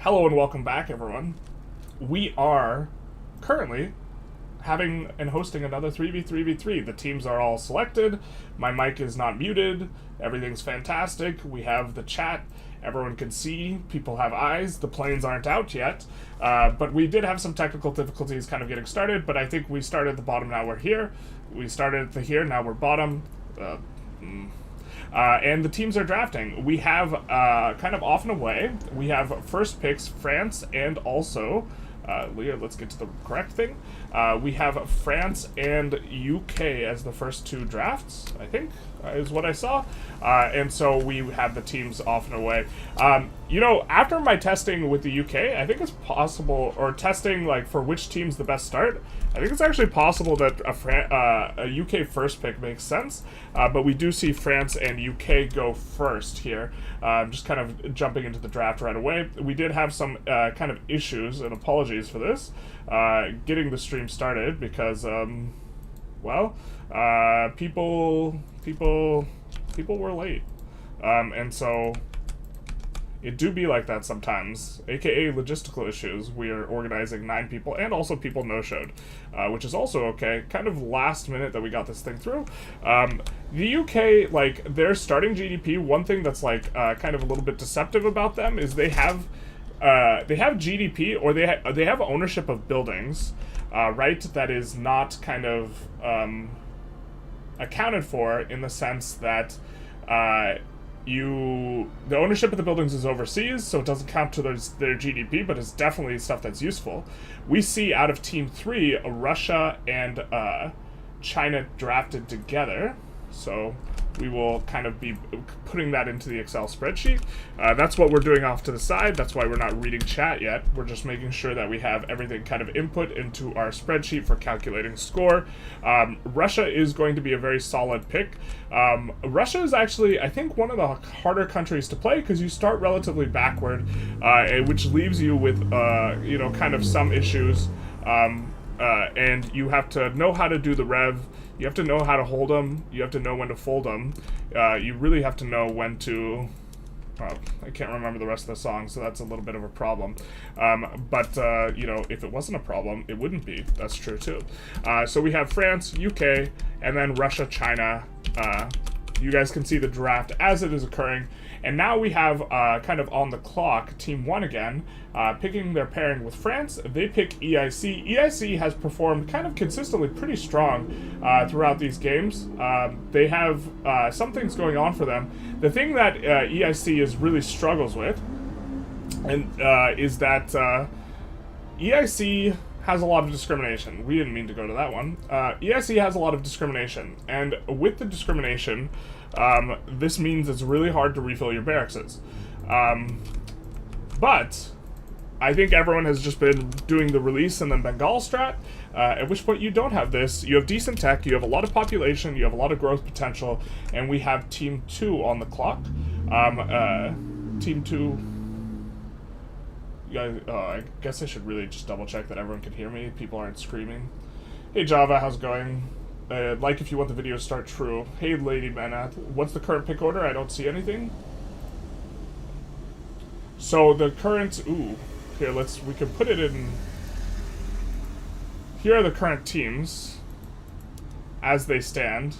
Hello and welcome back, everyone. We are currently having and hosting another 3v3v3. The teams are all selected. My mic is not muted. Everything's fantastic. We have the chat. Everyone can see. People have eyes. The planes aren't out yet. But we did have some technical difficulties kind of getting started, but I think we started at the bottom, now we're here. We started at the here, now we're bottom. And the teams are drafting. We have, kind of off and away, we have first picks, France, and also, Leah, let's get to the correct thing. We have France and UK as the first two drafts, I think, is what I saw. And so we have the teams off and away. You know, after my testing with the UK, I think it's possible, or testing, like, for which team's the best start, I think it's actually possible that a UK first pick makes sense, but we do see France and UK go first here. Just kind of jumping into the draft right away. We did have some kind of issues, and apologies for this, getting the stream started because, well, people were late, and so it do be like that sometimes, aka logistical issues. We are organizing 9 people, and also people no-showed, which is also okay. Kind of last minute that we got this thing through. The UK, like, their starting GDP, one thing that's, like, kind of a little bit deceptive about them is they have GDP, or they have ownership of buildings, right, that is not kind of accounted for in the sense that the ownership of the buildings is overseas, so it doesn't count to their GDP, but it's definitely stuff that's useful. We see out of Team 3, Russia and China drafted together, so we will kind of be putting that into the Excel spreadsheet. That's what we're doing off to the side. That's why we're not reading chat yet. We're just making sure that we have everything kind of input into our spreadsheet for calculating score. Russia is going to be a very solid pick. Russia is actually, I think, one of the harder countries to play because you start relatively backward, which leaves you with, you know, kind of some issues. And you have to know how to do the rev. You have to know how to hold them. You have to know when to fold them. You really have to know when to... I can't remember the rest of the song, so that's a little bit of a problem. But you know, if it wasn't a problem, it wouldn't be. That's true, too. So we have France, UK, and then Russia, China. You guys can see the draft as it is occurring. And now we have, kind of on the clock, Team 1 again, picking their pairing with France. They pick EIC. EIC has performed kind of consistently pretty strong throughout these games. They have some things going on for them. The thing that EIC really struggles with and is that EIC has a lot of discrimination. We didn't mean to go to that one. EIC has a lot of discrimination, and with the discrimination, this means it's really hard to refill your barracks. But I think everyone has just been doing the release and then Bengal strat, at which point you don't have this. You have decent tech, you have a lot of population, you have a lot of growth potential, and we have Team 2 on the clock. Team 2... I guess I should really just double check that everyone can hear me. People aren't screaming. Hey Java, how's it going? Like if you want the video to start true. Hey Lady Manath, what's the current pick order? I don't see anything. So the current, here we can put it in. Here are the current teams as they stand.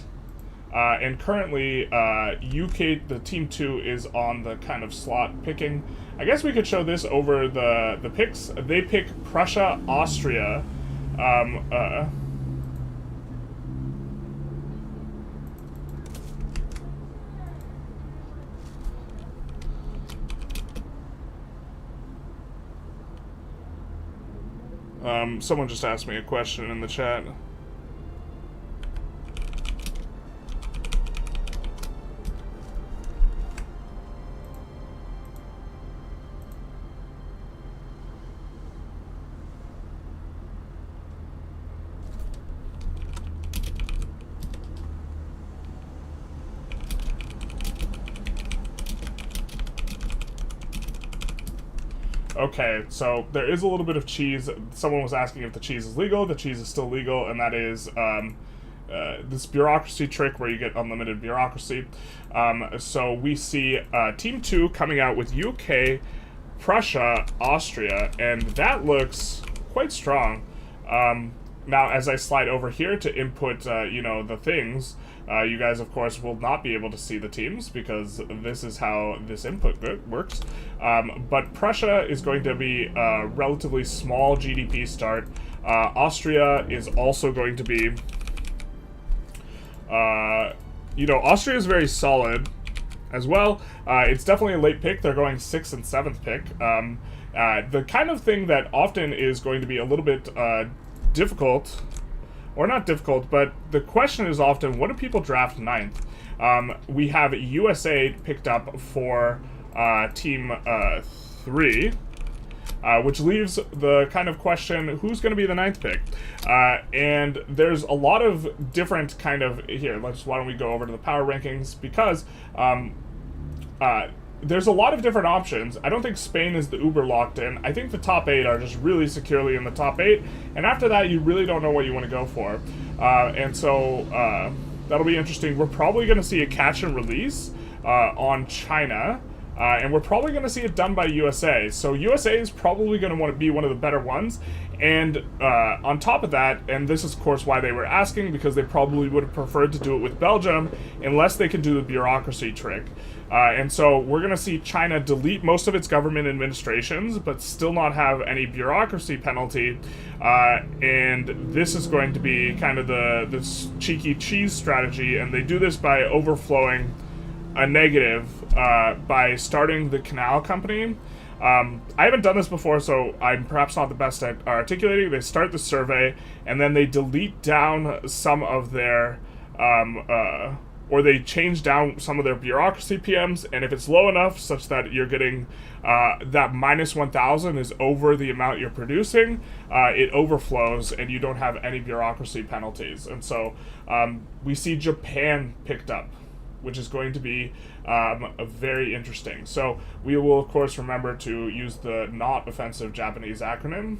And currently, UK, the Team 2 is on the kind of slot picking. I guess we could show this over the picks. They pick Prussia, Austria, someone just asked me a question in the chat. Okay, so there is a little bit of cheese. Someone was asking if the cheese is legal. The cheese is still legal, and that is this bureaucracy trick where you get unlimited bureaucracy. So we see Team 2 coming out with UK, Prussia, Austria, and that looks quite strong. Now, as I slide over here to input, the things, you guys, of course, will not be able to see the teams because this is how this input works. But Prussia is going to be a relatively small GDP start. Austria is also going to be, Austria is very solid as well. It's definitely a late pick. They're going 6th and 7th pick. The kind of thing that often is going to be a little bit difficult, or not difficult, but the question is often, what do people draft 9th? We have USA picked up for team 3, which leaves the kind of question, who's going to be the 9th pick? And there's a lot of different kind of, why don't we go over to the power rankings, because there's a lot of different options. I don't think Spain is the uber locked in. I think the top 8 are just really securely in the top 8, and after that you really don't know what you want to go for. And so that'll be interesting. We're probably going to see a catch and release on China, and we're probably going to see it done by USA. So USA is probably going to want to be one of the better ones. And on top of that, and this is of course why they were asking, because they probably would have preferred to do it with Belgium unless they could do the bureaucracy trick. And so we're going to see China delete most of its government administrations, but still not have any bureaucracy penalty. And this is going to be kind of this cheeky cheese strategy, and they do this by overflowing a negative by starting the Canal company. I haven't done this before, so I'm perhaps not the best at articulating. They start the survey, and then they delete down some of their, or they change down some of their bureaucracy PMs, and if it's low enough such that you're getting that minus 1,000 is over the amount you're producing, it overflows, and you don't have any bureaucracy penalties. And so we see Japan picked up, which is going to be very interesting. So we will, of course, remember to use the not offensive Japanese acronym.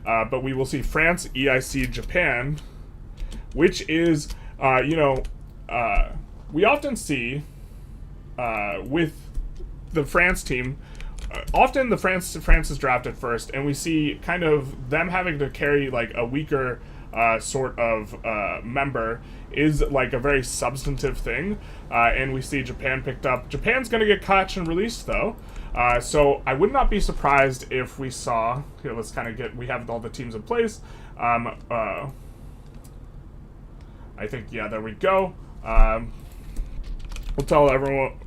But we will see France, EIC, Japan, which is, we often see with the France team, often the France is drafted first, and we see kind of them having to carry like a weaker sort of member is like a very substantive thing, and we see Japan picked up. Japan's going to get catch and released though, so I would not be surprised if we saw, here, let's kind of we have all the teams in place. I think, yeah, there we go. We'll tell everyone.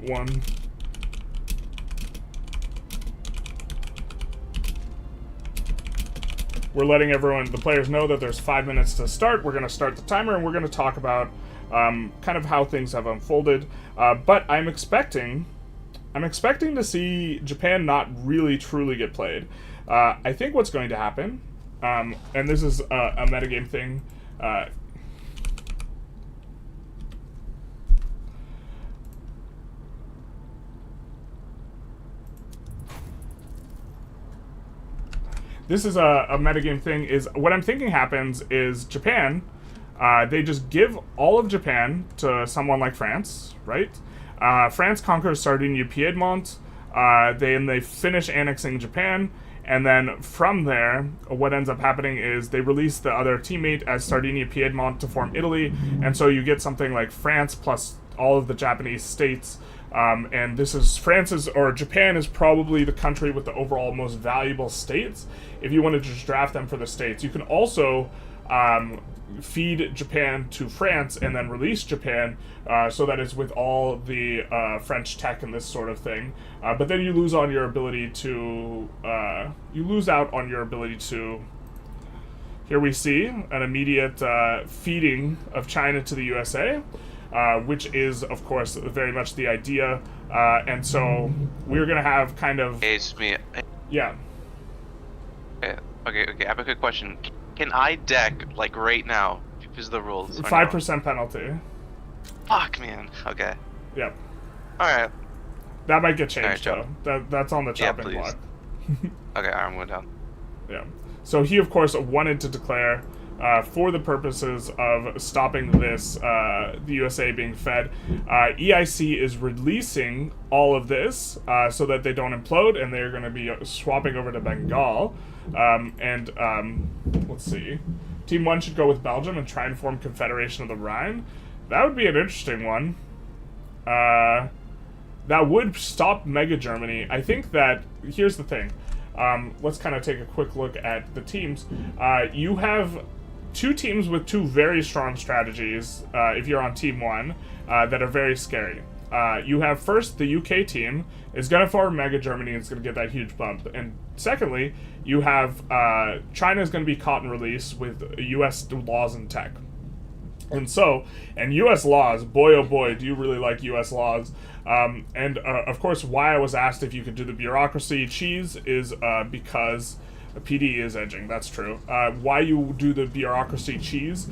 We're letting the players know that there's 5 minutes to start. We're going to start the timer, and we're going to talk about kind of how things have unfolded. But I'm expecting to see Japan not really truly get played. I think what's going to happen, and this is a metagame thing. This is a metagame thing, is what I'm thinking happens is Japan, they just give all of Japan to someone like France, right? France conquers Sardinia, Piedmont, they finish annexing Japan, and then from there, what ends up happening is they release the other teammate as Sardinia, Piedmont to form Italy, and so you get something like France plus all of the Japanese states. And this is Japan is probably the country with the overall most valuable states. If you want to just draft them for the states, you can also feed Japan to France and then release Japan, so that it's with all the French tech and this sort of thing. But then you lose on your ability to Here we see an immediate feeding of China to the USA. Which is, of course, very much the idea, and so we're gonna have kind of. Hey, it's me. Yeah. Okay. I have a quick question. Can I deck like right now? Because of the rules. 5% penalty. Fuck, man. Okay. Yep. All right. That might get changed though. That's on the chopping block. Okay, I'm going down. Yeah. So he, of course, wanted to declare. for the purposes of stopping this, the USA being fed. EIC is releasing all of this so that they don't implode, and they're going to be swapping over to Bengal. Let's see. Team 1 should go with Belgium and try and form Confederation of the Rhine. That would be an interesting one. That would stop Mega Germany. I think that, here's the thing. Let's kind of take a quick look at the teams. You have two teams with two very strong strategies, if you're on Team 1, that are very scary. You have first, the UK team is going to form Mega Germany and it's going to get that huge bump. And secondly, you have China is going to be caught and released with US laws and tech. And US laws, boy oh boy, do you really like US laws. Of course, why I was asked if you could do the bureaucracy cheese is because PD is edging, that's true. Why you do the bureaucracy cheese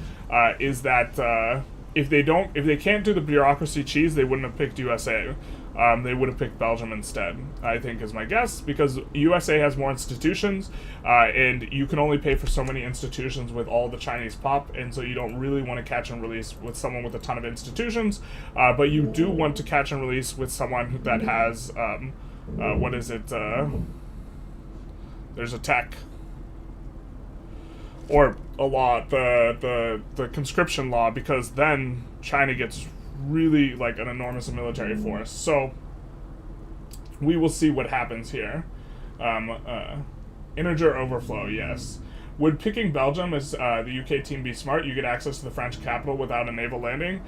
is that if they can't do the bureaucracy cheese, they wouldn't have picked USA. They would have picked Belgium instead, I think is my guess, because USA has more institutions, and you can only pay for so many institutions with all the Chinese pop, and so you don't really want to catch and release with someone with a ton of institutions, but you do want to catch and release with someone that has, there's a tech. Or a law, the conscription law, because then China gets really like an enormous military force. So we will see what happens here. Integer overflow, yes. Would picking Belgium as the UK team be smart? You get access to the French capital without a naval landing.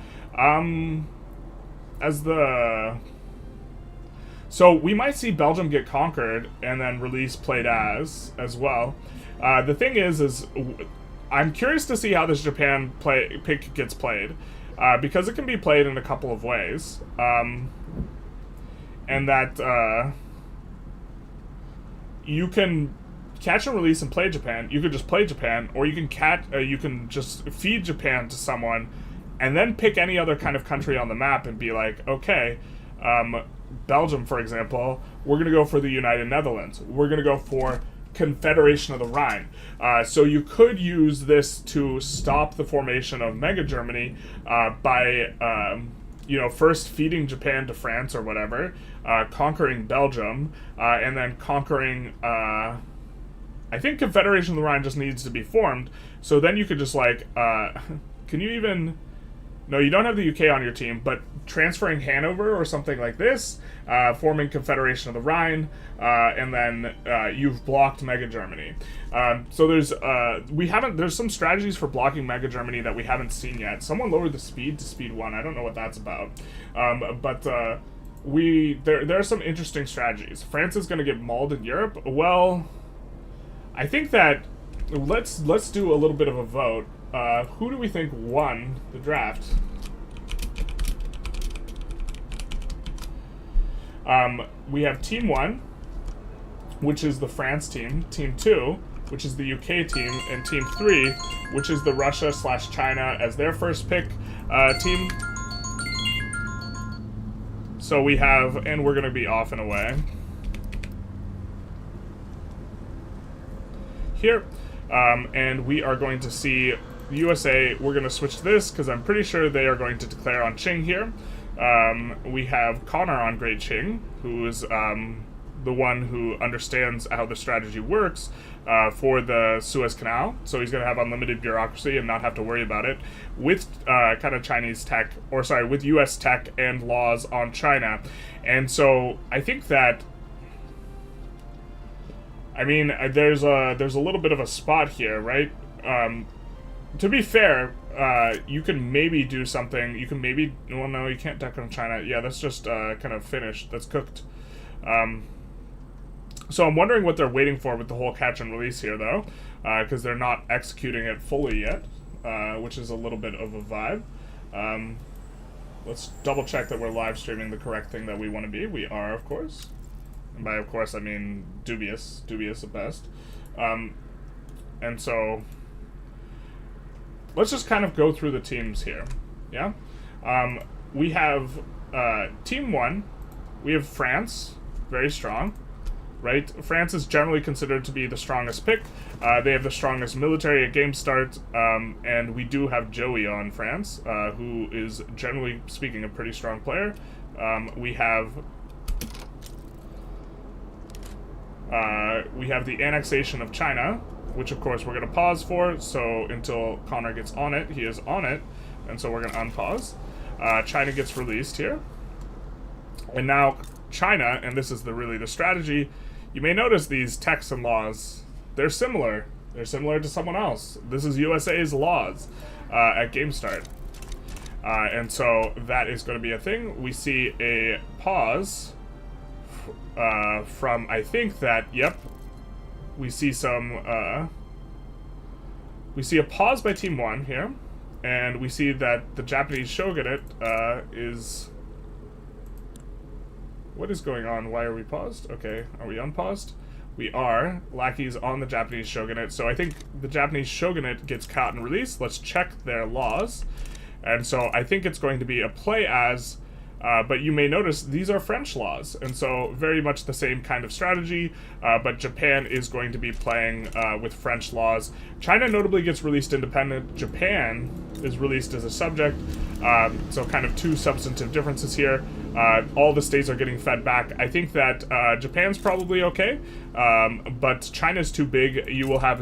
So we might see Belgium get conquered and then release played as well. The thing is I'm curious to see how this Japan pick gets played, because it can be played in a couple of ways, and that you can catch and release and play Japan. You could just play Japan, or you can just feed Japan to someone, and then pick any other kind of country on the map and be like, okay, Belgium, for example, we're gonna go for the United Netherlands. We're gonna go for Confederation of the Rhine. So you could use this to stop the formation of Mega Germany by, first feeding Japan to France or whatever, conquering Belgium, and then conquering, I think Confederation of the Rhine just needs to be formed. So then you could just can you even... No, you don't have the UK on your team, but transferring Hanover or something like this, forming Confederation of the Rhine, and then you've blocked Mega Germany. So there's some strategies for blocking Mega Germany that we haven't seen yet. Someone lowered the speed to speed 1. I don't know what that's about. But there are some interesting strategies. France is going to get mauled in Europe. Well, I think that let's do a little bit of a vote. Who do we think won the draft? We have Team 1, which is the France team, Team 2, which is the UK team, and Team 3, which is the Russia/China as their first pick team. So we have, and we're going to be off and away here, and we are going to see the USA. We're going to switch to this because I'm pretty sure they are going to declare on Qing here. We have Connor on Great Qing, who is the one who understands how the strategy works for the Suez Canal. So he's going to have unlimited bureaucracy and not have to worry about it with kind of Chinese tech, or sorry, with US tech and laws on China. And so I think that, I mean, there's a little bit of a spot here, right? To be fair, you can maybe do something. You can maybe... Well, no, you can't deck on China. Yeah, that's just kind of finished. That's cooked. So I'm wondering what they're waiting for with the whole catch and release here, though, because they're not executing it fully yet, which is a little bit of a vibe. Let's double check that we're live streaming the correct thing that we want to be. We are, of course. And by of course, I mean dubious at best. And so... let's just kind of go through the teams here, yeah? We have Team 1, we have France, very strong. right? France is generally considered to be the strongest pick. They have the strongest military at game start, and we do have Joey on France, who is, generally speaking, a pretty strong player. We have the annexation of China, which of course we're going to pause for, so until Connor gets on it, he is on it, and so we're going to unpause. China gets released here. And now China, and this is really the strategy, you may notice these texts and laws, they're similar. They're similar to someone else. This is USA's laws at game start. And so that is going to be a thing. We see a pause from, I think that, yep, we see some, we see a pause by Team 1 here, and we see that the Japanese shogunate is... What is going on? Why are we paused? Okay, are we unpaused? We are. Lackeys on the Japanese shogunate. So I think the Japanese shogunate gets caught and released. Let's check their laws. And so I think it's going to be a play as, but you may notice these are French laws. And so very much the same kind of strategy, but Japan is going to be playing with French laws. China notably gets released independent. Japan is released as a subject. So kind of two substantive differences here. All the states are getting fed back. I think that Japan's probably okay, but China's too big. You will have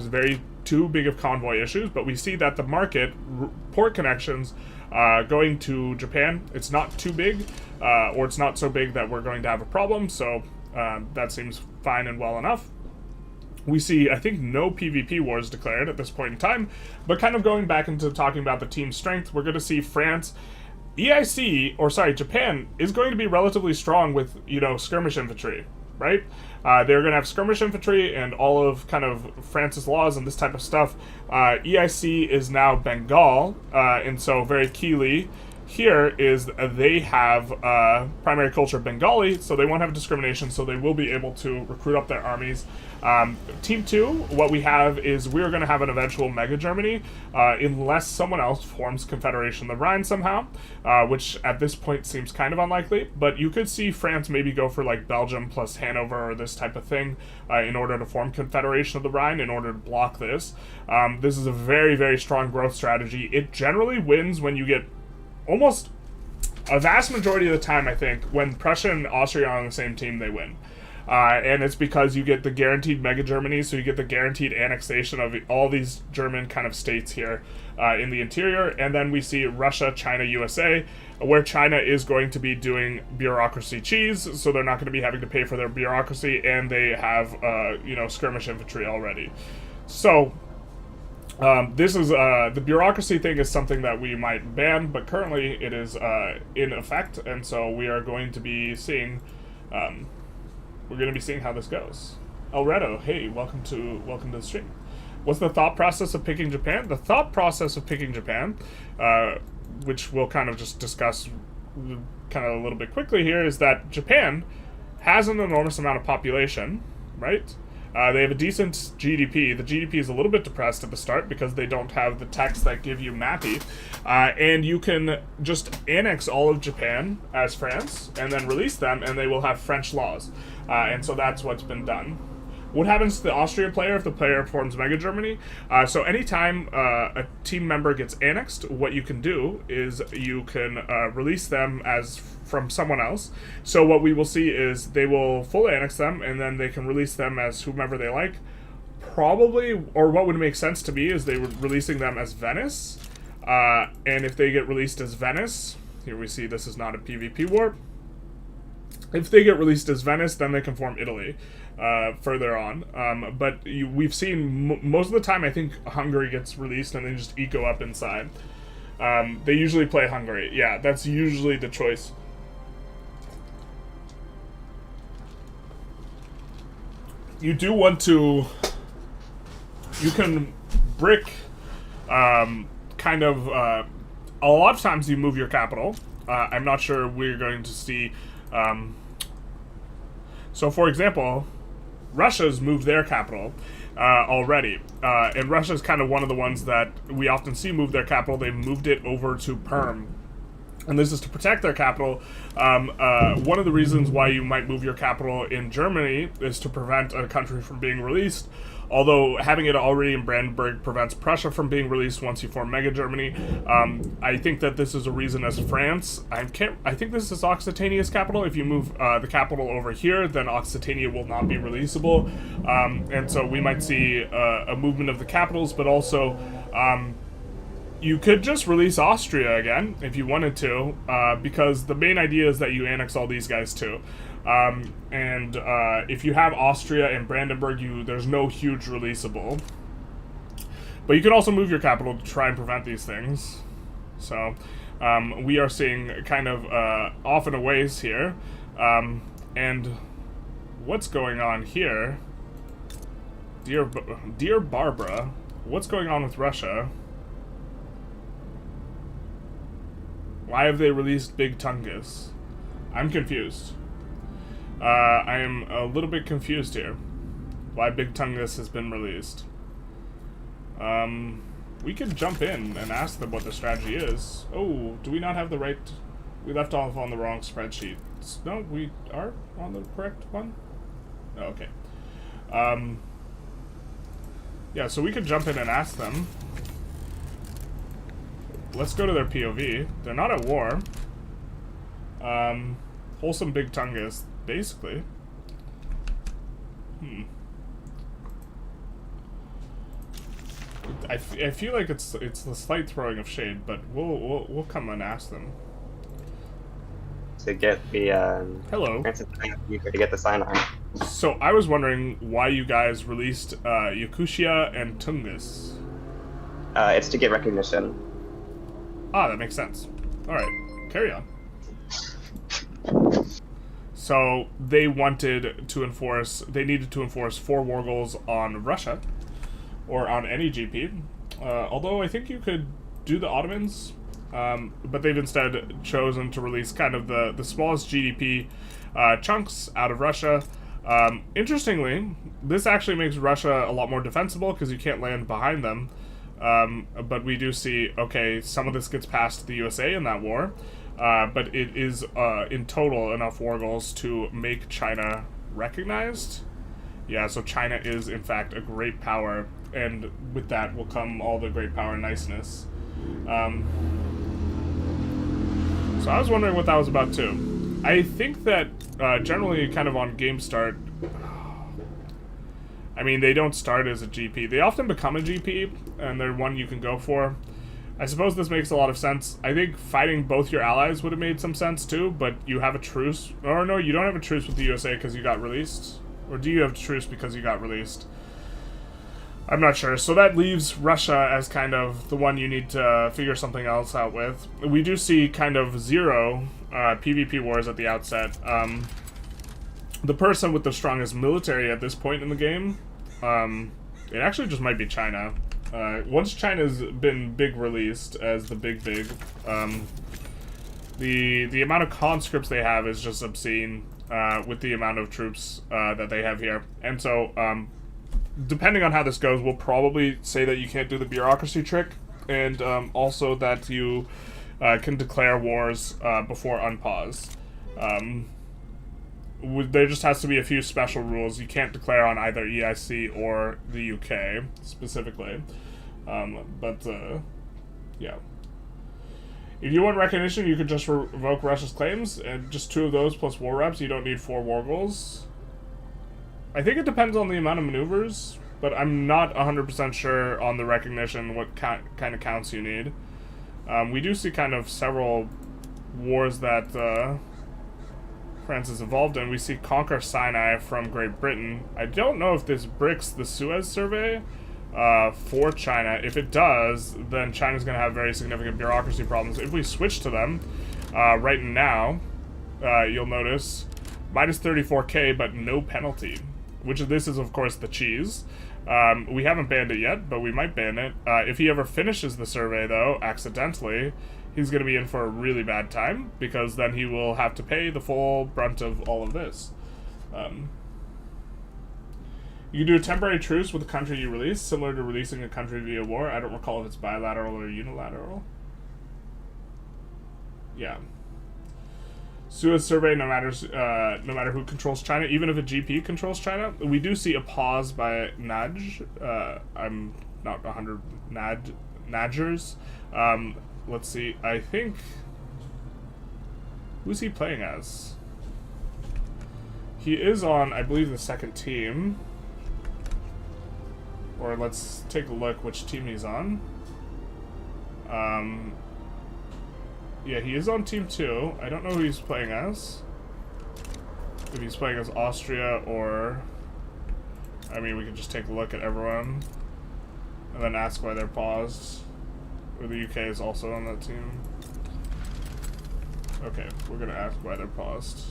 too big of convoy issues, but we see that the market, port connections, going to Japan, it's not too big, or it's not so big that we're going to have a problem, so that seems fine and well enough. We see, I think, no PvP wars declared at this point in time, but kind of going back into talking about the team strength, we're going to see France... Japan is going to be relatively strong with, skirmish infantry, right? They're going to have skirmish infantry and all of kind of France's laws and this type of stuff. EIC is now Bengal, and so very keyly here is they have primary culture Bengali, so they won't have discrimination, so they will be able to recruit up their armies. Team 2, what we have is we're going to have an eventual Mega Germany, unless someone else forms Confederation of the Rhine somehow, which at this point seems kind of unlikely, but you could see France maybe go for like Belgium plus Hanover or this type of thing in order to form Confederation of the Rhine in order to block this. This is a very, very strong growth strategy. It generally wins when you get almost a vast majority of the time, I think, when Prussia and Austria are on the same team, they win. And it's because you get the guaranteed Mega Germany, so you get the guaranteed annexation of all these German kind of states here in the interior. And then we see Russia, China, USA, where China is going to be doing bureaucracy cheese, so they're not going to be having to pay for their bureaucracy, and they have, skirmish infantry already. So... this is, the bureaucracy thing is something that we might ban, but currently it is, in effect, and so we are going to be seeing, how this goes. Elredo, hey, welcome to the stream. What's the thought process of picking Japan? The thought process of picking Japan, which we'll kind of just discuss kind of a little bit quickly here, is that Japan has an enormous amount of population, right? They have a decent GDP. The GDP is a little bit depressed at the start because they don't have the tax that give you MAPI. And you can just annex all of Japan as France and then release them, and they will have French laws. And so that's what's been done. What happens to the Austria player if the player forms Mega Germany? So anytime a team member gets annexed, what you can do is you can release them as from someone else. So what we will see is they will fully annex them, and then they can release them as whomever they like. Probably, or what would make sense to me is they were releasing them as Venice. And if they get released as Venice, here we see this is not a PvP war. If they get released as Venice, then they can form Italy further on. But we've seen most of the time, I think Hungary gets released and they just eco up inside. They usually play Hungary. Yeah, that's usually the choice. You do want to... You can brick kind of... a lot of times you move your capital. I'm not sure we're going to see... so, for example, Russia's moved their capital already. And Russia's kind of one of the ones that we often see move their capital. They've moved it over to Perm. and this is to protect their capital. One of the reasons why you might move your capital in Germany is to prevent a country from being released, although having it already in Brandenburg prevents Prussia from being released once you form Mega Germany. I think that this is a reason as France. I think this is Occitania's capital. If you move the capital over here, then Occitania will not be releasable. And so we might see a movement of the capitals, but also you could just release Austria again if you wanted to, because the main idea is that you annex all these guys too. If you have Austria and Brandenburg, there's no huge releasable. But you can also move your capital to try and prevent these things. So we are seeing kind of off and a ways here. And what's going on here? Dear Barbara, what's going on with Russia? Why have they released Big Tungus? I'm confused. I am a little bit confused here. Why Big Tungus has been released. We could jump in and ask them what the strategy is. Oh, do we not have the right... We left off on the wrong spreadsheet. No, we are on the correct one? Oh, okay. Yeah, so we could jump in and ask them. Let's go to their POV. They're not at war. Wholesome Big Tungus, basically. I feel like it's the slight throwing of shade, but we'll come and ask them. To get the hello. You to get the sign on. So I was wondering why you guys released Yakutia and Tungus. It's to get recognition. Ah, that makes sense. Alright, carry on. So, they needed to enforce 4 war goals on Russia, or on any GP. Although I think you could do the Ottomans, but they've instead chosen to release kind of the smallest GDP chunks out of Russia. Interestingly, this actually makes Russia a lot more defensible, because you can't land behind them. But we do see, okay, some of this gets past the USA in that war, but it is, in total, enough war goals to make China recognized. Yeah, so China is, in fact, a great power, and with that will come all the great power and niceness. So I was wondering what that was about, too. I think that, generally, kind of on game start... I mean, they don't start as a GP. They often become a GP, and they're one you can go for. I suppose this makes a lot of sense. I think fighting both your allies would have made some sense, too, but you have a truce. Or no, you don't have a truce with the USA because you got released. Or do you have a truce because you got released? I'm not sure. So that leaves Russia as kind of the one you need to figure something else out with. We do see kind of 0 PvP wars at the outset. The person with the strongest military at this point in the game, it actually just might be China. Once China's been big released as the big, the amount of conscripts they have is just obscene with the amount of troops that they have here. And so, depending on how this goes, we'll probably say that you can't do the bureaucracy trick, and also that you can declare wars before unpause. There just has to be a few special rules. You can't declare on either EIC or the UK, specifically. Yeah. If you want recognition, you could just revoke Russia's claims, and just 2 of those plus war reps. You don't need 4 war goals. I think it depends on the amount of maneuvers, but I'm not 100% sure on the recognition what kind of counts you need. We do see kind of several wars that... France is involved in. We see Conquer Sinai from Great Britain. I don't know if this bricks the Suez survey for China. If it does, then China's going to have very significant bureaucracy problems. If we switch to them right now, you'll notice minus 34k, but no penalty. Which this is, of course, the cheese. We haven't banned it yet, but we might ban it. If he ever finishes the survey, though, accidentally, he's going to be in for a really bad time, because then he will have to pay the full brunt of all of this. You can do a temporary truce with the country you release, similar to releasing a country via war. I don't recall if it's bilateral or unilateral. Yeah. Suez survey, no matter who controls China, even if a GP controls China, we do see a pause by Naj. I'm not 100 Nadgers. Let's see. I think, who's he playing as? He is on, I believe, the second team. Or let's take a look which team he's on. Yeah, he is on team 2. I don't know who he's playing as. If he's playing as Austria or... I mean, we could just take a look at everyone. And then ask why they're paused. Or the UK is also on that team. Okay, we're gonna ask why they're paused.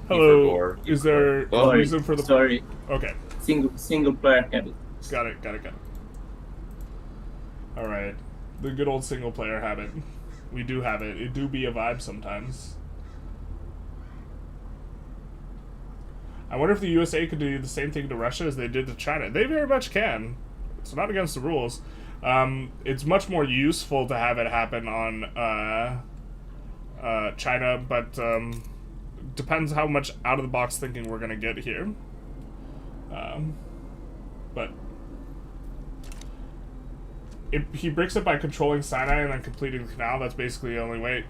Hello, is there a reason for the... Sorry. Okay. Single player habit. Got it. Alright. The good old single player habit. We do have it. It do be a vibe sometimes. I wonder if the USA could do the same thing to Russia as they did to China. They very much can. It's not against the rules. It's much more useful to have it happen on China, but depends how much out-of-the-box thinking we're going to get here. But if he bricks it by controlling Sinai and then completing the canal, that's basically the only way.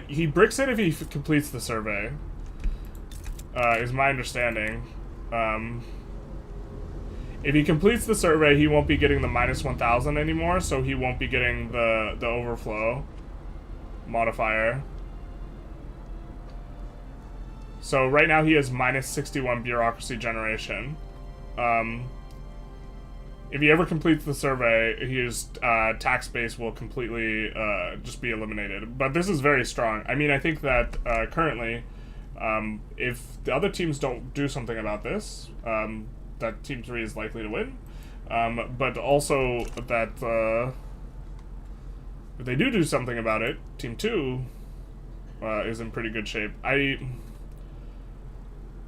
He bricks it if he completes the survey, is my understanding. If he completes the survey, he won't be getting the minus 1,000 anymore, so he won't be getting the overflow modifier. So right now he has minus 61 bureaucracy generation. If he ever completes the survey, his tax base will completely just be eliminated. But this is very strong. I mean, I think that currently, if the other teams don't do something about this, that Team 3 is likely to win. But also that if they do something about it, Team 2 is in pretty good shape.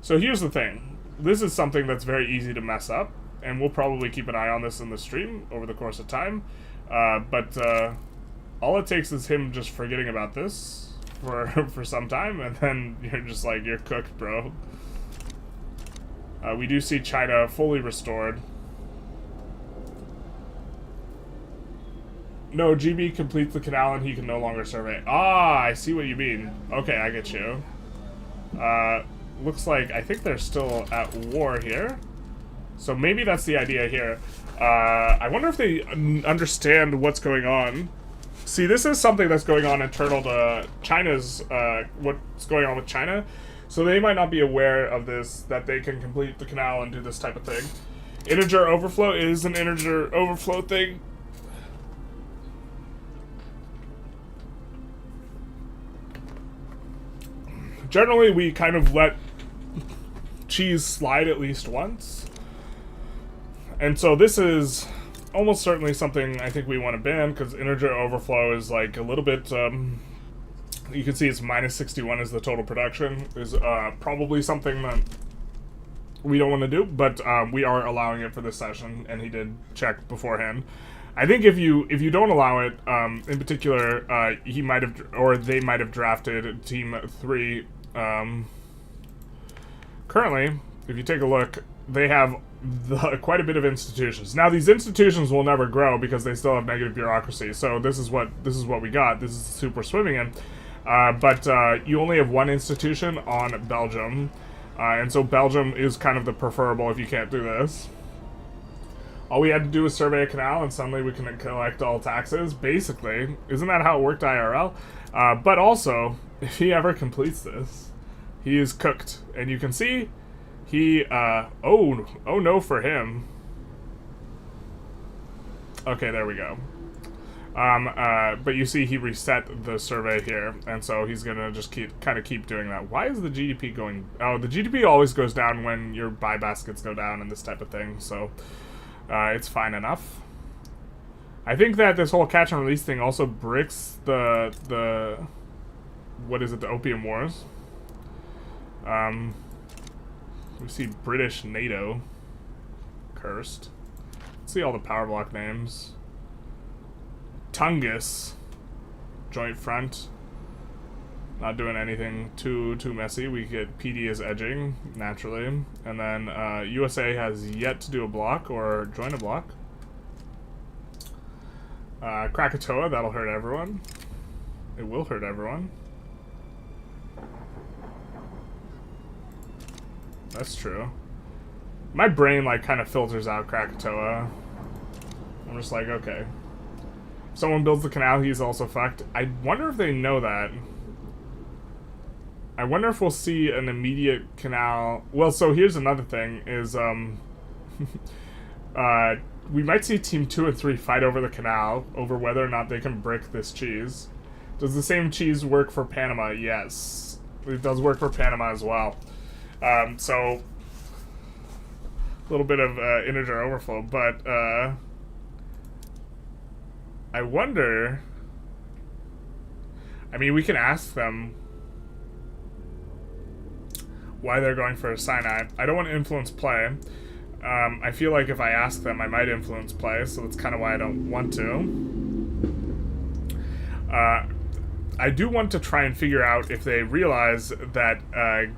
So here's the thing. This is something that's very easy to mess up, and we'll probably keep an eye on this in the stream over the course of time. But all it takes is him just forgetting about this for some time, and then you're just like, you're cooked, bro. We do see China fully restored. No, GB completes the canal and he can no longer survey. Ah, I see what you mean. Okay, I get you. Looks like, I think they're still at war here. So maybe that's the idea here. I wonder if they understand what's going on. See, this is something that's going on internal to China's, what's going on with China. So they might not be aware of this, that they can complete the canal and do this type of thing. Integer overflow is an integer overflow thing. Generally, we kind of let cheese slide at least once. And so this is almost certainly something I think we want to ban, because integer overflow is like a little bit, you can see it's minus 61 as the total production, is probably something that we don't want to do, but we are allowing it for this session, and he did check beforehand. I think if you don't allow it, in particular, he might have, or they might have drafted Team 3. Currently, if you take a look, they have quite a bit of institutions. Now, these institutions will never grow because they still have negative bureaucracy. So this is what we got. This is the soup we're swimming in. But you only have one institution on Belgium, and so Belgium is kind of the preferable if you can't do this. All we had to do was survey a canal, and suddenly we can collect all taxes. Basically, isn't that how it worked IRL? But also, if he ever completes this, he is cooked, and you can see he. Oh no for him. Okay, there we go. But you see he reset the survey here, and so he's gonna just keep doing that. Why is the GDP going... Oh, the GDP always goes down when your buy baskets go down and this type of thing, so it's fine enough. I think that this whole catch and release thing also bricks the what is it, the Opium Wars. We see British NATO cursed. Let's see all the power block names. Tungus. joint front. Not doing anything too messy. We get PD as edging, naturally. And then USA has yet to do a block or join a block. Krakatoa, that'll hurt everyone. It will hurt everyone. That's true. My brain, like, kind of filters out Krakatoa. I'm just like, okay. If someone builds the canal, he's also fucked. I wonder if they know that. I wonder if we'll see an immediate canal. Well, so here's another thing, is, we might see Team 2 and 3 fight over the canal, over whether or not they can brick this cheese. Does the same cheese work for Panama? Yes. It does work for Panama as well. So, a little bit of integer overflow, but, I wonder... I mean, we can ask them why they're going for a Sinai. I don't want to influence play. I feel like if I ask them, I might influence play, so that's kind of why I don't want to. I do want to try and figure out if they realize that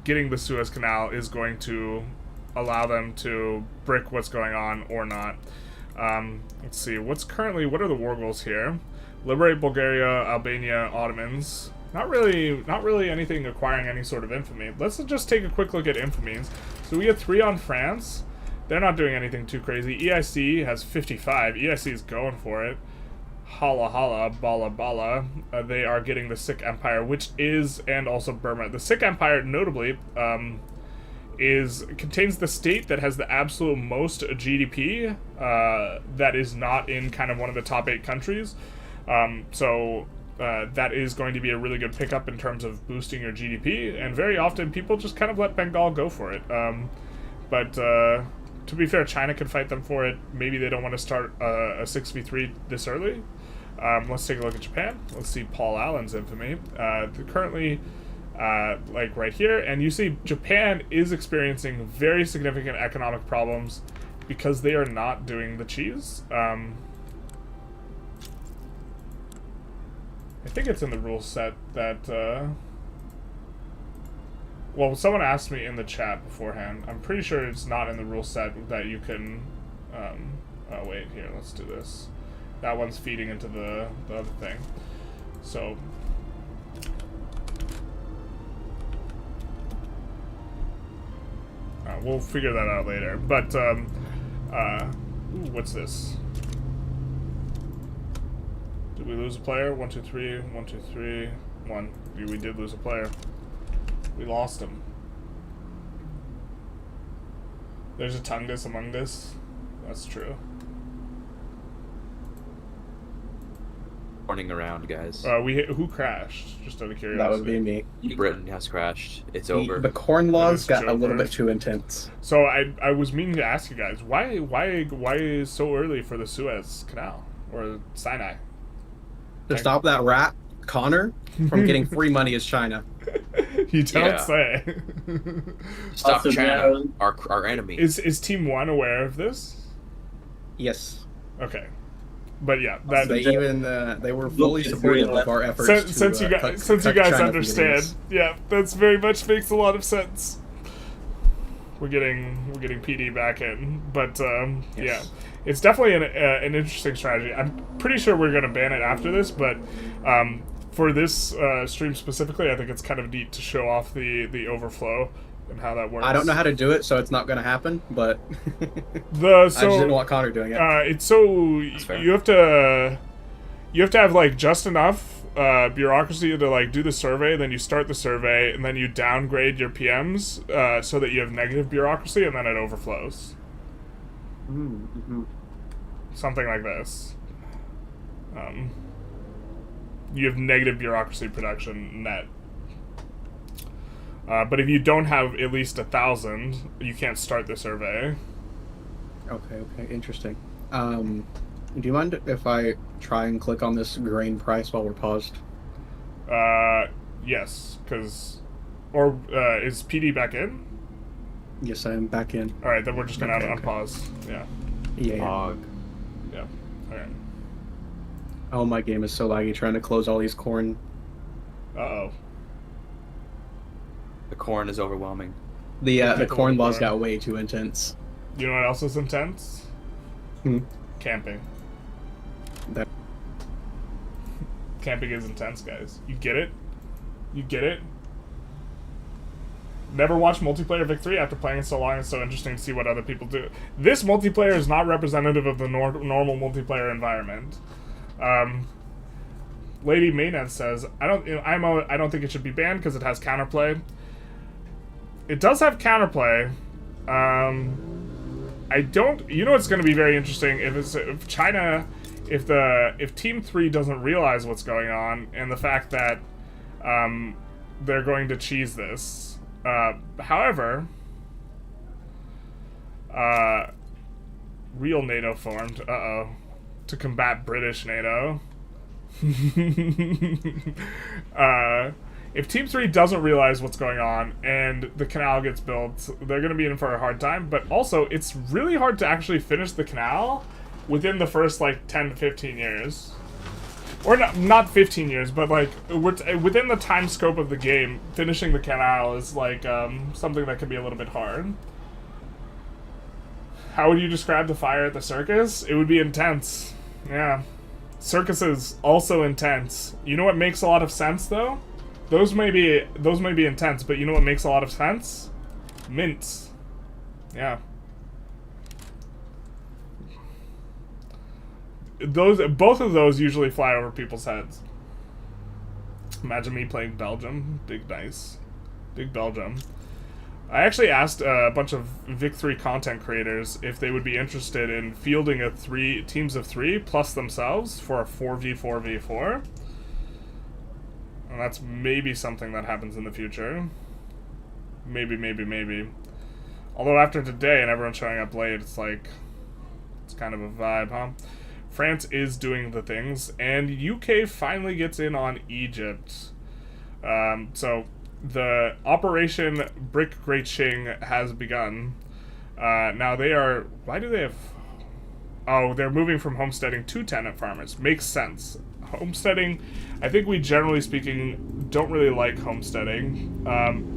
getting the Suez Canal is going to allow them to brick what's going on or not. Let's see, what are the war goals here? Liberate Bulgaria, Albania, Ottomans. Not really anything acquiring any sort of infamy. Let's just take a quick look at infamies. So we get 3 on France. They're not doing anything too crazy. EIC has 55. EIC is going for it. Hala hala, bala bala. They are getting the Sikh Empire, which is, and also Burma. The Sikh Empire, notably, contains the state that has the absolute most GDP that is not in kind of one of the top 8 countries. That is going to be a really good pickup in terms of boosting your GDP, and very often people just kind of let Bengal go for it. But to be fair, China can fight them for it. Maybe they don't want to start a 6v3 this early. Let's take a look at Japan. Let's see Paul Allen's infamy. Currently, like right here, and you see Japan is experiencing very significant economic problems because they are not doing the cheese. I think it's in the rule set that, well, someone asked me in the chat beforehand. I'm pretty sure it's not in the rule set that you can, oh wait, here, let's do this. That one's feeding into the other thing. So, we'll figure that out later. But, ooh, what's this? Did we lose a player? 1, 2, 3, 1, 2, 3, 1. We did lose a player. We lost him. There's a Tungus among this. That's true. Running around, guys. Who crashed? Just out of curiosity. That would be me. Britain has crashed. It's over. The corn laws got a over. little bit too intense. So I was meaning to ask you guys, why so early for the Suez Canal or Sinai? To stop that rat, Connor, from getting free money as China. You don't say. Stop Also, China, our enemy. Is Team 1 aware of this? Yes. Okay. But yeah, they were fully supportive of our efforts. Since you guys understand, yeah, that's very much makes a lot of sense. We're getting PD back in, but Yes. yeah, it's definitely an interesting strategy. I'm pretty sure we're gonna ban it after this, but for this stream specifically, I think it's kind of neat to show off the overflow and how that works. I don't know how to do it, so it's not going to happen. But I just didn't want Connor doing it. It's so you have to have like just enough bureaucracy to like do the survey, then you start the survey, and then you downgrade your PMs so that you have negative bureaucracy, and then it overflows. Mm-hmm. Something like this. You have negative bureaucracy production net. But if you don't have at least 1,000, you can't start the survey. Okay, interesting. Do you mind if I try and click on this grain price while we're paused? Yes, because... Or, is PD back in? Yes, I am back in. Alright, then we're just gonna Okay. unpause. Yeah. Yeah. Hog. Yeah. Okay. Oh, my game is so laggy trying to close all these corn. Uh-oh. The corn is overwhelming. The corn laws got way too intense. You know what else is intense? Hmm. Camping. That- Camping is intense, guys. You get it? You get it? Never watched multiplayer victory after playing it so long. It's so interesting to see what other people do. This multiplayer is not representative of the normal multiplayer environment. Lady Maynard says, I don't think it should be banned because it has counterplay. It does have counterplay. I don't. You know, it's going to be very interesting if China, if Team 3 doesn't realize what's going on and the fact that they're going to cheese this. However, real NATO formed. To combat British NATO. If Team 3 doesn't realize what's going on and the canal gets built, they're going to be in for a hard time. But also, it's really hard to actually finish the canal within the first, like, 10 to 15 years. Or not 15 years, but, like, within the time scope of the game, finishing the canal is, like, something that can be a little bit hard. How would you describe the fire at the circus? It would be intense. Yeah. Circuses also intense. You know what makes a lot of sense, though? Those may be intense, but you know what makes a lot of sense? Mints. Yeah. Both of those usually fly over people's heads. Imagine me playing Belgium. Big dice. Big Belgium. I actually asked a bunch of Vic3 content creators if they would be interested in fielding teams of 3 plus themselves for a 4v4v4. And that's maybe something that happens in the future. Maybe. Although after today and everyone showing up late, it's like, it's kind of a vibe, huh? France is doing the things, and UK finally gets in on Egypt. So the Operation Brick Great Qing has begun. Now they are... Why do they have... Oh, they're moving from homesteading to tenant farmers. Makes sense. Homesteading, I think we generally speaking don't really like homesteading.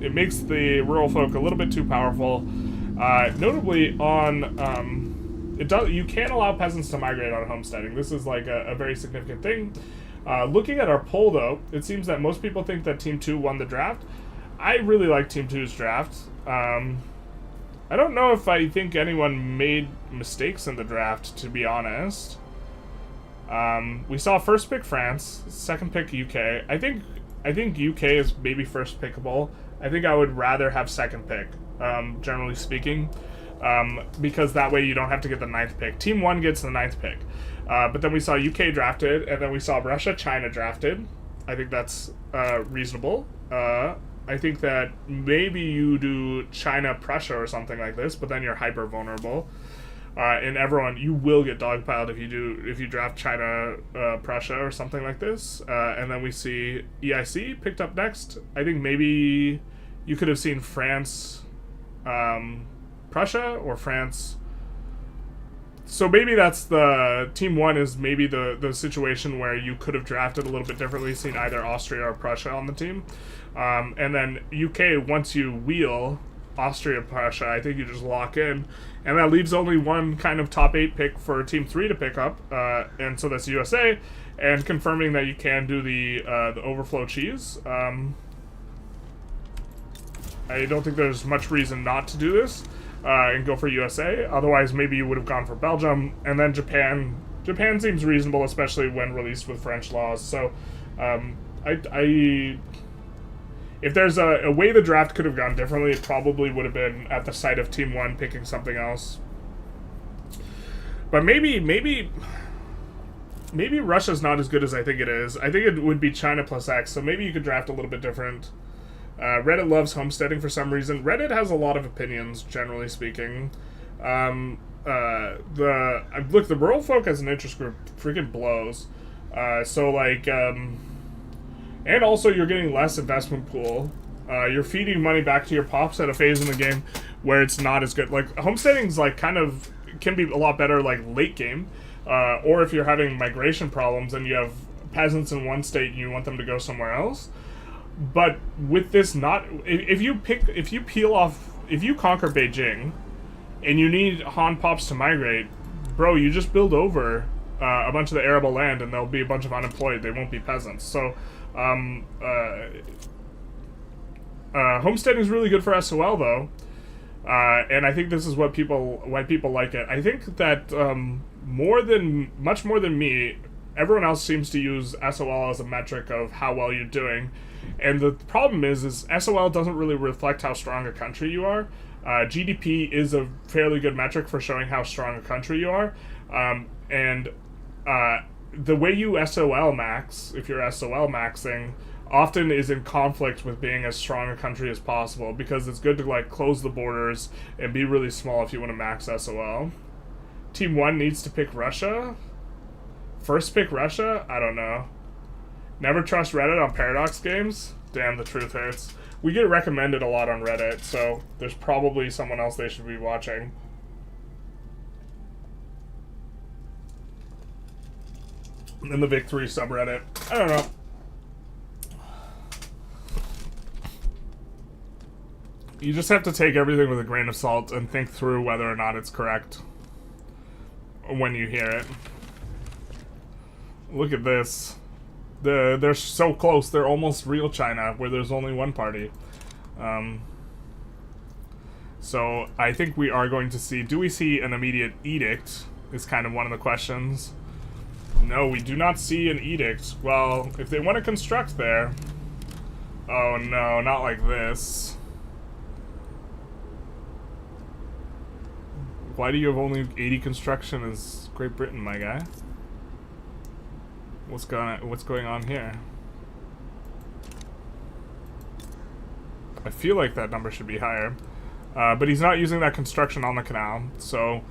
It makes the rural folk a little bit too powerful. Notably on... You can't allow peasants to migrate on homesteading. This is like a very significant thing. Looking at our poll, though, it seems that most people think that Team 2 won the draft. I really like Team 2's draft. I don't know if I think anyone made mistakes in the draft, to be honest. We saw first pick France, second pick UK. I think UK is maybe first pickable. I think I would rather have second pick, generally speaking. Because that way you don't have to get the 9th pick. Team 1 gets the 9th pick. But then we saw UK drafted, and then we saw Russia, China drafted. I think that's reasonable. I think that maybe you do China, Prussia or something like this, but then you're hyper vulnerable. And everyone, you will get dogpiled if you draft China, Prussia or something like this. And then we see EIC picked up next. I think maybe you could have seen France, Prussia or France. So maybe that's the Team 1 is maybe the situation where you could have drafted a little bit differently, seen either Austria or Prussia on the team. And then UK, once you wheel Austria, Prussia, I think you just lock in. And that leaves only one kind of top 8 pick for Team 3 to pick up. And so that's USA. And confirming that you can do the overflow cheese. I don't think there's much reason not to do this. And go for USA. Otherwise, maybe you would have gone for Belgium. And then Japan. Japan seems reasonable, especially when released with French laws. So, if there's a way the draft could have gone differently, it probably would have been at the site of Team 1 picking something else. But maybe Russia's not as good as I think it is. I think it would be China plus X, so maybe you could draft a little bit different. Reddit loves homesteading for some reason. Reddit has a lot of opinions, generally speaking. The rural folk as an interest group freaking blows. And also you're getting less investment pool. You're feeding money back to your pops at a phase in the game where it's not as good. Like homesteading's like kind of can be a lot better like late game. or if you're having migration problems and you have peasants in one state and you want them to go somewhere else. But with this, if you conquer Beijing and you need Han Pops to migrate, bro, you just build over a bunch of the arable land and there'll be a bunch of unemployed. They won't be peasants. So homesteading is really good for SOL though, and I think this is why people like it. I think that much more than me, everyone else seems to use SOL as a metric of how well you're doing, and the problem is SOL doesn't really reflect how strong a country you are. GDP is a fairly good metric for showing how strong a country you are, and the way you SOL max, if you're SOL maxing, often is in conflict with being as strong a country as possible, because it's good to like close the borders and be really small if you want to max SOL. Team 1 needs to pick Russia? First pick Russia? I don't know. Never trust Reddit on Paradox games? Damn, the truth hurts. We get recommended a lot on Reddit, so there's probably someone else they should be watching. In the Vic3 subreddit. I don't know. You just have to take everything with a grain of salt and think through whether or not it's correct when you hear it. Look at this. They're so close. They're almost real China, where there's only one party. So I think we are going to see... Do we see an immediate edict? Is kind of one of the questions. No, we do not see an edict. Well, if they want to construct there... Oh no, not like this. Why do you have only 80 construction as Great Britain, my guy? What's going on here? I feel like that number should be higher. But he's not using that construction on the canal, so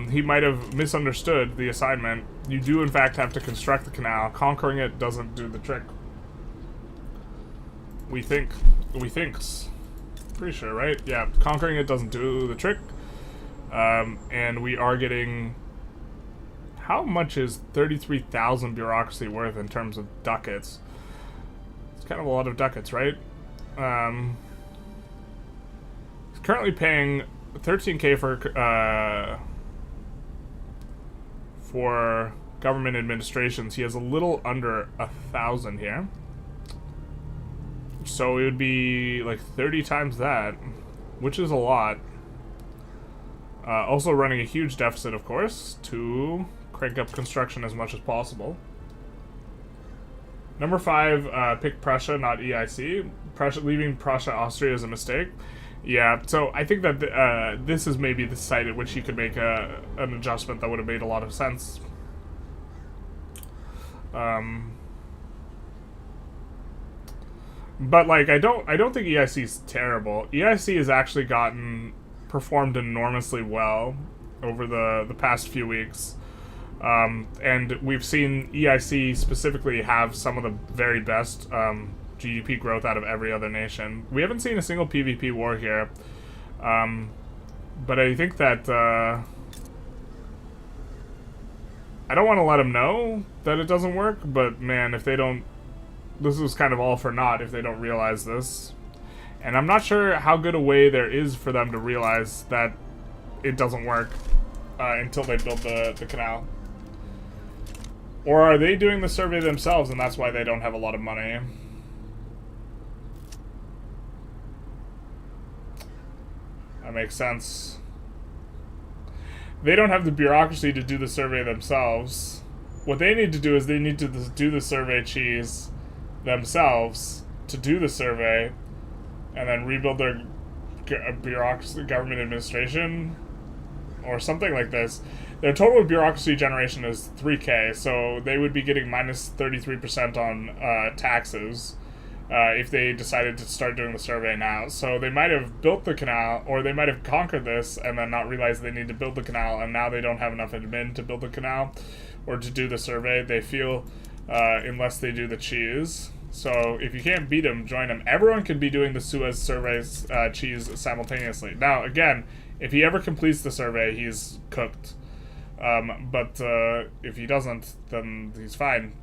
he might have misunderstood the assignment. You do, in fact, have to construct the canal. Conquering it doesn't do the trick. We thinks. Pretty sure, right? Yeah, conquering it doesn't do the trick. And we are getting... How much is 33,000 bureaucracy worth in terms of ducats? It's kind of a lot of ducats, right? He's currently paying 13k for government administrations. He has a little under 1,000 here. So it would be like 30 times that, which is a lot. Also running a huge deficit, of course, to crank up construction as much as possible. Number 5, pick Prussia, not EIC. Leaving Prussia, Austria is a mistake. Yeah, so I think that this is maybe the site at which you could make an adjustment that would have made a lot of sense. But like, I don't think EIC is terrible. EIC has actually performed enormously well over the past few weeks. And we've seen EIC specifically have some of the very best GDP growth out of every other nation. We haven't seen a single PvP war here. But I think that I don't want to let them know that it doesn't work, but man, if they don't... This is kind of all for naught if they don't realize this. And I'm not sure how good a way there is for them to realize that it doesn't work until they build the canal. Or are they doing the survey themselves and that's why they don't have a lot of money? That makes sense. They don't have the bureaucracy to do the survey themselves. What they need to do is they need to do the survey cheese themselves to do the survey and then rebuild their bureaucracy, government administration, or something like this. Their total bureaucracy generation is 3k, so they would be getting minus 33% on taxes if they decided to start doing the survey now. So they might have built the canal, or they might have conquered this and then not realized they need to build the canal, and now they don't have enough admin to build the canal or to do the survey, they feel, unless they do the cheese. So if you can't beat them, join them. Everyone can be doing the Suez surveys cheese simultaneously. Now, again, if he ever completes the survey, he's cooked. But if he doesn't, then he's fine.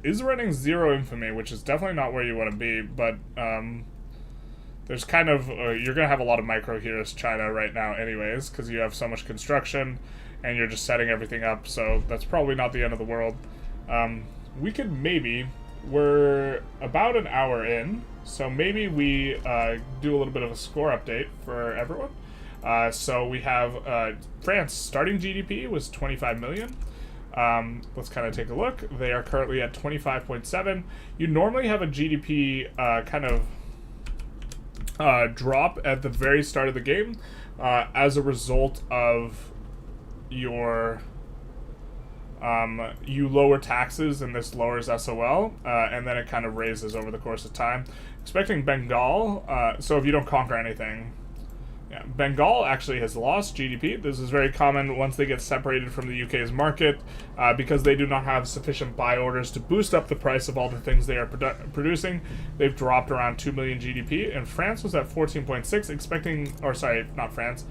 Is running 0 infamy, which is definitely not where you want to be, but there's kind of you're gonna have a lot of micro here as China right now, anyways, because you have so much construction, and you're just setting everything up. So that's probably not the end of the world. We could maybe. We're about an hour in, so maybe we do a little bit of a score update for everyone. So we have France starting GDP was 25 million. Let's kind of take a look. They are currently at 25.7. You normally have a GDP kind of drop at the very start of the game as a result of your you lower taxes and this lowers SOL, and then it kind of raises over the course of time. Expecting Bengal, so if you don't conquer anything. Yeah, Bengal actually has lost GDP. This is very common once they get separated from the UK's market because they do not have sufficient buy orders to boost up the price of all the things they are producing. They've dropped around 2 million GDP, and France was at 14.6, expecting, or sorry, not France.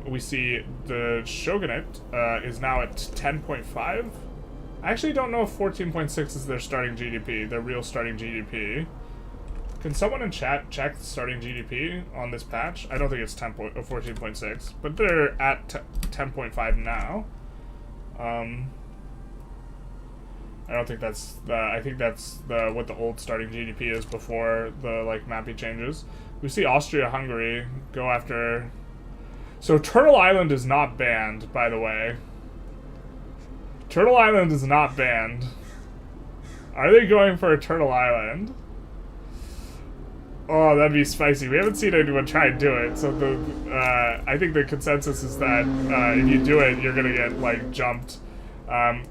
We see the shogunate is now at 10.5. I actually don't know if 14.6 is their starting GDP, their real starting GDP. Can someone in chat check the starting GDP on this patch? I don't think it's 14.6, but they're at 10.5 now. I don't think that's the. I think that's what the old starting GDP is before the mappy changes. We see Austria-Hungary go after. So Turtle Island is not banned, by the way. Turtle Island is not banned. Are they going for a Turtle Island? Oh, that'd be spicy. We haven't seen anyone try and do it, so I think the consensus is that if you do it, you're gonna get jumped.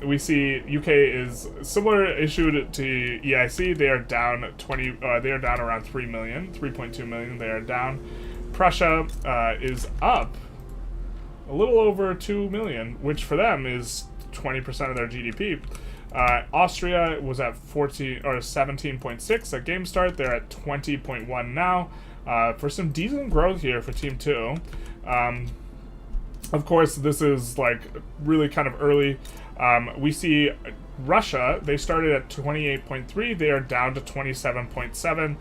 We see UK is similar issue to EIC. They are down 20. They are down around 3 million, 3.2 million. They are down. Prussia is up a little over 2 million, which for them is 20% of their GDP. Austria was at 17.6 at game start. They're at 20.1 now. For some decent growth here for Team 2. Of course, this is really kind of early. We see Russia, they started at 28.3. They are down to 27.7.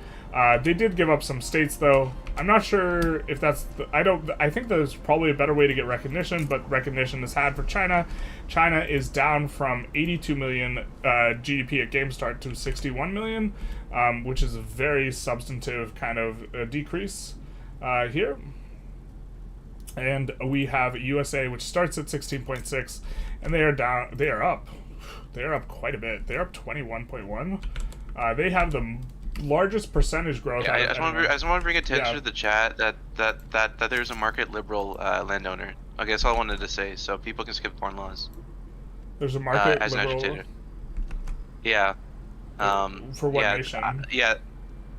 They did give up some states, though. I'm not sure if that's I think there's probably a better way to get recognition, but recognition is had for China. China is down from 82 million GDP at game start to 61 million, which is a very substantive kind of decrease here. And we have USA, which starts at 16.6, and they are down. They are up. They are up quite a bit. They're up 21.1. They have the largest percentage growth. Yeah, I just want to bring attention to the chat that there's a market liberal landowner. Okay, that's all I wanted to say, so people can skip foreign laws. There's a market as liberal. An agitator. Yeah. For what nation?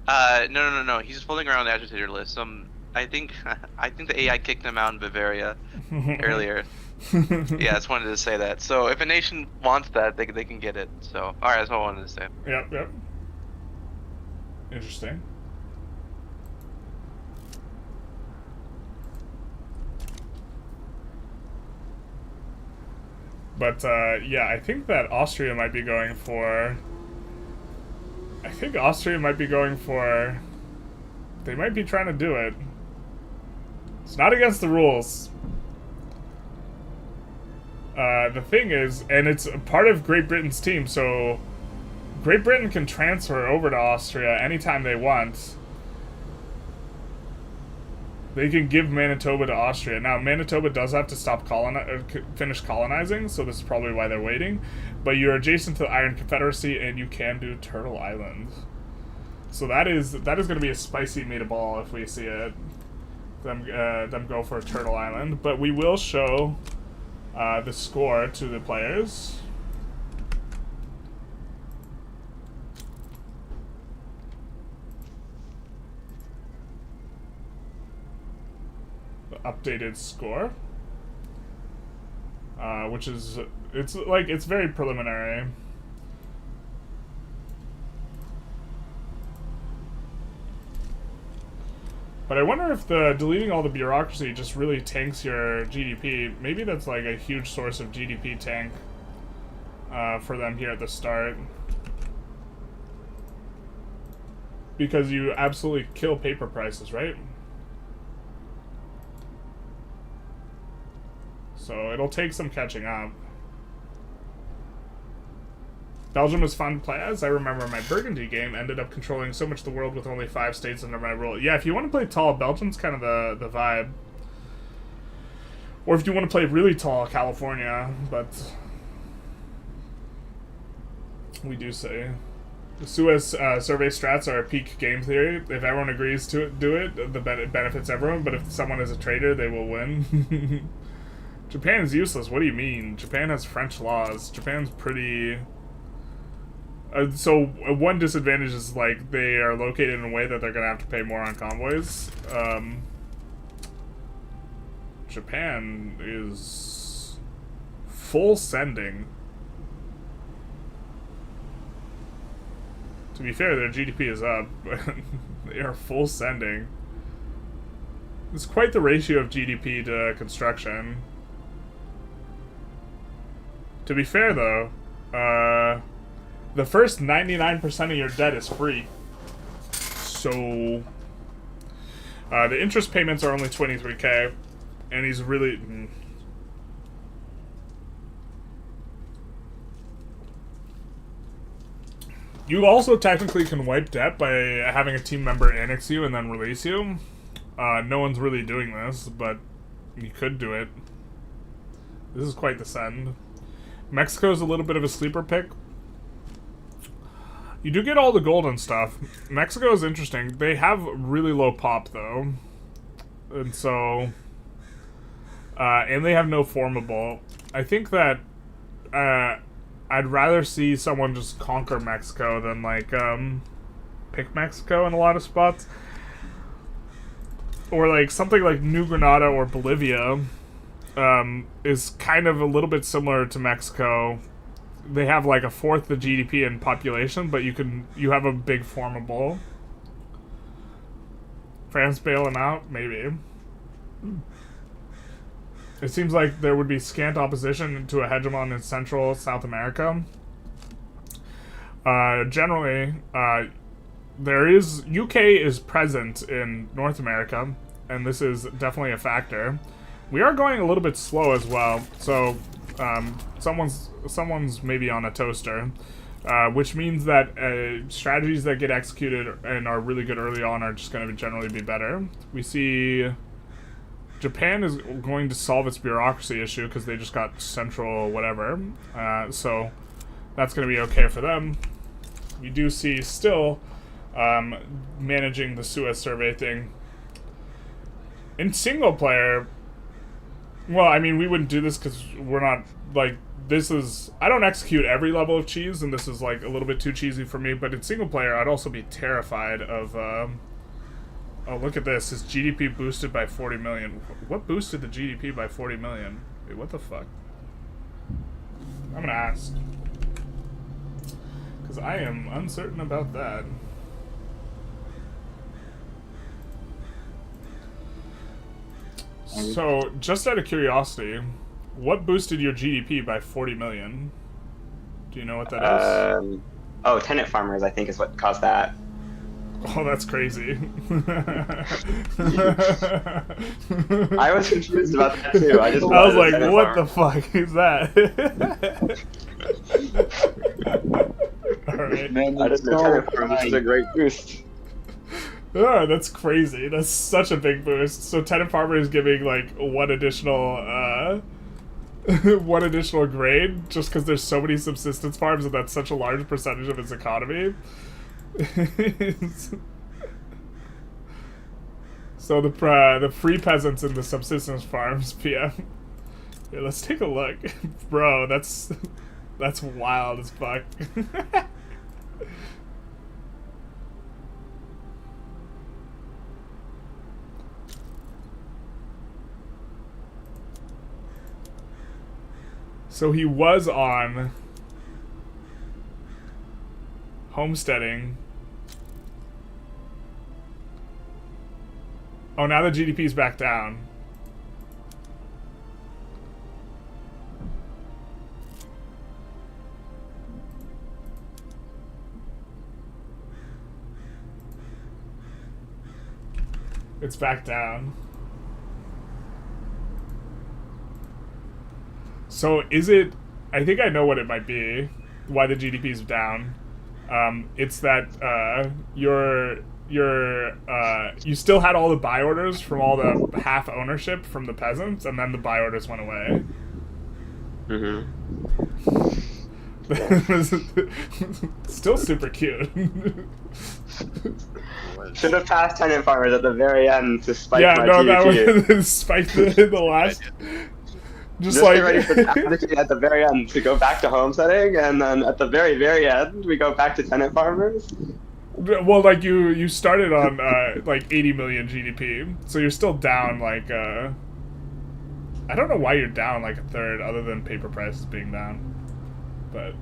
No. He's floating around the agitator list. I think the AI kicked him out in Bavaria earlier. Yeah, I just wanted to say that. So if a nation wants that, they can get it. So all right, that's all I wanted to say. Yep. Interesting. But yeah, I think that Austria might be going for. They might be trying to do it. It's not against the rules. The thing is, and it's part of Great Britain's team, so Great Britain can transfer over to Austria anytime they want. They can give Manitoba to Austria. Now, Manitoba does have to stop finish colonizing, so this is probably why they're waiting. But you're adjacent to the Iron Confederacy, and you can do Turtle Island. So that is going to be a spicy meatball if we see it. Them go for Turtle Island. But we will show the score to the players. Updated score, which is it's very preliminary. But I wonder if the deleting all the bureaucracy just really tanks your GDP. Maybe that's like a huge source of GDP tank for them here at the start. Because you absolutely kill paper prices, right? So it'll take some catching up. Belgium was fun to play as. I remember my Burgundy game ended up controlling so much of the world with only 5 states under my rule. Yeah, if you want to play tall, Belgium's kind of the vibe. Or if you want to play really tall, California, but we do say. The Suez survey strats are a peak game theory. If everyone agrees to do it, it benefits everyone, but if someone is a traitor, they will win. Japan is useless. What do you mean? Japan has French laws. Japan's pretty... so one disadvantage is like they are located in a way that they're gonna have to pay more on convoys. Japan is full sending. To be fair, their GDP is up, but they are full sending. It's quite the ratio of GDP to construction. To be fair though, the first 99% of your debt is free. So, the interest payments are only 23k, and he's really... You also technically can wipe debt by having a team member annex you and then release you. No one's really doing this, but you could do it. This is quite the send. Mexico's a little bit of a sleeper pick. You do get all the gold and stuff. Mexico is interesting. They have really low pop, though. And so... and they have no formable. I think that... I'd rather see someone just conquer Mexico than, like, pick Mexico in a lot of spots. Or, like, something like New Granada or Bolivia is kind of a little bit similar to Mexico. They have like a fourth the GDP in population, but you have a big formable. France bail them out? Maybe. It seems like there would be scant opposition to a hegemon in Central South America. Generally, UK is present in North America, and this is definitely a factor. We are going a little bit slow as well, so someone's maybe on a toaster, which means that strategies that get executed and are really good early on are just going to generally be better. We see Japan is going to solve its bureaucracy issue because they just got central whatever, so that's going to be okay for them. We do see still managing the Suez survey thing. In single player, well, I mean, we wouldn't do this because we're not, like, this is... I don't execute every level of cheese, and this is, like, a little bit too cheesy for me, but in single player, I'd also be terrified of, oh, look at this. His GDP boosted by 40 million. What boosted the GDP by 40 million? Wait, what the fuck? I'm gonna ask. Because I am uncertain about that. So, just out of curiosity, what boosted your GDP by 40 million? Do you know what that is? Oh, tenant farmers, I think, is what caused that. Oh, that's crazy. I was confused about that too. I was like, what the fuck is that? Alright. I just know tenant farmers is a great boost. Oh, that's crazy. That's such a big boost. So tenant farmer is giving like one additional grade just because there's so many subsistence farms and that's such a large percentage of its economy. So the free peasants in the subsistence farms, PM. Yeah, let's take a look. Bro, that's wild as fuck. So he was on homesteading. Oh, now the GDP's back down. It's back down. So is it... I think I know what it might be. Why the GDP's down. It's that you still had all the buy orders from all the half ownership from the peasants, and then the buy orders went away. Still super cute. Should have passed tenant farmers at the very end to spike Yeah, my no, GDP. that was spike the last. Just get ready for the at the very end to go back to homesteading, and then at the very, very end, we go back to tenant farmers. Well, like you started on like 80 million GDP, so you're still down like I don't know why you're down like a third, other than paper prices being down. But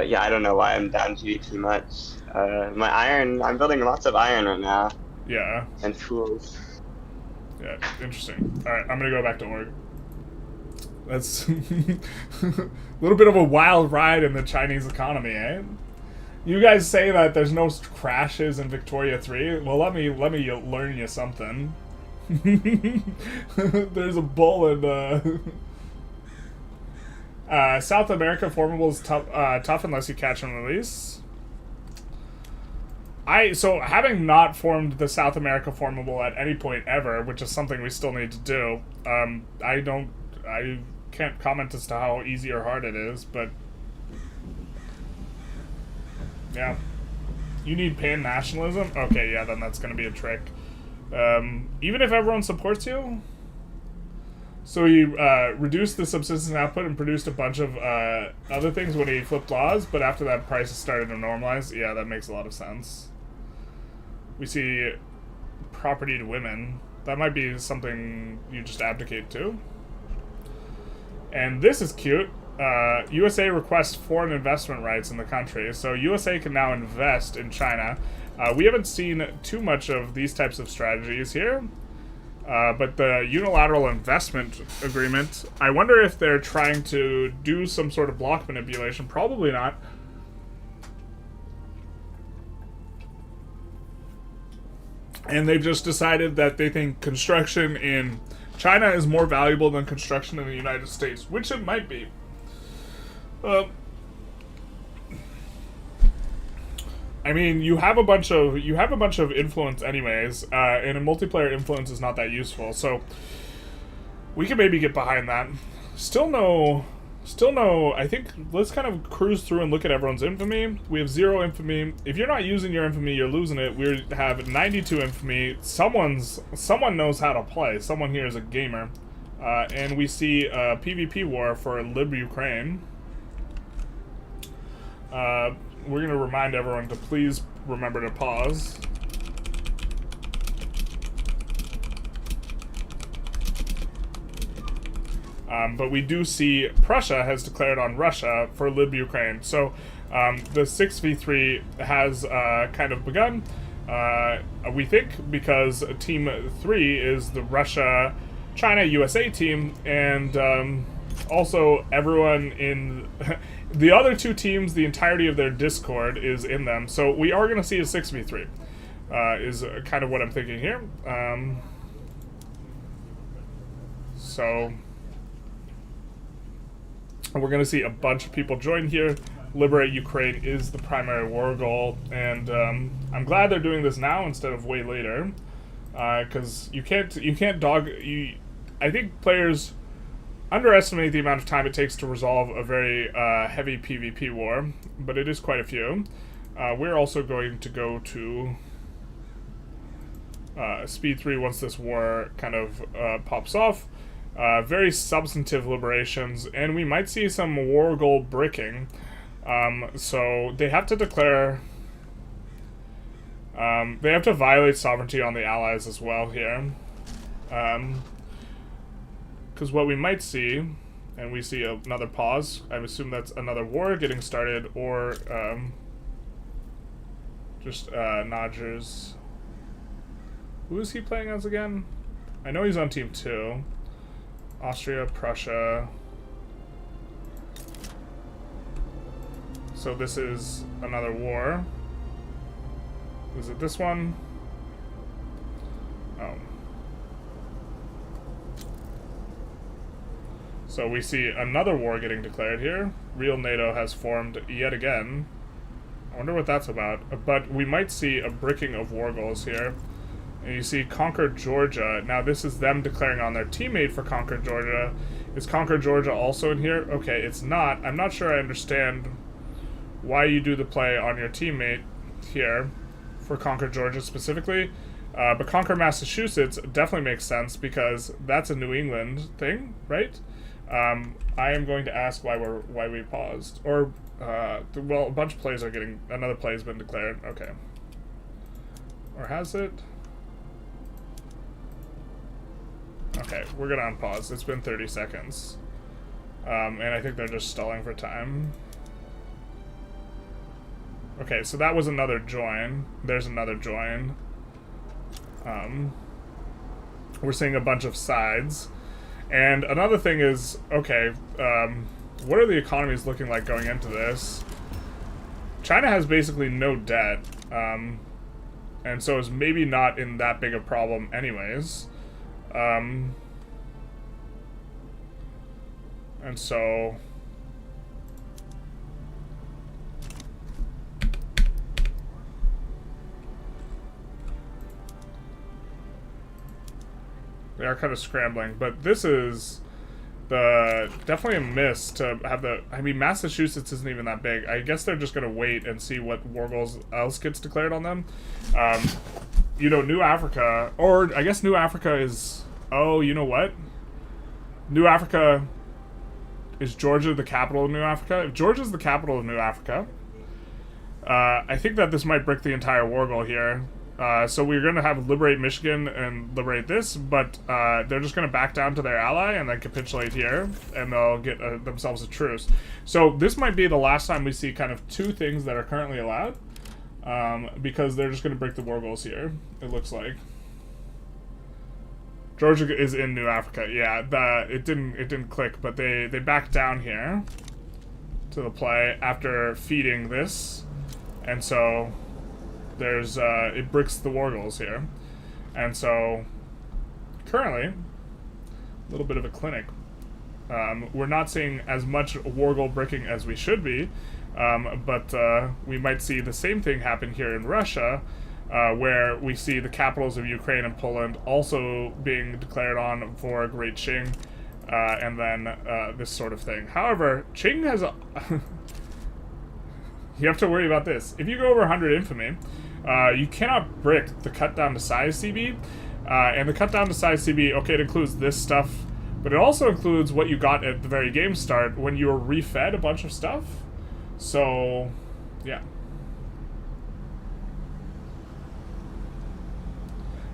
yeah, I don't know why I'm down GDP much. My iron, I'm building lots of iron right now. Yeah. And tools. Yeah, interesting. All right, I'm gonna go back to org. That's a little bit of a wild ride in the Chinese economy, eh? You guys say that there's no crashes in Victoria 3. Well, let me learn you something. There's a bull in South America. Formable is tough unless you catch and release. So having not formed the South America formable at any point ever, which is something we still need to do, I can't comment as to how easy or hard it is, but yeah. You need pan-nationalism? Okay, yeah, then that's gonna be a trick. Even if everyone supports you? So you reduced the subsistence output and produced a bunch of other things when he flipped laws, but after that prices started to normalize? Yeah, that makes a lot of sense. We see property to women. That might be something you just abdicate to. And this is cute. USA requests foreign investment rights in the country, so USA can now invest in China. We haven't seen too much of these types of strategies here, but the unilateral investment agreement, I wonder if they're trying to do some sort of block manipulation. Probably not. And they've just decided that they think construction in China is more valuable than construction in the United States, which it might be. I mean, you have a bunch of influence anyways, and a multiplayer influence is not that useful, so we can maybe get behind that. Still no. I think let's kind of cruise through and look at everyone's infamy. We have 0 infamy. If you're not using your infamy, you're losing it. We have 92 infamy. Someone knows how to play. Someone here is a gamer, and we see a PvP war for Lib Ukraine. We're gonna remind everyone to please remember to pause. But we do see Prussia has declared on Russia for Lib Ukraine. So the 6v3 has kind of begun, we think, because Team 3 is the Russia-China-USA team, and also everyone in the other two teams, the entirety of their Discord is in them. So we are going to see a 6v3, is kind of what I'm thinking here. So we're going to see a bunch of people join here. Liberate Ukraine is the primary war goal, and I'm glad they're doing this now instead of way later, because you can't dog. I think players underestimate the amount of time it takes to resolve a very heavy PvP war, but it is quite a few. We're also going to go to Speed 3 once this war kind of pops off. Very substantive liberations, and we might see some war goal bricking. So they have to declare... they have to violate sovereignty on the allies as well here. Because what we might see, and we see another pause, I assume that's another war getting started, or just Nodgers. Who is he playing as again? I know he's on team 2. Austria, Prussia. So this is another war. Is it this one? Oh. So we see another war getting declared here. Real NATO has formed yet again. I wonder what that's about. But we might see a bricking of war goals here. And you see Conquer Georgia. Now this is them declaring on their teammate for Conquer Georgia. Is Conquer Georgia also in here? Okay, it's not. I'm not sure I understand why you do the play on your teammate here for Conquer Georgia specifically. But Conquer Massachusetts definitely makes sense because that's a New England thing, right? I am going to ask why we paused. Or, well, a bunch of plays are getting... Another play has been declared. Okay. Or has it? Okay, we're gonna unpause. It's been 30 seconds. And I think they're just stalling for time. Okay, so that was another join. There's another join. We're seeing a bunch of sides. And another thing is, okay, what are the economies looking like going into this? China has basically no debt, and so is maybe not in that big a problem anyways. And so... They are kind of scrambling, but this is definitely a miss to have the... I mean, Massachusetts isn't even that big. I guess they're just going to wait and see what war goals else gets declared on them. You know, New Africa, or I guess New Africa is... Oh, you know what? New Africa... Is Georgia the capital of New Africa? If Georgia's the capital of New Africa, I think that this might break the entire war goal here. So we're going to have liberate Michigan and liberate this, but they're just going to back down to their ally and then capitulate here, and they'll get themselves a truce. So this might be the last time we see kind of two things that are currently allowed, because they're just going to break the war goals here, it looks like. Georgia is in New Africa. Yeah, it didn't click, but they backed down here to the play after feeding this, and so there's it bricks the war goals here, and so currently a little bit of a clinic. We're not seeing as much war goal bricking as we should be, but we might see the same thing happen here in Russia. Where we see the capitals of Ukraine and Poland also being declared on for Great Qing, and then this sort of thing. However, Qing has a... You have to worry about this. If you go over 100 infamy, you cannot brick the cut down to size CB, and the cut down to size CB, okay, it includes this stuff, but it also includes what you got at the very game start when you were refed a bunch of stuff. So, yeah.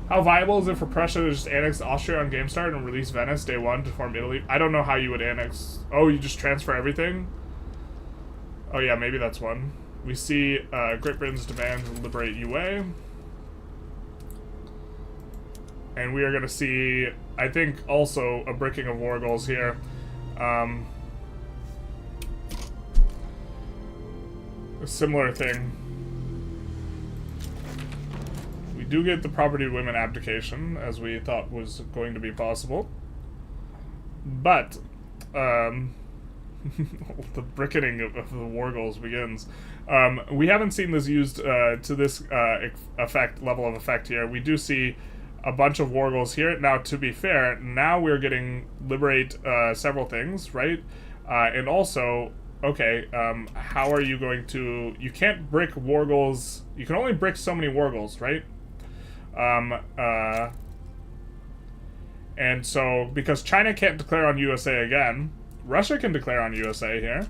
How viable is it for Prussia to just annex Austria on game start and release Venice day 1 to form Italy? I don't know how you would annex... Oh, you just transfer everything? Oh yeah, maybe that's one. We see Great Britain's demand to liberate UA. And we are going to see, I think, also a bricking of war goals here. A similar thing. We do get the property of women abdication, as we thought was going to be possible. But, the bricketing of the war goals begins. We haven't seen this used to this level of effect here. We do see a bunch of war goals here. Now, to be fair, now we're getting liberate several things, right? And also, okay, how are you going to... You can't brick war goals... You can only brick so many war goals, right? And so, because China can't declare on USA again, Russia can declare on USA here,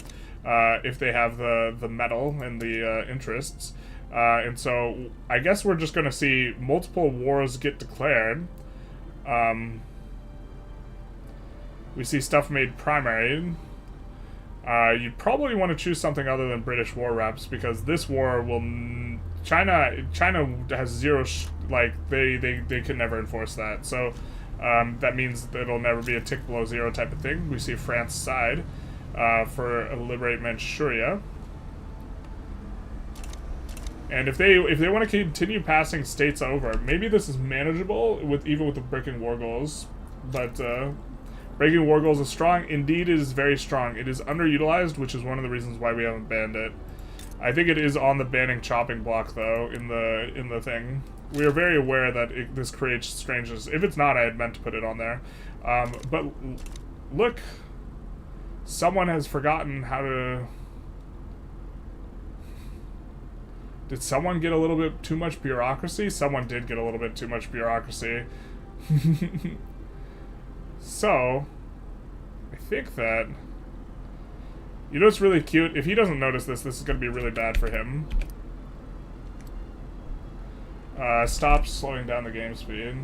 if they have the metal and the interests. And so, I guess we're just going to see multiple wars get declared. We see stuff made primary. You'd probably want to choose something other than British war reps, because this war will China has zero like they can never enforce that. So that means that it'll never be a tick below zero type of thing. We see France side for liberate Manchuria. And if they want to continue passing states over, maybe this is manageable even with the breaking war goals. But breaking war goals is strong. Indeed, it is very strong. It is underutilized, which is one of the reasons why we haven't banned it. I think it is on the banning chopping block though in the thing. We are very aware that this creates strangeness. If it's not, I had meant to put it on there. But look, someone has forgotten how to. Did someone get a little bit too much bureaucracy? Someone did get a little bit too much bureaucracy. So, I think that... You know what's really cute? If he doesn't notice this is going to be really bad for him. Stop slowing down the game speed.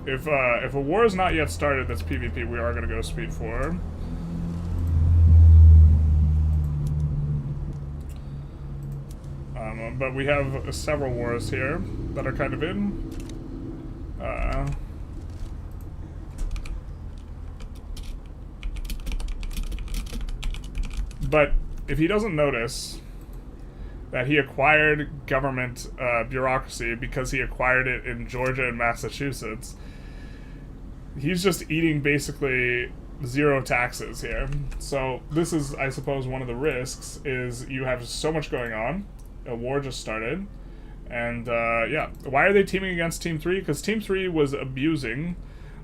If a war is not yet started that's PvP, we are going to go speed 4. But we have several wars here that are kind of in. But if he doesn't notice that he acquired government bureaucracy because he acquired it in Georgia and Massachusetts, he's just eating basically zero taxes here. So this is, I suppose, one of the risks is you have so much going on. A war just started. And, yeah. Why are they teaming against Team 3? Because Team 3 was abusing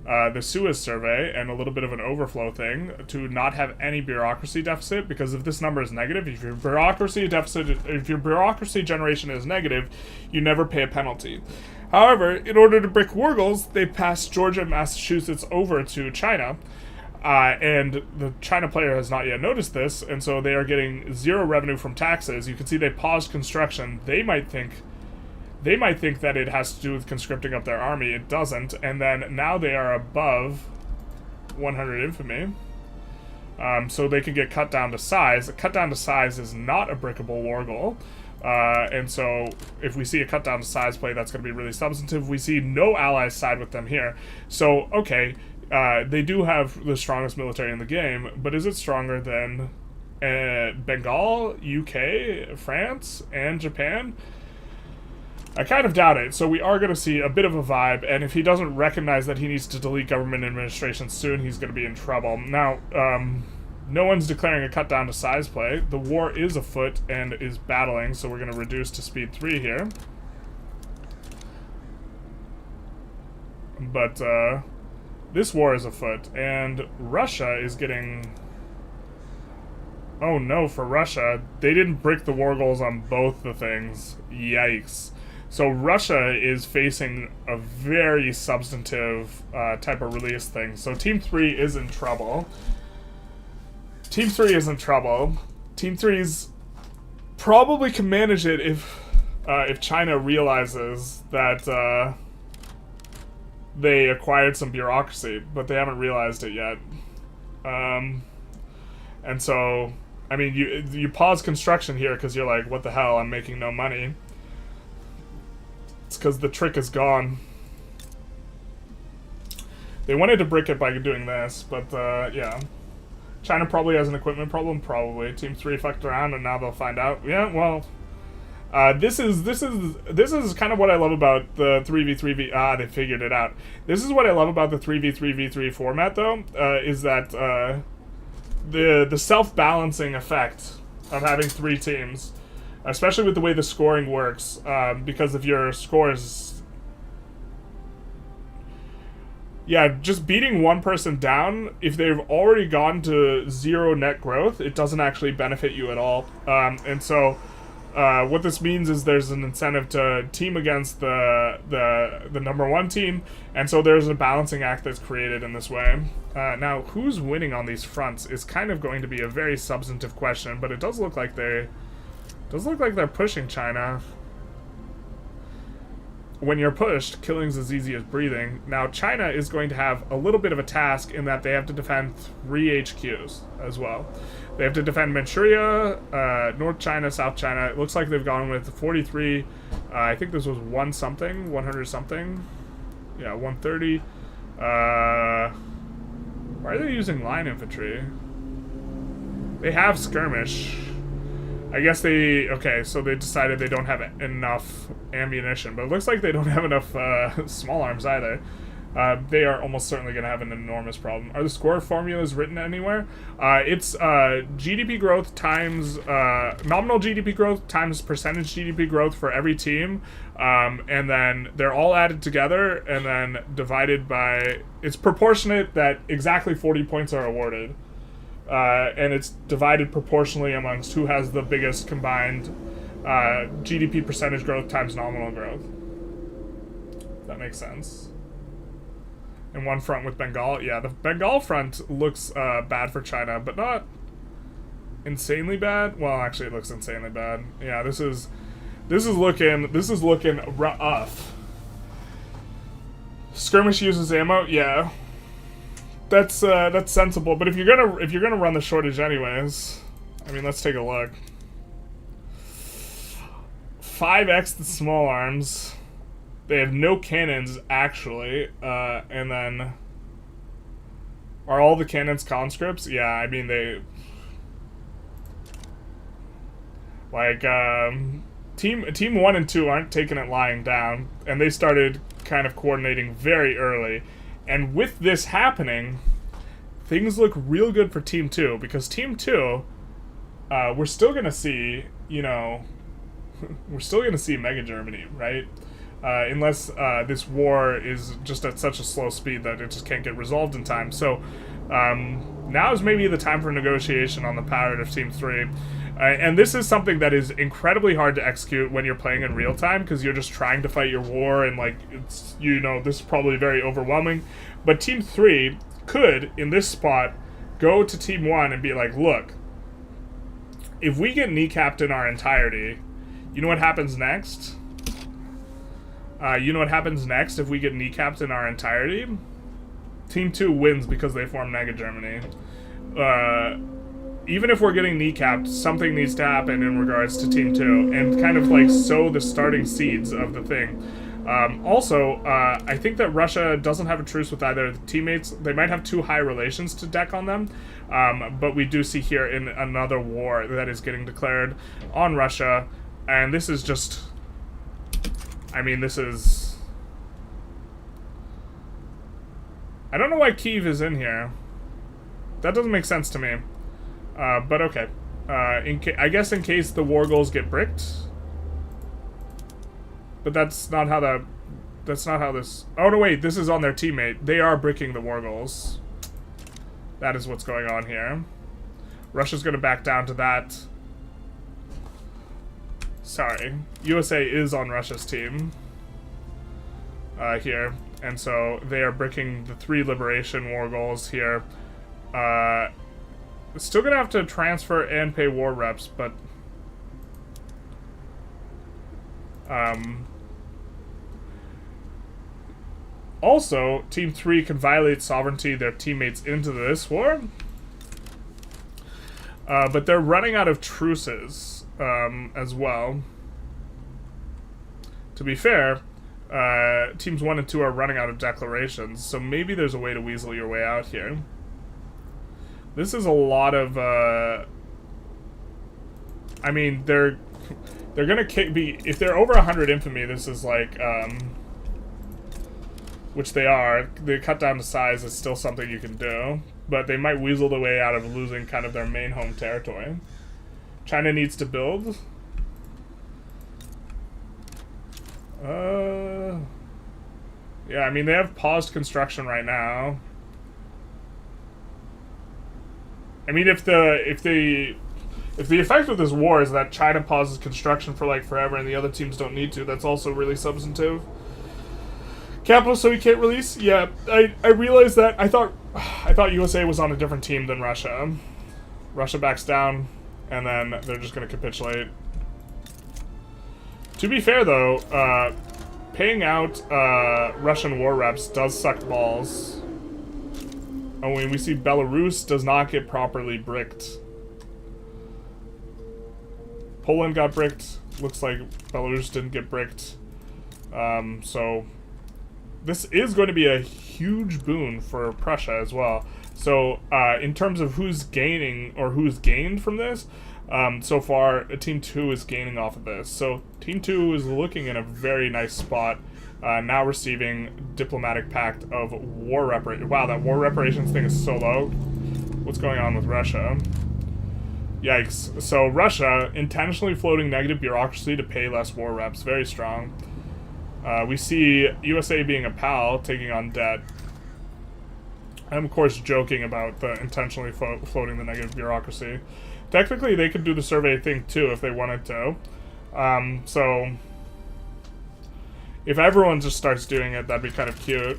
the Suez survey and a little bit of an overflow thing to not have any bureaucracy deficit, because if this number is negative, if your bureaucracy generation is negative, you never pay a penalty. However, in order to break war goals, they passed Georgia and Massachusetts over to China, and the China player has not yet noticed this, and so they are getting zero revenue from taxes. You can see they paused construction. They might think that it has to do with conscripting up their army. It doesn't, and then now they are above 100 infamy. So they can get cut down to size. A cut down to size is not a breakable war goal. And so if we see a cut down to size play, that's going to be really substantive. We see no allies side with them here. So, okay, they do have the strongest military in the game, but is it stronger than Bengal, UK, France, and Japan? I kind of doubt it, so we are going to see a bit of a vibe, and if he doesn't recognize that he needs to delete government administration soon, he's going to be in trouble. Now, no one's declaring a cut down to size play. The war is afoot and is battling, so we're going to reduce to speed 3 here. But, this war is afoot, and Russia is getting... Oh no, for Russia, they didn't break the war goals on both the things. Yikes. So Russia is facing a very substantive type of release thing. So Team 3 is in trouble. Team 3 is in trouble. Team 3's probably can manage it if China realizes that they acquired some bureaucracy, but they haven't realized it yet. And so, I mean, you pause construction here because you're like, what the hell, I'm making no money. It's because the trick is gone. They wanted to break it by doing this, but yeah. China probably has an equipment problem, probably. Team 3 fucked around and now they'll find out. Yeah, well, this is kind of what I love about the 3v3v. They figured it out. This is what I love about the 3v3v3 format, though, is that the self-balancing effect of having 3 teams, especially with the way the scoring works, because if your score is... Yeah, just beating one person down, if they've already gone to 0 net growth, it doesn't actually benefit you at all. And so, what this means is there's an incentive to team against the number 1 team, and so there's a balancing act that's created in this way. Now, who's winning on these fronts is kind of going to be a very substantive question, but it does look like they're pushing China. when you're pushed, killing's as easy as breathing. Now, China is going to have a little bit of a task in that they have to defend 3 HQs as well. They have to defend Manchuria, North China, South China. It looks like they've gone with 43. I think this was 100 something. Yeah, 130. Why are they using line infantry? They have skirmish. I guess okay, so they decided they don't have enough ammunition, but it looks like they don't have enough small arms either. They are almost certainly going to have an enormous problem. Are the score formulas written anywhere? It's GDP growth times nominal GDP growth times percentage GDP growth for every team, and then they're all added together and then divided by... It's proportionate that exactly 40 points are awarded. And it's divided proportionally amongst who has the biggest combined GDP percentage growth times nominal growth. That makes sense. And one front with Bengal. Yeah, the Bengal front looks bad for China, but not insanely bad. Well, actually, it looks insanely bad. Yeah, this is looking rough. Skirmish uses ammo. Yeah. That's sensible, but if you're gonna run the shortage anyways, I mean, let's take a look. 5x the small arms. They have no cannons actually, and then are all the cannons conscripts? Yeah, I mean they like team 1 and 2 aren't taking it lying down, and they started kind of coordinating very early. And with this happening, things look real good for Team 2, because Team 2, we're still going to see, we're still going to see Mega Germany, right? Unless this war is just at such a slow speed that it just can't get resolved in time. So now is maybe the time for negotiation on the part of Team 3. And this is something that is incredibly hard to execute when you're playing in real time, because you're just trying to fight your war, and like it's this is probably very overwhelming. But Team 3 could, in this spot, go to Team 1 and be like, look, if we get kneecapped in our entirety, you know what happens next? You know what happens next if we get kneecapped in our entirety? Team 2 wins because they form Mega Germany. Even if we're getting kneecapped, something needs to happen in regards to Team 2, and kind of like sow the starting seeds of the thing. Also, I think that Russia doesn't have a truce with either of the teammates. They might have too high relations to deck on them, but we do see here in another war that is getting declared on Russia, and this is just... I mean, this is... I don't know why Kyiv is in here. That doesn't make sense to me. But okay. I guess in case the war goals get bricked. But that's not how this... Oh, no, wait. This is on their teammate. They are bricking the war goals. That is what's going on here. Russia's going to back down to that. Sorry. USA is on Russia's team. Here. And so they are bricking the 3 liberation war goals here. Still gonna have to transfer and pay war reps, but also Team 3 can violate sovereignty their teammates into this war, but they're running out of truces as well. To be fair, Teams 1 and 2 are running out of declarations, so maybe there's a way to weasel your way out here. This is a lot of, I mean, they're gonna if they're over 100 infamy, this is like, which they are, the cut down to size is still something you can do, but they might weasel the way out of losing kind of their main home territory. China needs to build. Yeah, I mean, they have paused construction right now. I mean, if the effect of this war is that China pauses construction for like forever and the other teams don't need to, that's also really substantive. Capital, so we can't release? Yeah, I realized that. I thought USA was on a different team than Russia. Russia backs down, and then they're just going to capitulate. To be fair, though, paying out Russian war reps does suck balls. Oh, and we see Belarus does not get properly bricked. Poland got bricked. Looks like Belarus didn't get bricked. So this is going to be a huge boon for Prussia as well. So in terms of who's gaining or who's gained from this, so far Team 2 is gaining off of this. So Team 2 is looking in a very nice spot, now receiving diplomatic pact of war reparations. Wow, that war reparations thing is so low. What's going on with Russia? Yikes. So Russia intentionally floating negative bureaucracy to pay less war reps. Very strong. We see USA being a pal, taking on debt. I'm, of course, joking about the intentionally floating the negative bureaucracy. Technically, they could do the survey thing, too, if they wanted to. So, if everyone just starts doing it, that'd be kind of cute.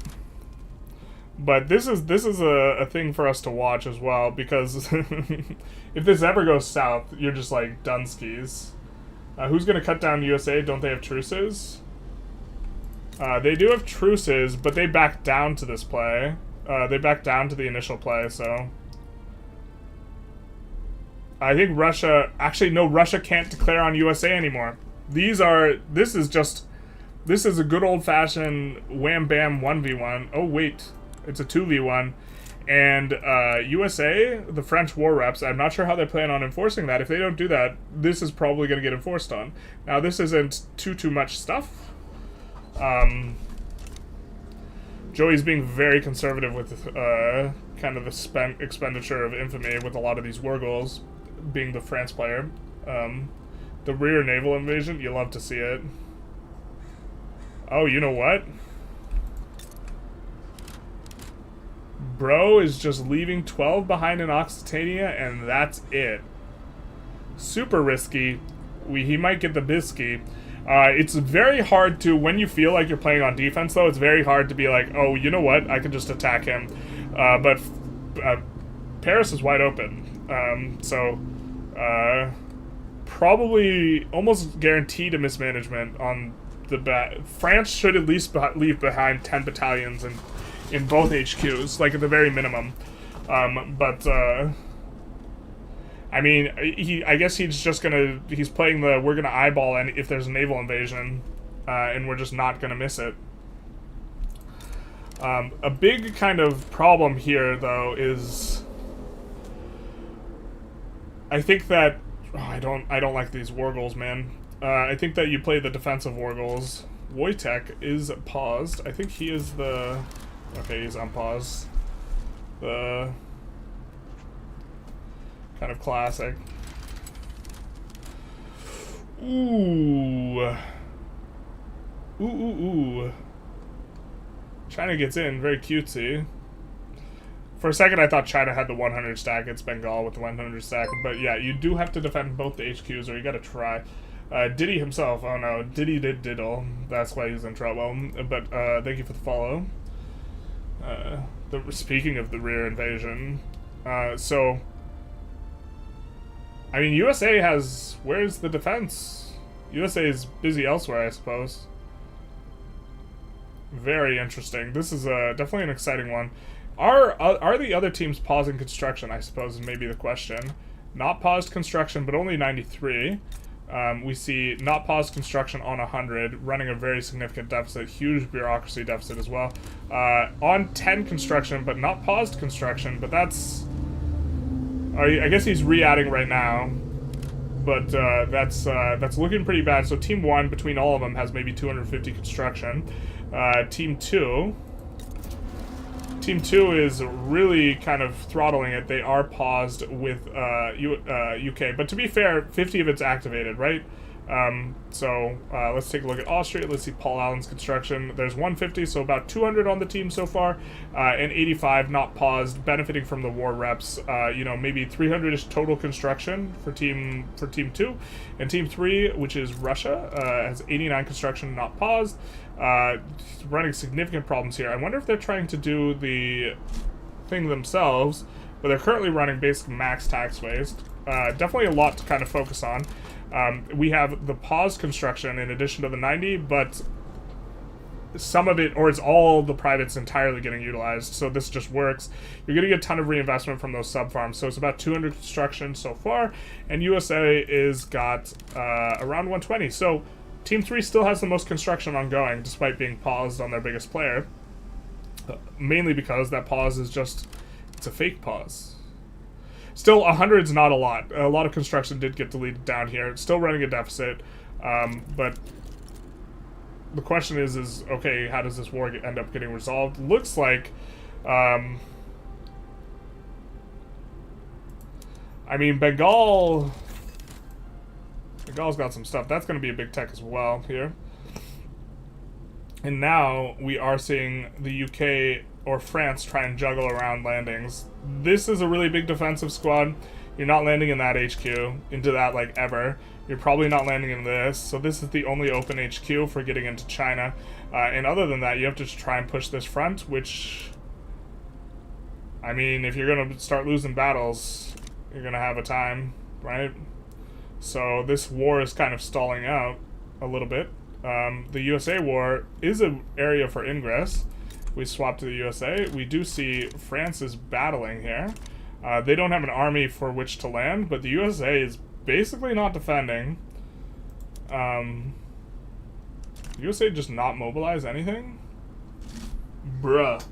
But this is a thing for us to watch as well, because if this ever goes south, you're just like Dunskies. Who's going to cut down USA? Don't they have truces? They do have truces, but they back down to this play. They back down to the initial play, so... I think Russia... Actually, no, Russia can't declare on USA anymore. This is a good old-fashioned wham-bam 1v1. Oh, wait. It's a 2v1. And USA, the French war reps, I'm not sure how they plan on enforcing that. If they don't do that, this is probably going to get enforced on. Now, this isn't too much stuff. Joey's being very conservative with kind of the expenditure of infamy with a lot of these war goals, being the France player. The rear naval invasion, you love to see it. Oh, you know what? Bro is just leaving 12 behind in Occitania, and that's it. Super risky. He might get the bisky. It's very hard to, when you feel like you're playing on defense, though, it's very hard to be like, oh, you know what, I can just attack him. But Paris is wide open. So probably almost guaranteed a mismanagement on the bat. France should at least leave behind 10 battalions in both HQs, like at the very minimum. I mean, I guess he's playing we're gonna eyeball and if there's a naval invasion, and we're just not gonna miss it. A big kind of problem here, though, is I think that I don't like these war goals, man. I think that you play the defensive war goals. Wojtek is paused. I think he is okay, he's unpaused. The kind of classic. Ooh. Ooh. China gets in, very cutesy. For a second, I thought China had the 100 stack. It's Bengal with the 100 stack. But yeah, you do have to defend both the HQs, or you gotta try. Diddy himself, oh no, Diddy did diddle. That's why he's in trouble. But thank you for the follow. Speaking of the rear invasion, so... I mean, USA has... Where's the defense? USA is busy elsewhere, I suppose. Very interesting. This is definitely an exciting one. Are the other teams pausing construction, I suppose, is maybe the question. Not paused construction, but only 93. We see not paused construction on 100, running a very significant deficit, huge bureaucracy deficit as well. On 10 construction, but not paused construction, but that's... I guess he's re-adding right now, but that's looking pretty bad. So Team 1, between all of them, has maybe 250 construction. Team 2 is really kind of throttling it. They are paused with UK, but to be fair, 50 of it's activated, right? So let's take a look at Austria. Let's see Paul Allen's construction. There's 150, so about 200 on the team so far, and 85 not paused, benefiting from the war reps. Maybe 300-ish total construction for team 2, and Team 3, which is Russia, has 89 construction not paused. Running significant problems here. I wonder if they're trying to do the thing themselves, but they're currently running basic max tax waste. Definitely a lot to kind of focus on. We have the paused construction in addition to the 90, but some of it, or it's all the privates entirely getting utilized, so this just works. You're getting a ton of reinvestment from those sub-farms, so it's about 200 construction so far, and USA is got around 120, so Team 3 still has the most construction ongoing, despite being paused on their biggest player, mainly because that pause is just, it's a fake pause. Still, 100 is not a lot. A lot of construction did get deleted down here. It's still running a deficit, but the question is okay, how does this war end up getting resolved? Looks like, I mean, Bengal's got some stuff. That's going to be a big tech as well here. And now we are seeing the UK or France try and juggle around landings. This is a really big defensive squad. You're not landing in that HQ, into that, like, ever. You're probably not landing in this, so this is the only open HQ for getting into China. And other than that, you have to try and push this front, which, I mean, if you're going to start losing battles, you're going to have a time, right? So this war is kind of stalling out a little bit. The USA war is an area for ingress. We swap to the USA. We do see France is battling here. They don't have an army for which to land, but the USA is basically not defending. USA just not mobilize anything? Bruh.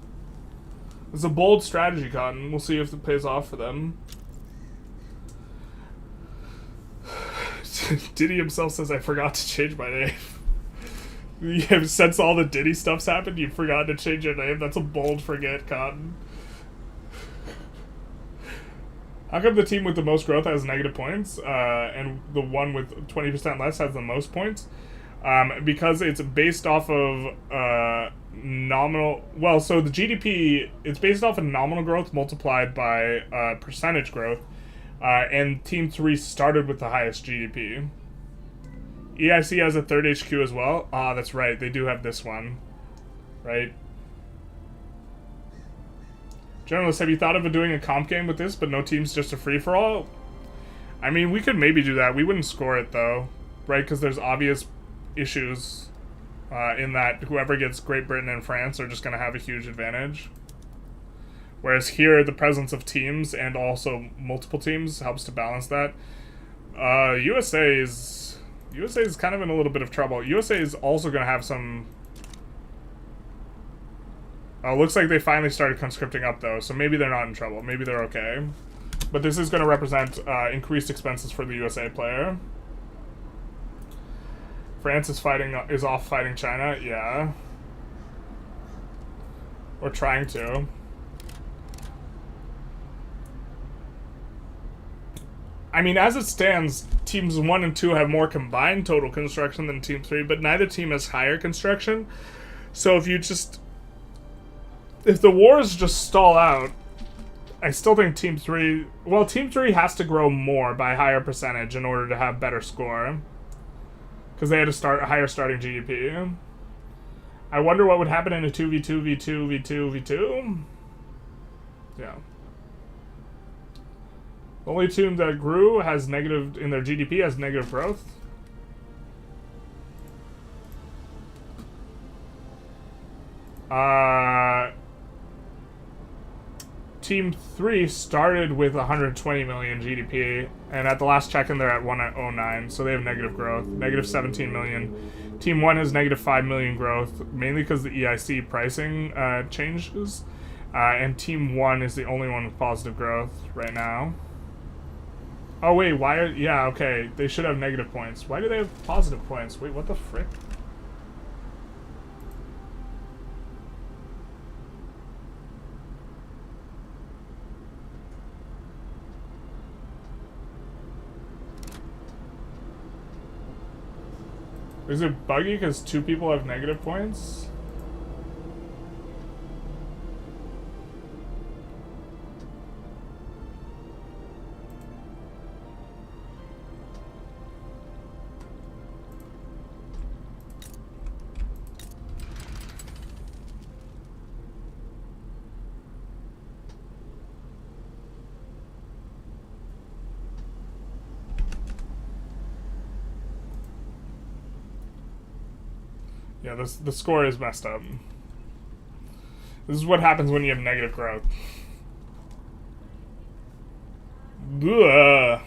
It's a bold strategy, Cotton. We'll see if it pays off for them. Diddy himself says, I forgot to change my name. Yeah, since all the Diddy stuff's happened, you forgot to change your name? That's a bold forget, Cotton. How come the team with the most growth has negative points, and the one with 20% less has the most points? Because it's based off of nominal... Well, so the GDP, it's based off of nominal growth multiplied by percentage growth, and Team 3 started with the highest GDP. EIC has a third HQ as well. Ah, that's right. They do have this one. Right? Journalists, have you thought of doing a comp game with this, but no teams, just a free-for-all? I mean, we could maybe do that. We wouldn't score it, though. Right? Because there's obvious issues in that whoever gets Great Britain and France are just going to have a huge advantage. Whereas here, the presence of teams and also multiple teams helps to balance that. USA is kind of in a little bit of trouble. USA is also going to have some... looks like they finally started conscripting up, though, so maybe they're not in trouble. Maybe they're okay. But this is going to represent increased expenses for the USA player. France is off fighting China, yeah. Or trying to. I mean, as it stands, teams 1 and 2 have more combined total construction than Team 3, but neither team has higher construction. So if the wars just stall out, I still think Team 3... Well, Team 3 has to grow more by higher percentage in order to have better score. Because they had to start a higher starting GDP. I wonder what would happen in a 2v2, v2, v2, v2? Yeah. The only team that grew has negative in their GDP has negative growth. Team 3 started with 120 million GDP, and at the last check-in they're at 109, so they have negative growth. Negative 17 million. Team 1 has negative 5 million growth, mainly because the EIC pricing changes. And Team 1 is the only one with positive growth right now. Oh wait, why are... Yeah, okay. They should have negative points. Why do they have positive points? Wait, what the frick? Is it buggy because 2 people have negative points? Yeah, the score is messed up. This is what happens when you have negative growth. Ugh.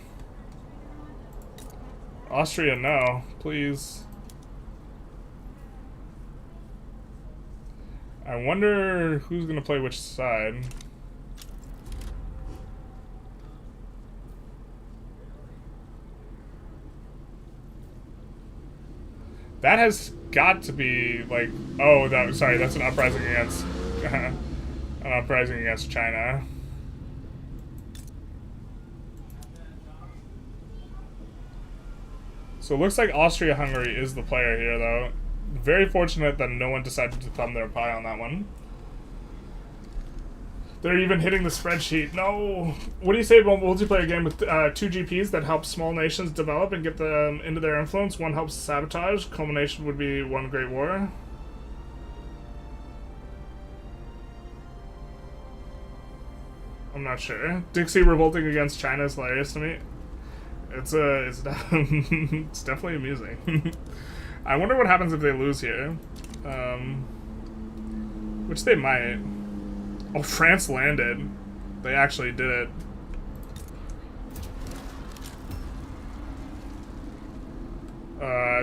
Austria, no, please. I wonder who's gonna play which side. That has got to be like, oh, sorry, that's an uprising against an uprising against China. So it looks like Austria-Hungary is the player here, though. Very fortunate that no one decided to thumb their pie on that one. They're even hitting the spreadsheet. No! What do you say about a multiplayer game with 2 GPs that help small nations develop and get them into their influence? One helps sabotage. Culmination would be one great war. I'm not sure. Dixie revolting against China is hilarious to me. It's definitely amusing. I wonder what happens if they lose here. Which they might. Oh, France landed. They actually did it.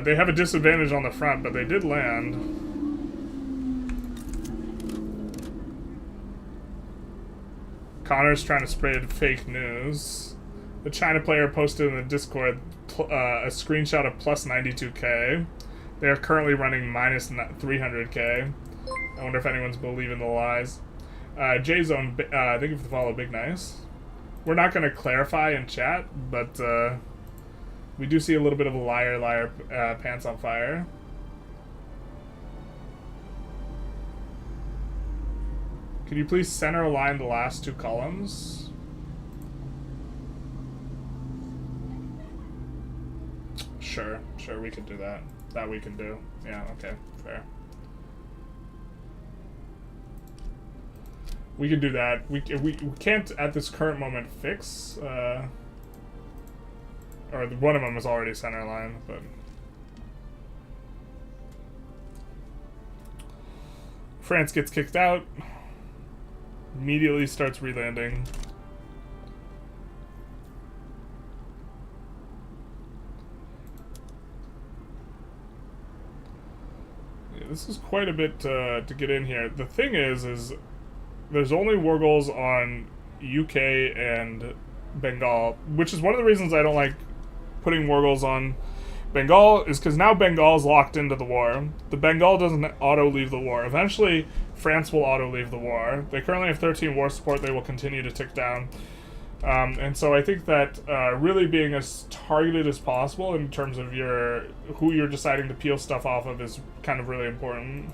They have a disadvantage on the front, but they did land. Connor's trying to spread fake news. The China player posted in the Discord a screenshot of plus 92k. They are currently running minus 300k. I wonder if anyone's believing the lies. J-Zone, thank you for the follow, Big Nice. We're not going to clarify in chat, but we do see a little bit of a liar, pants on fire. Could you please center align the last 2 columns? Sure, we could do that. That we can do. Yeah, okay, fair. We can do that. We can't at this current moment fix, or one of them is already center line, but France gets kicked out. Immediately starts relanding. Yeah, this is quite a bit to get in here. The thing is there's only war goals on UK and Bengal, which is one of the reasons I don't like putting war goals on Bengal, is because now Bengal's locked into the war. The Bengal doesn't auto-leave the war. Eventually, France will auto-leave the war. They currently have 13 war support. They will continue to tick down. And so I think that really being as targeted as possible in terms of who you're deciding to peel stuff off of is kind of really important.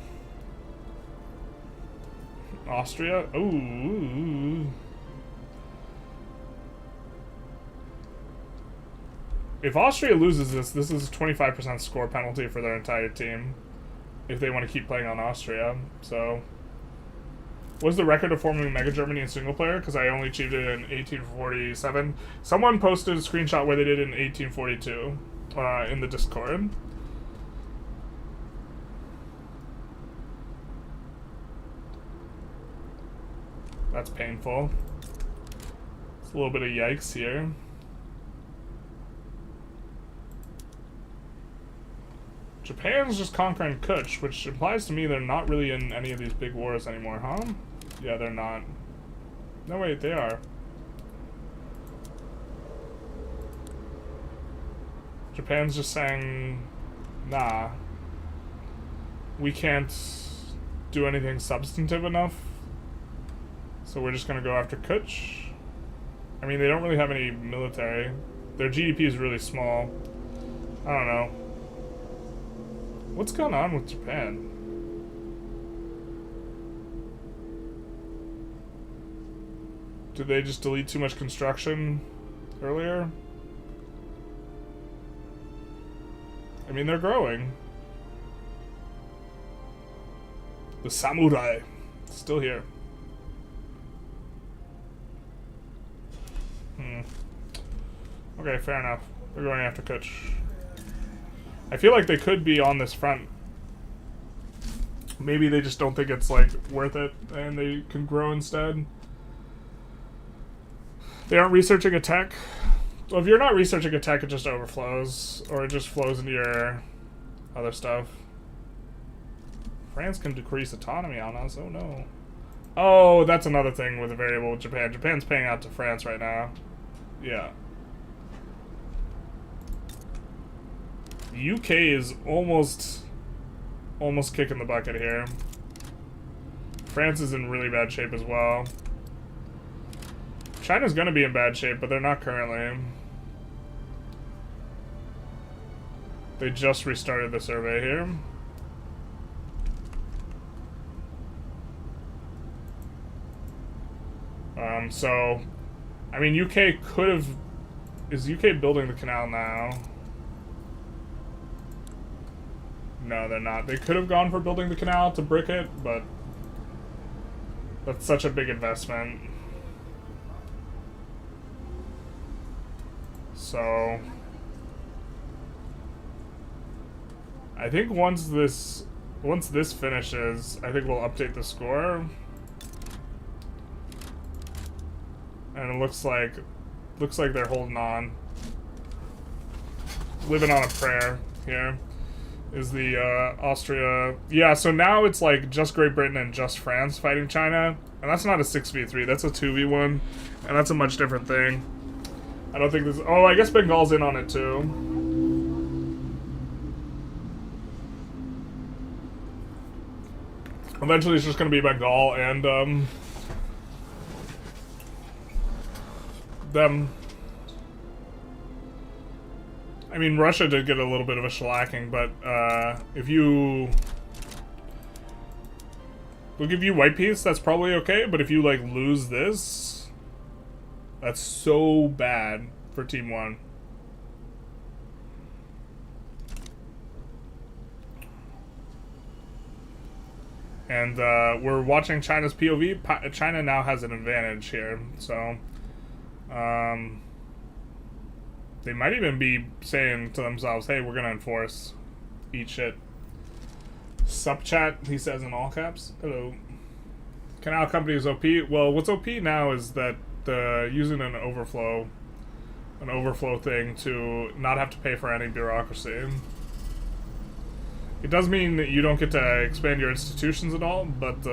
Austria? Ooh. If Austria loses this is a 25% score penalty for their entire team if they want to keep playing on Austria. So, what's the record of forming Mega Germany in single player? Because I only achieved it in 1847. Someone posted a screenshot where they did it in 1842 in the Discord. That's painful. It's a little bit of yikes here. Japan's just conquering Kutch, which implies to me they're not really in any of these big wars anymore, huh? Yeah, they're not. No, wait, they are. Japan's just saying, nah. We can't do anything substantive enough, so we're just gonna go after Kutch. I mean, they don't really have any military. Their GDP is really small. I don't know. What's going on with Japan? Did they just delete too much construction earlier? I mean, they're growing. The samurai, still here. Okay, fair enough. They're going after Kutch. I feel like they could be on this front Maybe they just don't think it's, like, worth it, and they can grow instead. They aren't researching a tech. Well, if you're not researching a tech, it just overflows, or it just flows into your other stuff. France can decrease autonomy on us, oh no. Oh, that's another thing with a variable with Japan. Japan's paying out to France right now. Yeah. The UK is almost kicking the bucket here. France is in really bad shape as well. China's gonna be in bad shape, but they're not currently. They just restarted the survey here. So, I mean, UK could have... Is UK building the canal now? No, they're not. They could have gone for building the canal to brick it, but that's such a big investment. So, I think once this finishes, I think we'll update the score. And it looks like they're holding on. Living on a prayer here is the Austria. Yeah, so now it's like just Great Britain and just France fighting China. And that's not a 6v3, that's a 2v1. And that's a much different thing. I don't think this... Oh, I guess Bengal's in on it too. Eventually it's just going to be Bengal and them. I mean, Russia did get a little bit of a shellacking, but if you... We'll give you white peace, that's probably okay, but if you, like, lose this, that's so bad for Team 1. And we're watching China's POV. China now has an advantage here, so... they might even be saying to themselves, hey, we're gonna enforce. Eat shit. Sup chat, he says in all caps. Hello. Canal company is OP. Well, what's OP now is that using an overflow thing to not have to pay for any bureaucracy. It does mean that you don't get to expand your institutions at all, but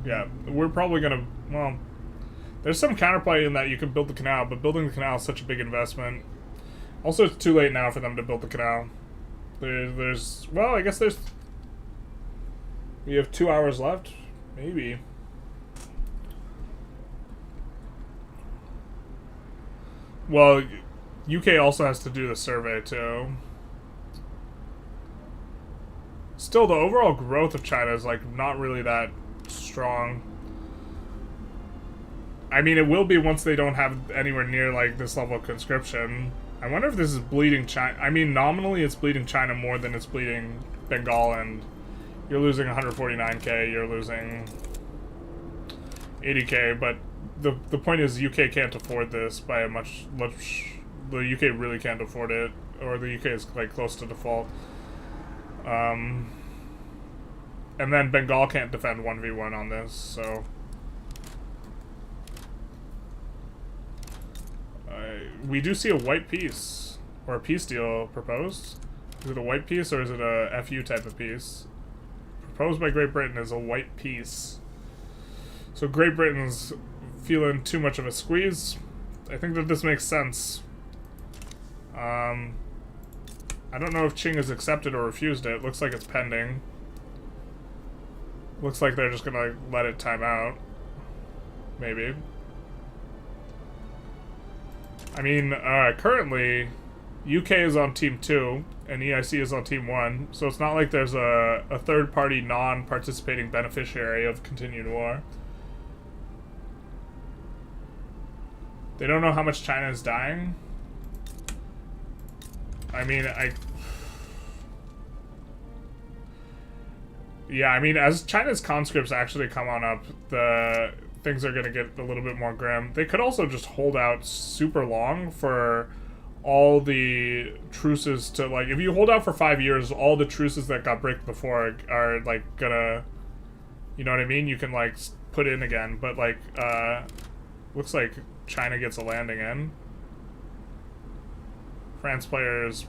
yeah, we're probably gonna, well, there's some counterplay in that you can build the canal, but building the canal is such a big investment. Also, it's too late now for them to build the canal. There's well, I guess we have 2 hours left, maybe. Well, UK also has to do the survey too. Still, the overall growth of China is like not really that strong. I mean, it will be once they don't have anywhere near like this level of conscription. I wonder if this is bleeding China. I mean, nominally it's bleeding China more than it's bleeding Bengal, and you're losing 149k, you're losing 80k, but the point is UK can't afford this by a much. The UK really can't afford it, or the UK is like close to default. And then Bengal can't defend 1v1 on this, so... we do see a white peace, or a peace deal proposed. Is it a white peace, or is it a FU type of peace? Proposed by Great Britain is a white peace. So Great Britain's feeling too much of a squeeze. I think that this makes sense. I don't know if Qing has accepted or refused it. Looks like it's pending. Looks like they're just gonna let it time out. Maybe. I mean, currently, UK is on Team 2, and EIC is on Team 1, so it's not like there's a third-party, non-participating beneficiary of continued war. They don't know how much China is dying. I mean, yeah, I mean, as China's conscripts actually come on up, the things are going to get a little bit more grim. They could also just hold out super long for all the truces to, like, if you hold out for 5 years, all the truces that got bricked before are like gonna, you know what I mean? You can like put in again, but like looks like China gets a landing in. France players,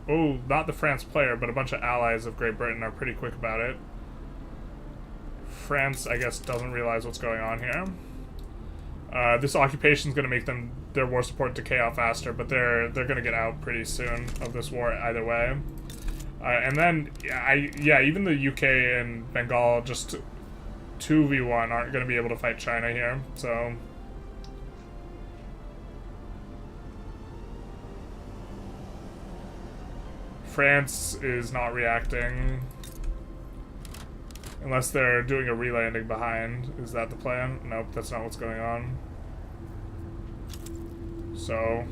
oh, not the France player, but a bunch of allies of Great Britain are pretty quick about it. France, I guess, doesn't realize what's going on here. This occupation is going to make their war support decay out faster, but they're going to get out pretty soon of this war either way. And then, even the UK and Bengal just 2v1 aren't going to be able to fight China here, so... France is not reacting. Unless they're doing a relanding behind. Is that the plan? Nope, that's not what's going on. So,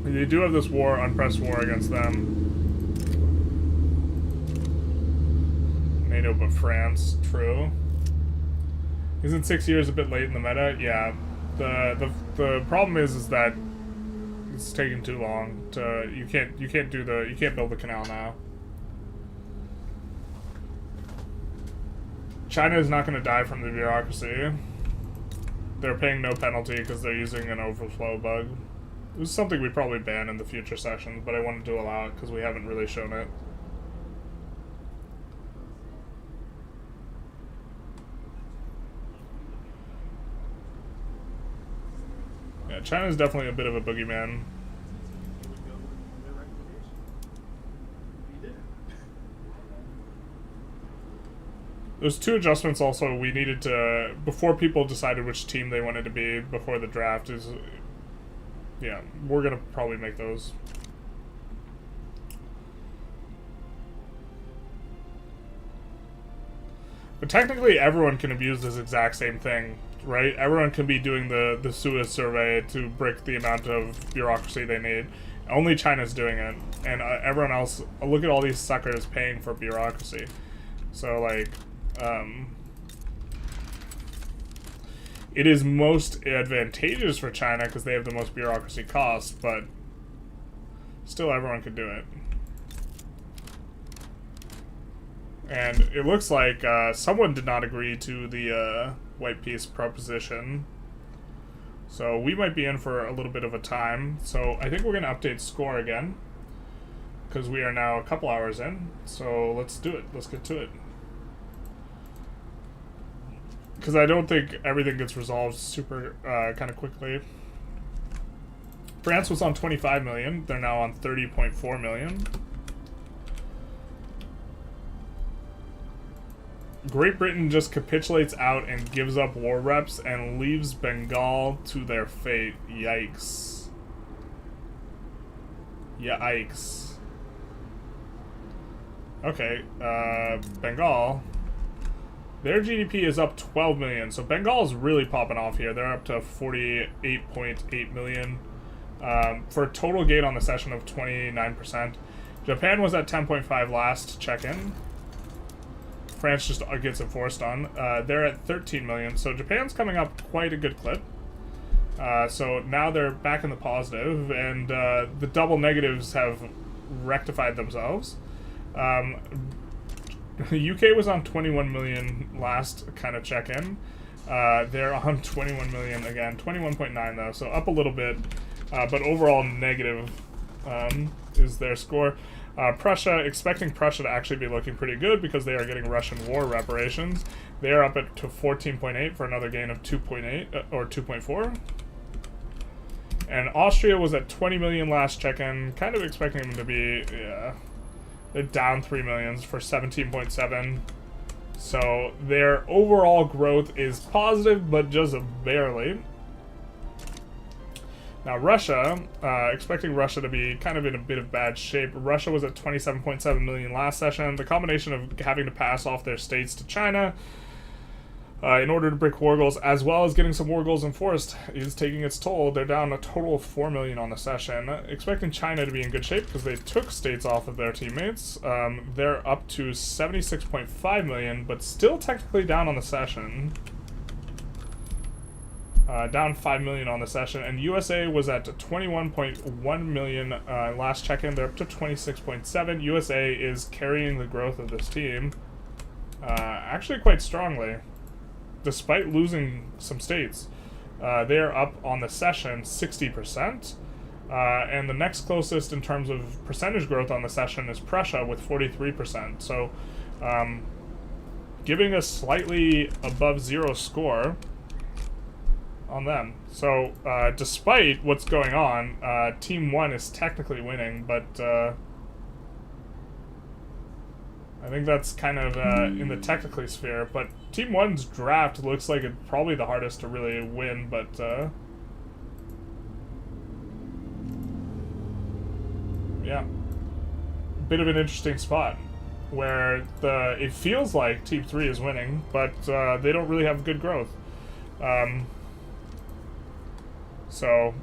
they do have this war, unpressed war against them. NATO, but France, true. Isn't 6 years a bit late in the meta? Yeah. The problem is that it's taking too long to, you can't build the canal now. China is not going to die from the bureaucracy. They're paying no penalty because they're using an overflow bug. This is something we probably ban in the future sessions, but I wanted to allow it because we haven't really shown it. Yeah, China's definitely a bit of a boogeyman. There's two adjustments also we needed to, before people decided which team they wanted to be before the draft is, yeah, we're gonna probably make those. But technically everyone can abuse this exact same thing, right? Everyone can be doing the Suez survey to brick the amount of bureaucracy they need. Only China's doing it, and everyone else, look at all these suckers paying for bureaucracy. So like, it is most advantageous for China because they have the most bureaucracy costs, but still everyone could do it. And it looks like someone did not agree to the white peace proposition. So we might be in for a little bit of a time. So I think we're going to update score again, because we are now a couple hours in. So let's do it. Let's get to it. Because I don't think everything gets resolved super kind of quickly. France was on 25 million. They're now on 30.4 million. Great Britain just capitulates out and gives up war reps and leaves Bengal to their fate. Yikes. Yikes. Okay, Bengal. Their GDP is up 12 million, so Bengal is really popping off here. They're up to 48.8 million for a total gain on the session of 29%. Japan was at 10.5 last check-in. France just gets enforced on. They're at 13 million, so Japan's coming up quite a good clip. So now they're back in the positive, and the double negatives have rectified themselves. The UK was on 21 million last kind of check-in. They're on 21 million again, 21.9 though, so up a little bit, but overall negative is their score. Prussia, expecting Prussia to actually be looking pretty good because they are getting Russian war reparations. They are up to 14.8 for another gain of 2.8 or 2.4. And Austria was at 20 million last check-in, kind of expecting them to be, yeah. They're down 3 million for 17.7. So their overall growth is positive, but just barely. Now Russia, expecting Russia to be kind of in a bit of bad shape. Russia was at 27.7 million last session. The combination of having to pass off their states to China in order to break war goals, as well as getting some war goals enforced, is taking its toll. They're down a total of 4 million on the session. Expecting China to be in good shape because they took states off of their teammates. They're up to 76.5 million, but still technically down on the session. down 5 million on the session, and USA was at 21.1 million last check-in. They're up to 26.7. USA is carrying the growth of this team actually quite strongly, despite losing some states. They are up on the session 60%, and the next closest in terms of percentage growth on the session is Prussia with 43%. So, giving a slightly above 0 score on them. So, despite what's going on, Team 1 is technically winning, but I think that's kind of in the technically sphere. But Team 1's draft looks like it's probably the hardest to really win, but yeah. Bit of an interesting spot where it feels like Team 3 is winning, but they don't really have good growth.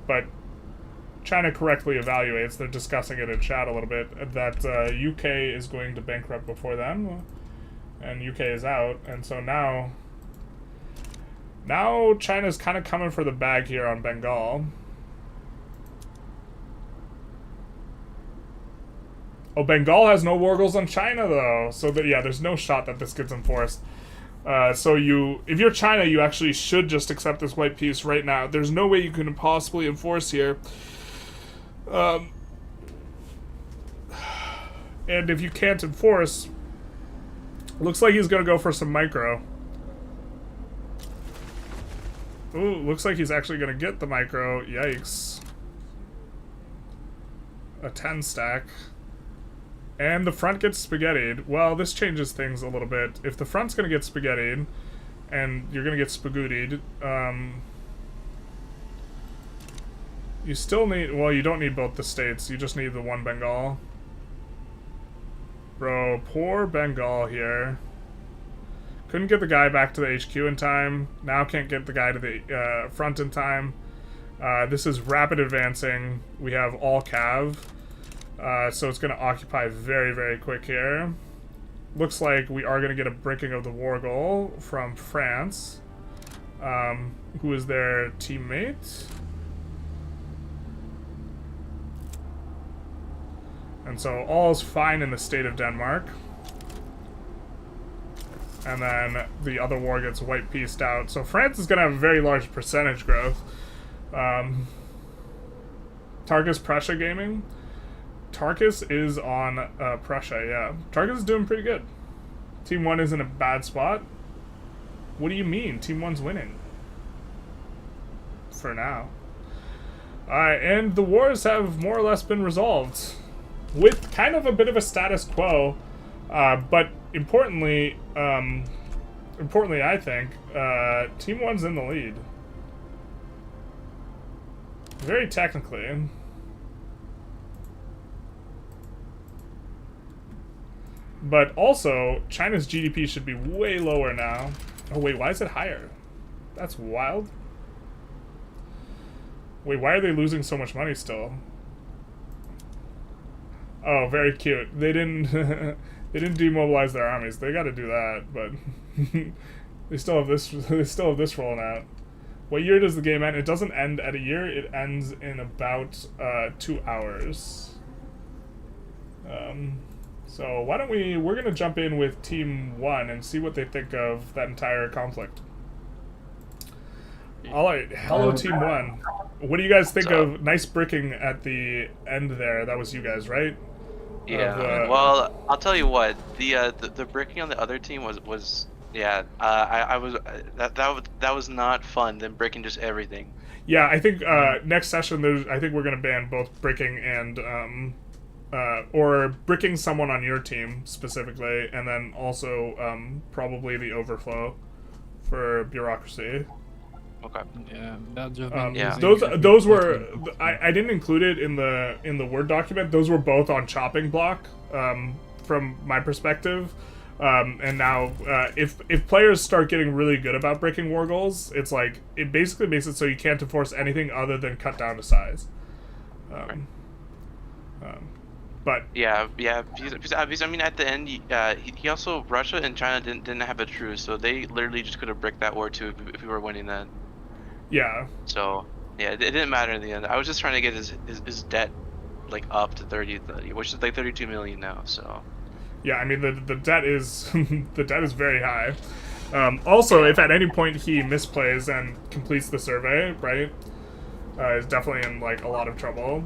But China correctly evaluates, they're discussing it in chat a little bit, that UK is going to bankrupt before them, and UK is out, and so now China's kind of coming for the bag here on Bengal. Oh, Bengal has no war goals on China, though, so that, yeah, there's no shot that this gets enforced. So if you're China, you actually should just accept this white peace right now. There's no way you can possibly enforce here. And if you can't enforce, looks like he's gonna go for some micro. Ooh, looks like he's actually gonna get the micro. Yikes. A 10 stack. And the front gets spaghettied. Well, this changes things a little bit. If the front's gonna get spaghettied, and you're gonna get spagootied, you still need... Well, you don't need both the states. You just need the one Bengal. Bro, poor Bengal here. Couldn't get the guy back to the HQ in time. Now can't get the guy to the front in time. This is rapid advancing. We have all cav. So it's going to occupy very, very quick here. Looks like we are going to get a breaking of the war goal from France, who is their teammate. And so all's fine in the state of Denmark. And then the other war gets white pieced out. So France is going to have a very large percentage growth. Tarkus Prussia Gaming. Tarkus is on Prussia, yeah. Tarkus is doing pretty good. Team 1 is in a bad spot. What do you mean? Team 1's winning. For now. Alright, and the wars have more or less been resolved. With kind of a bit of a status quo. But importantly, I think, Team 1's in the lead. Very technically. But also, China's GDP should be way lower now. Oh wait, why is it higher? That's wild. Wait, why are they losing so much money still? Oh, very cute. They didn't they didn't demobilize their armies. They got to do that, but they still have this. They still have this rolling out. What year does the game end? It doesn't end at a year. It ends in about 2 hours. So why don't we're gonna jump in with Team 1 and see what they think of that entire conflict. Alright, hello Team 1. What do you guys think of nice bricking at the end there? That was you guys, right? Yeah. Well, I'll tell you what. The bricking on the other team was yeah. I was that was not fun. Them breaking just everything. Yeah, I think next session I think we're gonna ban both bricking and or bricking someone on your team specifically, and then also probably the overflow for bureaucracy. Okay. Yeah, Belgium. Yeah. Those were I didn't include it in the Word document. Those were both on chopping block from my perspective. And now if players start getting really good about breaking war goals, it's like it basically makes it so you can't enforce anything other than cut down to size. But yeah, because I mean, at the end, he also Russia and China didn't have a truce, so they literally just could have bricked that war too if we were winning that. Yeah. So yeah, it didn't matter in the end. I was just trying to get his debt like up to 30, which is like 32 million now. So Yeah, I mean the debt is the debt is very high. Also, if at any point he misplays and completes the survey, right, is definitely in like a lot of trouble.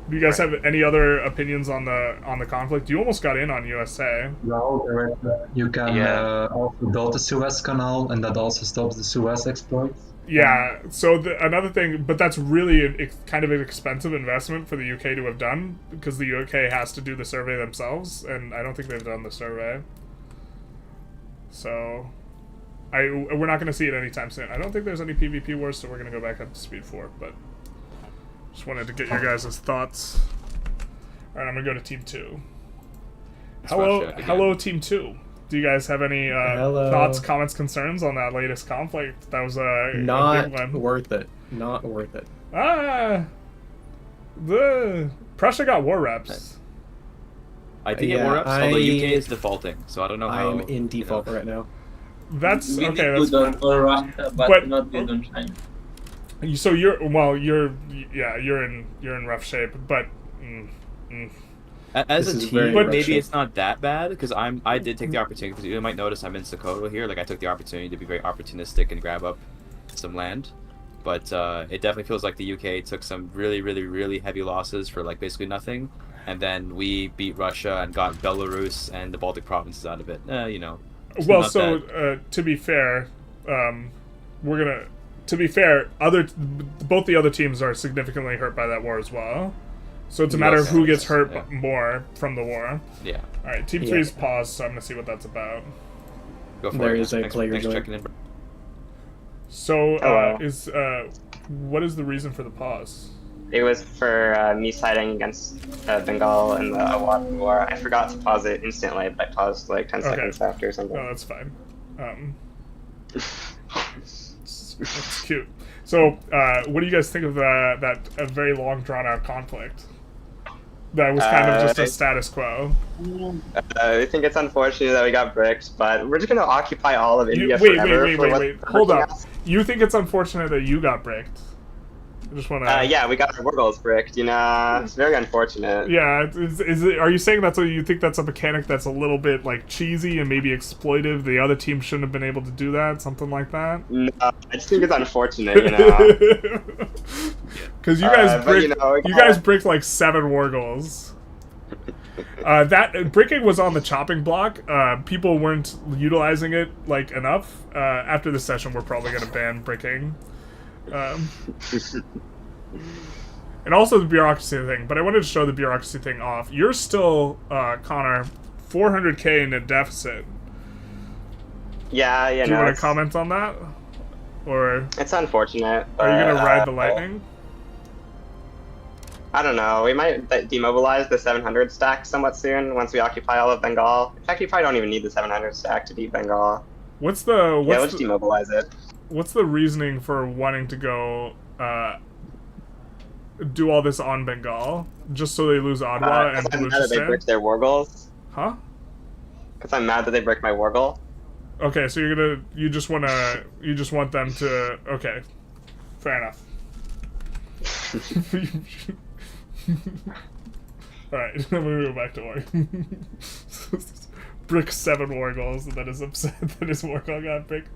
Do you guys have any other opinions on the conflict? You almost got in on USA. Well, you can also build the Suez Canal, and that also stops the Suez exploits. Yeah, so another thing, but that's really kind of an expensive investment for the UK to have done, because the UK has to do the survey themselves, and I don't think they've done the survey. So, we're not going to see it anytime soon. I don't think there's any PvP wars, so we're going to go back up to speed 4, but just wanted to get your guys' thoughts. Alright, I'm going to go to Team 2. Hello, Team 2. Do you guys have any thoughts, comments, concerns on that latest conflict? That was a big one. Worth it. Not worth it. The Prussia got war reps. I did get war reps, although UK is defaulting, so I don't know how. I'm in default right now. That's We okay. did That's good on Russia, but not good on China. so you're in rough shape, but. As This a is team, very maybe Russian. it's not that bad because I did take the opportunity, because you might notice I'm in Sokoto here. Like I took the opportunity to be very opportunistic and grab up some land, but it definitely feels like the UK took some really, really, really heavy losses for like basically nothing, and then we beat Russia and got Belarus and the Baltic provinces out of it. You know. Well, so to be fair, both the other teams are significantly hurt by that war as well. So it's a matter of who gets hurt more from the war. Yeah. All right, Team 3's paused, so I'm gonna see what that's about. Go for There it. is a Thanks player for join. checking in. So what is the reason for the pause? It was for me siding against Bengal in the Awad War. I forgot to pause it instantly, but I paused like 10 seconds after or something. No, that's fine. That's cute. So, what do you guys think of that very long, drawn-out conflict? That was kind of just a status quo. I think it's unfortunate that we got bricked, but we're just going to occupy all of India forever. Wait. Hold up. You think it's unfortunate that you got bricked? I just want to... yeah, we got our war goals bricked, you know. It's very unfortunate. Yeah, are you saying you think that's a mechanic that's a little bit, like, cheesy and maybe exploitive? The other team shouldn't have been able to do that? Something like that? No, I just think it's unfortunate, you know. Because you guys bricked like 7 war goals. That bricking was on the chopping block. People weren't utilizing it like enough. After this session, we're probably going to ban bricking. And also the bureaucracy thing. But I wanted to show the bureaucracy thing off. You're still, Connor, 400k in a deficit. Yeah. Do you want to comment on that? Or it's unfortunate. Are you going to ride the lightning? I don't know. We might demobilize the 700 stack somewhat soon once we occupy all of Bengal. In fact, we probably don't even need the 700 stack to beat Bengal. Let's demobilize it. What's the reasoning for wanting to go do all this on Bengal? Just so they lose Adwa and I'm mad that they bricked their war goals. Huh? Because I'm mad that they bricked my war goal. Okay, so you just want them to, okay. Fair enough. Alright, I'm gonna go back to work. Brick 7 war goals, and then is upset that his war goal got bricked.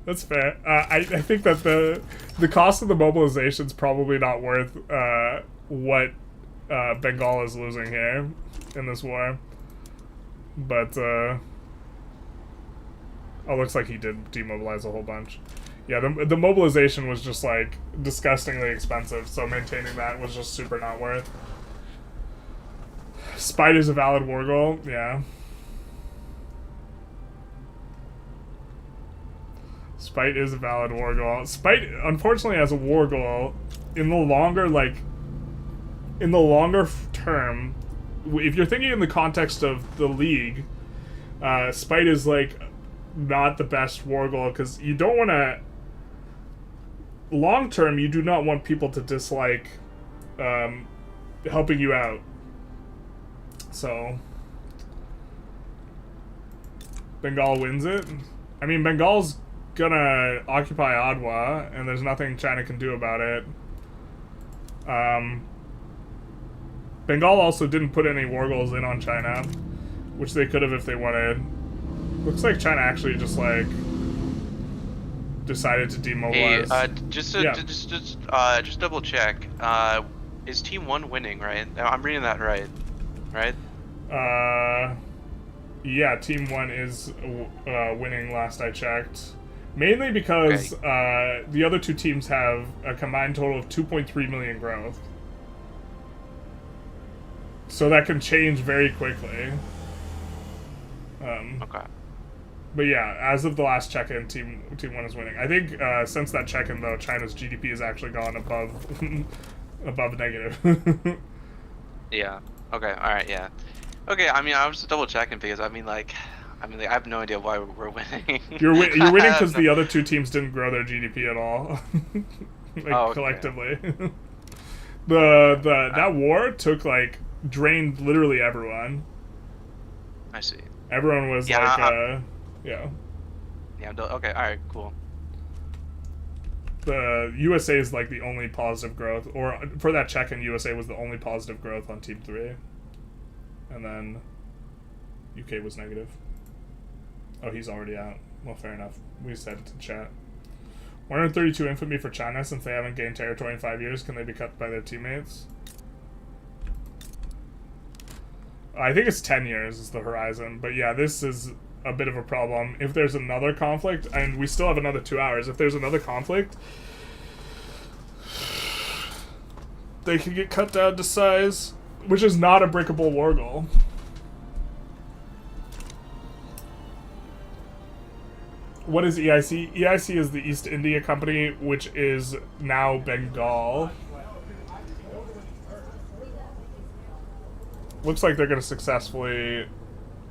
That's fair. I think that the cost of the mobilization is probably not worth what Bengal is losing here in this war. But oh, looks like he did demobilize a whole bunch. Yeah, the mobilization was just like disgustingly expensive, so maintaining that was just super not worth. Spite is a valid war goal, yeah. Spite is a valid war goal. Spite, unfortunately, as a war goal, in the longer term, if you're thinking in the context of the league, Spite is like not the best war goal because you don't want to. Long term, you do not want people to dislike helping you out. So Bengal wins it. I mean, Bengal's gonna occupy Ottawa, and there's nothing China can do about it. Bengal also didn't put any war goals in on China, which they could have if they wanted. Looks like China actually just like decided to demobilize. Hey, just double check. Is Team 1 winning, right? I'm reading that right, right? Yeah, Team 1 is winning last I checked. Mainly because the other two teams have a combined total of 2.3 million growth. So that can change very quickly. Okay. But yeah, as of the last check-in, Team 1 is winning. I think since that check-in, though, China's GDP has actually gone above negative. Yeah. Okay. All right. Yeah. Okay. I mean, I was just double checking because I have no idea why we're winning. You're winning because the other two teams didn't grow their GDP at all, collectively. That war took drained literally everyone. I see. Everyone was yeah. Yeah. Okay. All right. Cool. The USA is the only positive growth, or for that check-in, USA was the only positive growth on Team 3, and then UK was negative. Oh, he's already out. Well, fair enough. We said it to chat. 132 infamy for China since they haven't gained territory in 5 years. Can they be cut by their teammates? I think it's 10 years is the horizon, but yeah, this is a bit of a problem. If there's another conflict, and we still have another 2 hours, if there's another conflict, they can get cut down to size, which is not a breakable war goal. What is EIC? EIC is the East India Company, which is now Bengal. Looks like they're going to successfully...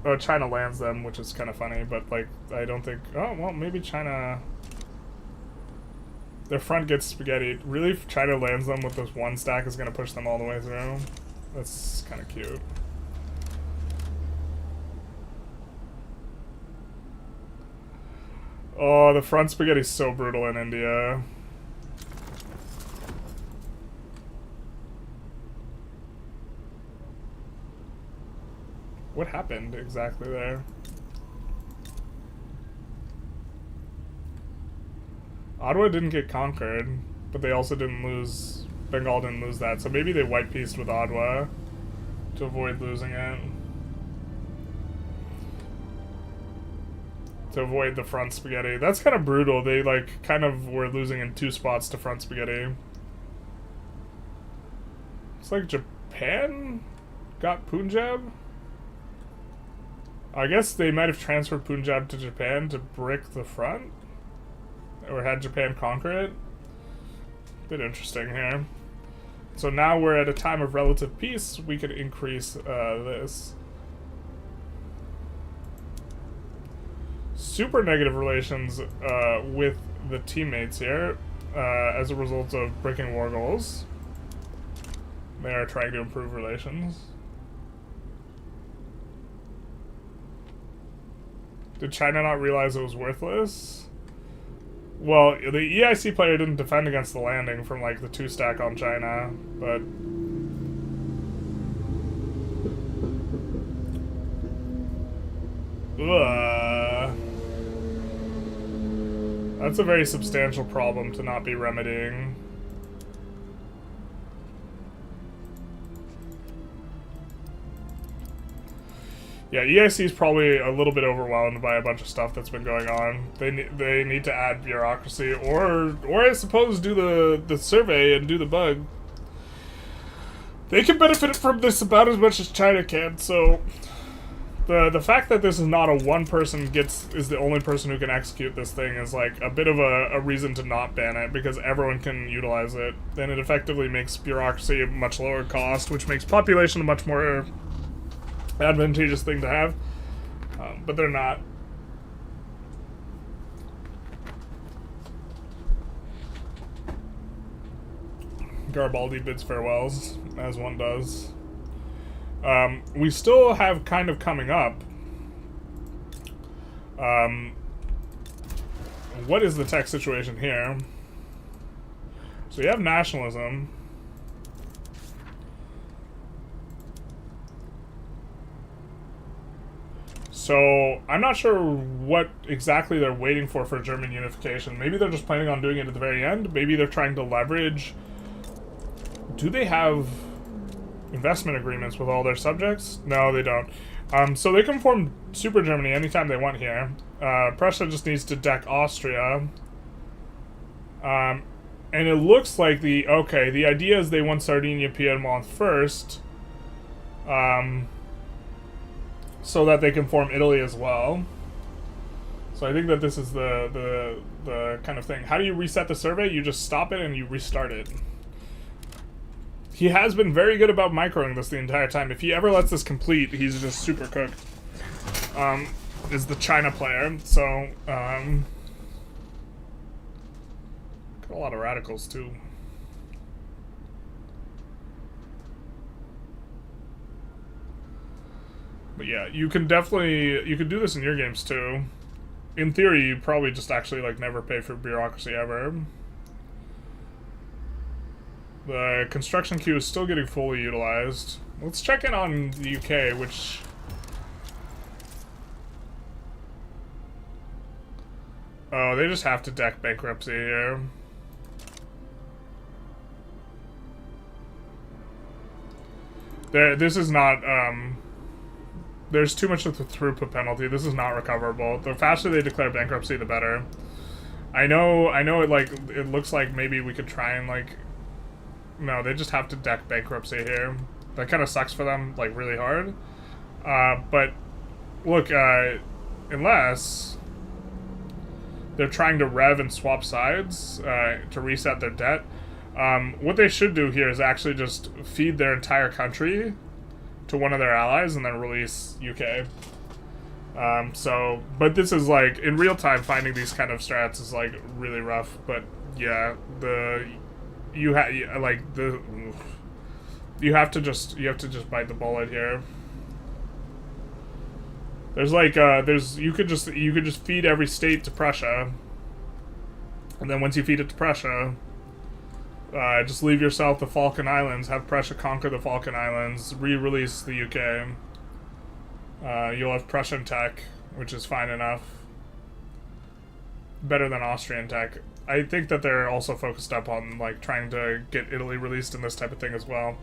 Oh, China lands them, which is kind of funny, but, I don't think... Oh, well, maybe China... Their front gets spaghetti. Really, if China lands them with this one stack is going to push them all the way through? That's kind of cute. Oh, the front spaghetti's so brutal in India. What happened exactly there? Ottawa didn't get conquered, but they also didn't lose... Bengal didn't lose that, so maybe they white-pieced with Ottawa to avoid losing it. To avoid the front spaghetti. That's kind of brutal. They, kind of were losing in 2 spots to front spaghetti. It's like Japan got Punjab? I guess they might have transferred Punjab to Japan to brick the front? Or had Japan conquer it? Bit interesting here. So now we're at a time of relative peace. We could increase this. Super negative relations with the teammates here as a result of breaking war goals. They are trying to improve relations. Did China not realize it was worthless? Well, the EIC player didn't defend against the landing from the 2 stack on China, but... That's a very substantial problem to not be remedying. Yeah, EIC is probably a little bit overwhelmed by a bunch of stuff that's been going on. They need to add bureaucracy, or I suppose do the survey and do the bug. They can benefit from this about as much as China can. So the fact that this is not a one person is the only person who can execute this thing is a bit of a reason to not ban it, because everyone can utilize it. Then it effectively makes bureaucracy a much lower cost, which makes population a much more advantageous thing to have, but they're not. Garibaldi bids farewells, as one does. We still have kind of coming up what is the tech situation here? So you have nationalism. So I'm not sure what exactly they're waiting for German unification. Maybe they're just planning on doing it at the very end. Maybe they're trying to leverage... Do they have investment agreements with all their subjects? No, they don't. So they can form Super Germany anytime they want here. Prussia just needs to deck Austria. And it looks like the idea is they want Sardinia, Piedmont first. So that they can form Italy as well. So I think that this is the kind of thing. How do you reset the survey? You just stop it and you restart it. He has been very good about microing this the entire time. If he ever lets this complete, he's just super cooked. Is the China player. So, got a lot of radicals too. But yeah, you can do this in your games too. In theory, you probably just actually like never pay for bureaucracy ever. The construction queue is still getting fully utilized. Let's check in on the UK, which... Oh, they just have to deck bankruptcy here. This is not, there's too much of the throughput penalty. This is not recoverable. The faster they declare bankruptcy, the better. I know it looks like maybe we could try and, like... No, they just have to deck bankruptcy here. That kind of sucks for them, like, really hard. But, look, unless they're trying to rev and swap sides to reset their debt, what they should do here is actually just feed their entire country to one of their allies and then release UK. But this is, like, in real time, finding these kind of strats is, like, really rough. But, yeah, you have to just bite the bullet here. There's like you could just feed every state to Prussia, and then once you feed it to Prussia, just leave yourself the Falkland Islands, have Prussia conquer the Falkland Islands, re-release the UK. You'll have Prussian tech, which is fine enough. Better than Austrian tech. I think that they're also focused up on, like, trying to get Italy released in this type of thing as well.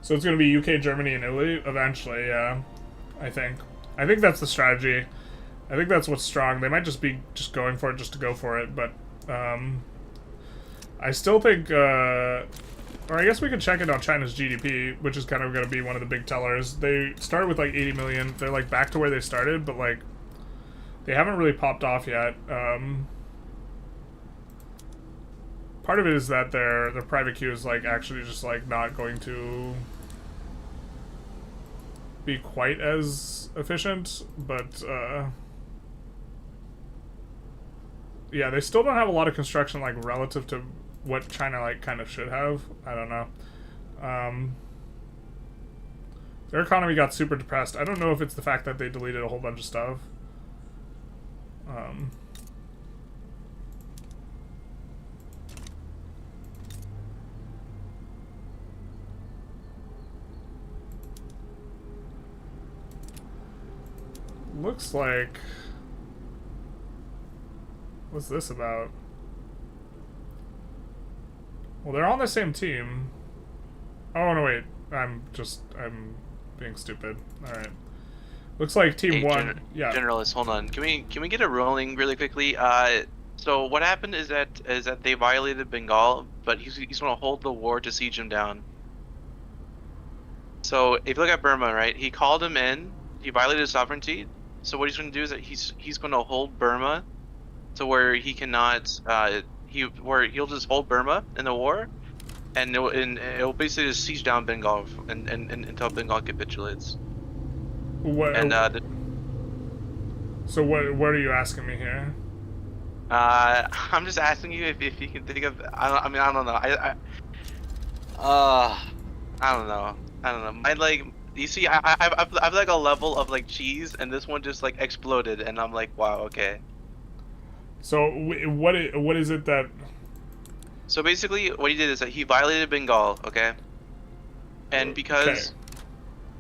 So it's going to be UK, Germany, and Italy eventually, yeah. I think that's the strategy. I think that's what's strong. They might just be going for it just to go for it, but I still think, or I guess we could check it on China's GDP, which is kind of going to be one of the big tellers. They started with like 80 million. They're like back to where they started, but like they haven't really popped off yet. Part of it is that their private queue is like actually just like not going to be quite as efficient, but yeah, they still don't have a lot of construction like relative to what China like kind of should have. I don't know. Their economy got super depressed. I don't know if it's the fact that they deleted a whole bunch of stuff. Looks like... What's this about? Well, they're on the same team. Oh, no, wait. I'm being stupid. Alright. Looks like team one... yeah. Generalist, hold on. Can we get a ruling really quickly? So what happened is that they violated Bengal, but he's going to hold the war to siege him down. So if you look at Burma, right? He called him in. He violated his sovereignty. So what he's going to do is that he's going to hold Burma to where he cannot he'll just hold Burma in the war, and it'll basically just siege down Bengal and until Bengal capitulates. What? And so what are you asking me here? I'm just asking you if you can think of. I don't know. I don't know. You see, I've like a level of like cheese, and this one just like exploded, and I'm like, wow, okay. So what is it that? So basically, what he did is that he violated Bengal, okay, and because,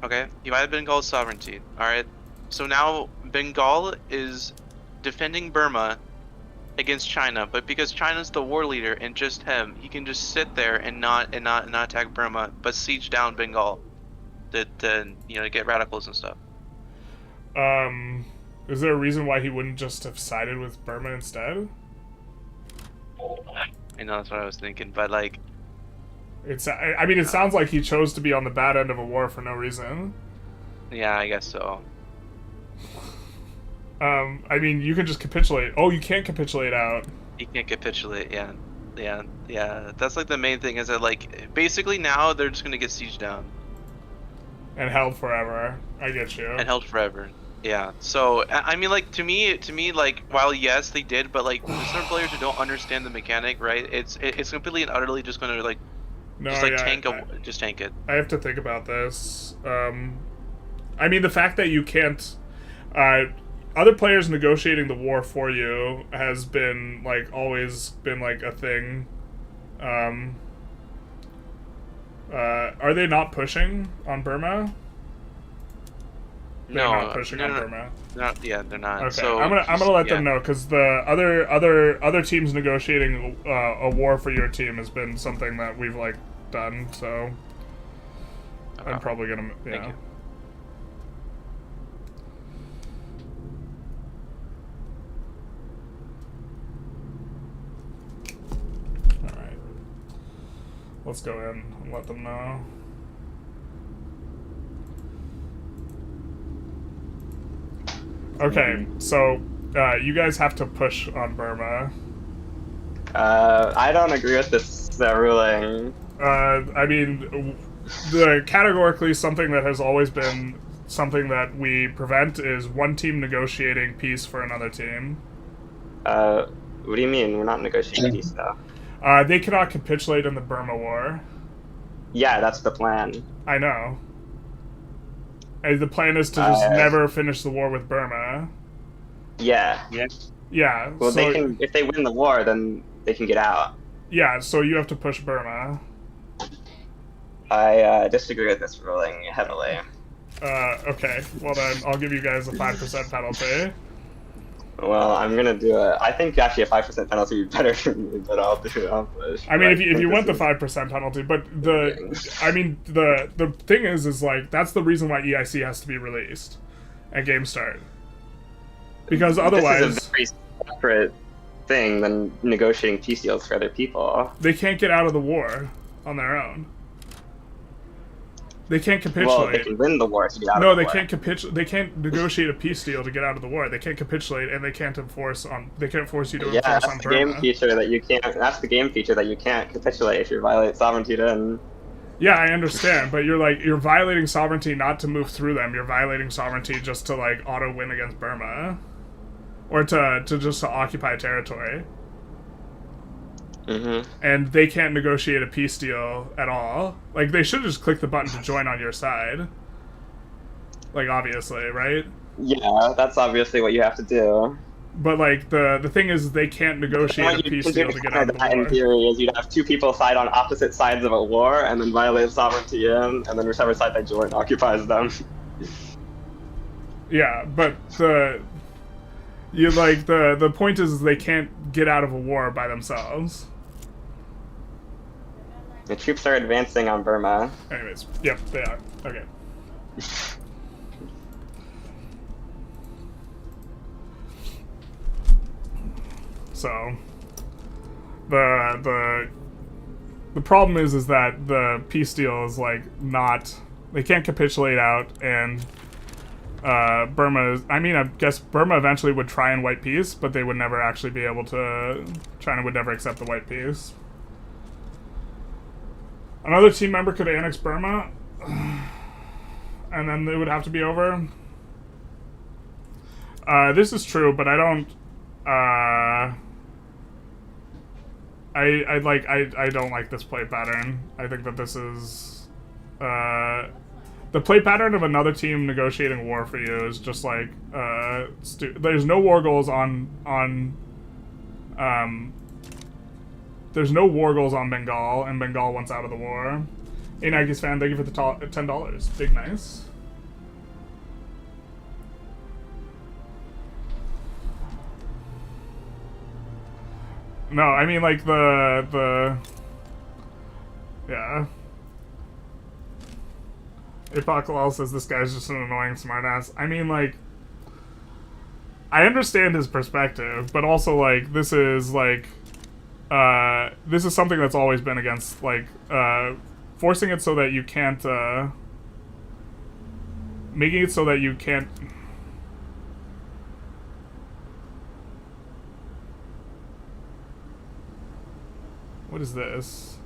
okay, he violated Bengal's sovereignty. All right, so now Bengal is defending Burma against China, but because China's the war leader and just him, he can just sit there and not attack Burma, but siege down Bengal, to you know, get radicals and stuff. Is there a reason why he wouldn't just have sided with Burma instead? I know, that's what I was thinking, but like, I mean, it sounds like he chose to be on the bad end of a war for no reason. yeah, I guess so. I mean, you can just capitulate. Oh, you can't capitulate out. You can't capitulate, yeah. That's like the main thing, is that like basically now they're just gonna get sieged down And held forever. I get you. and held forever. Yeah. So I mean, like to me, like while yes they did, but like for some players who don't understand the mechanic, right? It's completely and utterly just gonna like No, just like yeah, just tank it. I have to think about this. I mean, the fact that you can't. Other players negotiating the war for you has been like always been like a thing. Are they not pushing on Burma? They're not pushing on Burma. Yeah, they're not. Okay, So I'm gonna let them know, because the other teams negotiating a war for your team has been something that we've like done. So I'm probably gonna Thank you. All right, let's go in and let them know. Okay, so you guys have to push on Burma. I don't agree with this ruling. I mean, categorically something that has always been something that we prevent is one team negotiating peace for another team. What do you mean? We're not negotiating peace, though. They cannot capitulate in the Burma War. Yeah, that's the plan. I know. The plan is to just never finish the war with Burma. Yeah. Yeah. Well, so, they can. If they win the war, then they can get out. Yeah, so you have to push Burma. I disagree with this ruling heavily. Okay. Well then, I'll give you guys a 5% penalty. Well, I'm gonna do it. I think actually a 5% penalty would be better for me, but I'll do it. I'll push. I mean, if you want the 5% penalty, but the thing is like that's the reason why EIC has to be released at game start, because otherwise this is a very separate thing than negotiating peace deals for other people. they can't get out of the war on their own. They can't capitulate. Well, they can win the war to get out No, of the they war. can't capitulate. They can't negotiate a peace deal to get out of the war. They can't capitulate, and they can't enforce on. They can't force you to Yeah, enforce that's on the Burma. game feature that you can't. That's the game feature that you can't capitulate if you violate sovereignty. Then. Yeah, I understand, but you're violating sovereignty not to move through them. You're violating sovereignty just to like auto win against Burma, or to occupy territory. Mm-hmm. And they can't negotiate a peace deal at all. Like, they should just click the button to join on your side. Like, obviously, right? Yeah, that's obviously what you have to do. But, like, the thing is, they can't negotiate a peace deal to get out of the war. In theory, is you'd have two people fight on opposite sides of a war and then violate sovereignty and then whichever side they join occupies them. Yeah, but the point is they can't get out of a war by themselves. The troops are advancing on Burma. Anyways, yep, they are. Okay. So, the problem is that the peace deal is like not. They can't capitulate out, and Burma. I mean, I guess Burma eventually would try and white peace, but they would never actually be able to. China would never accept the white peace. Another team member could annex Burma, and then it would have to be over. This is true, but I don't. I don't like this play pattern. I think that this is. The play pattern of another team negotiating war for you is just like, there's no war goals on there's no war goals on Bengal, and Bengal wants out of the war. Hey, Nikes fan, thank you for the $10. Big nice. No, I mean, like, yeah. Apocalypse says this guy's just an annoying smartass. I mean, like, I understand his perspective, but also, like, this is something that's always been against, like, forcing it so that you can't, making it so that you can't... What is this?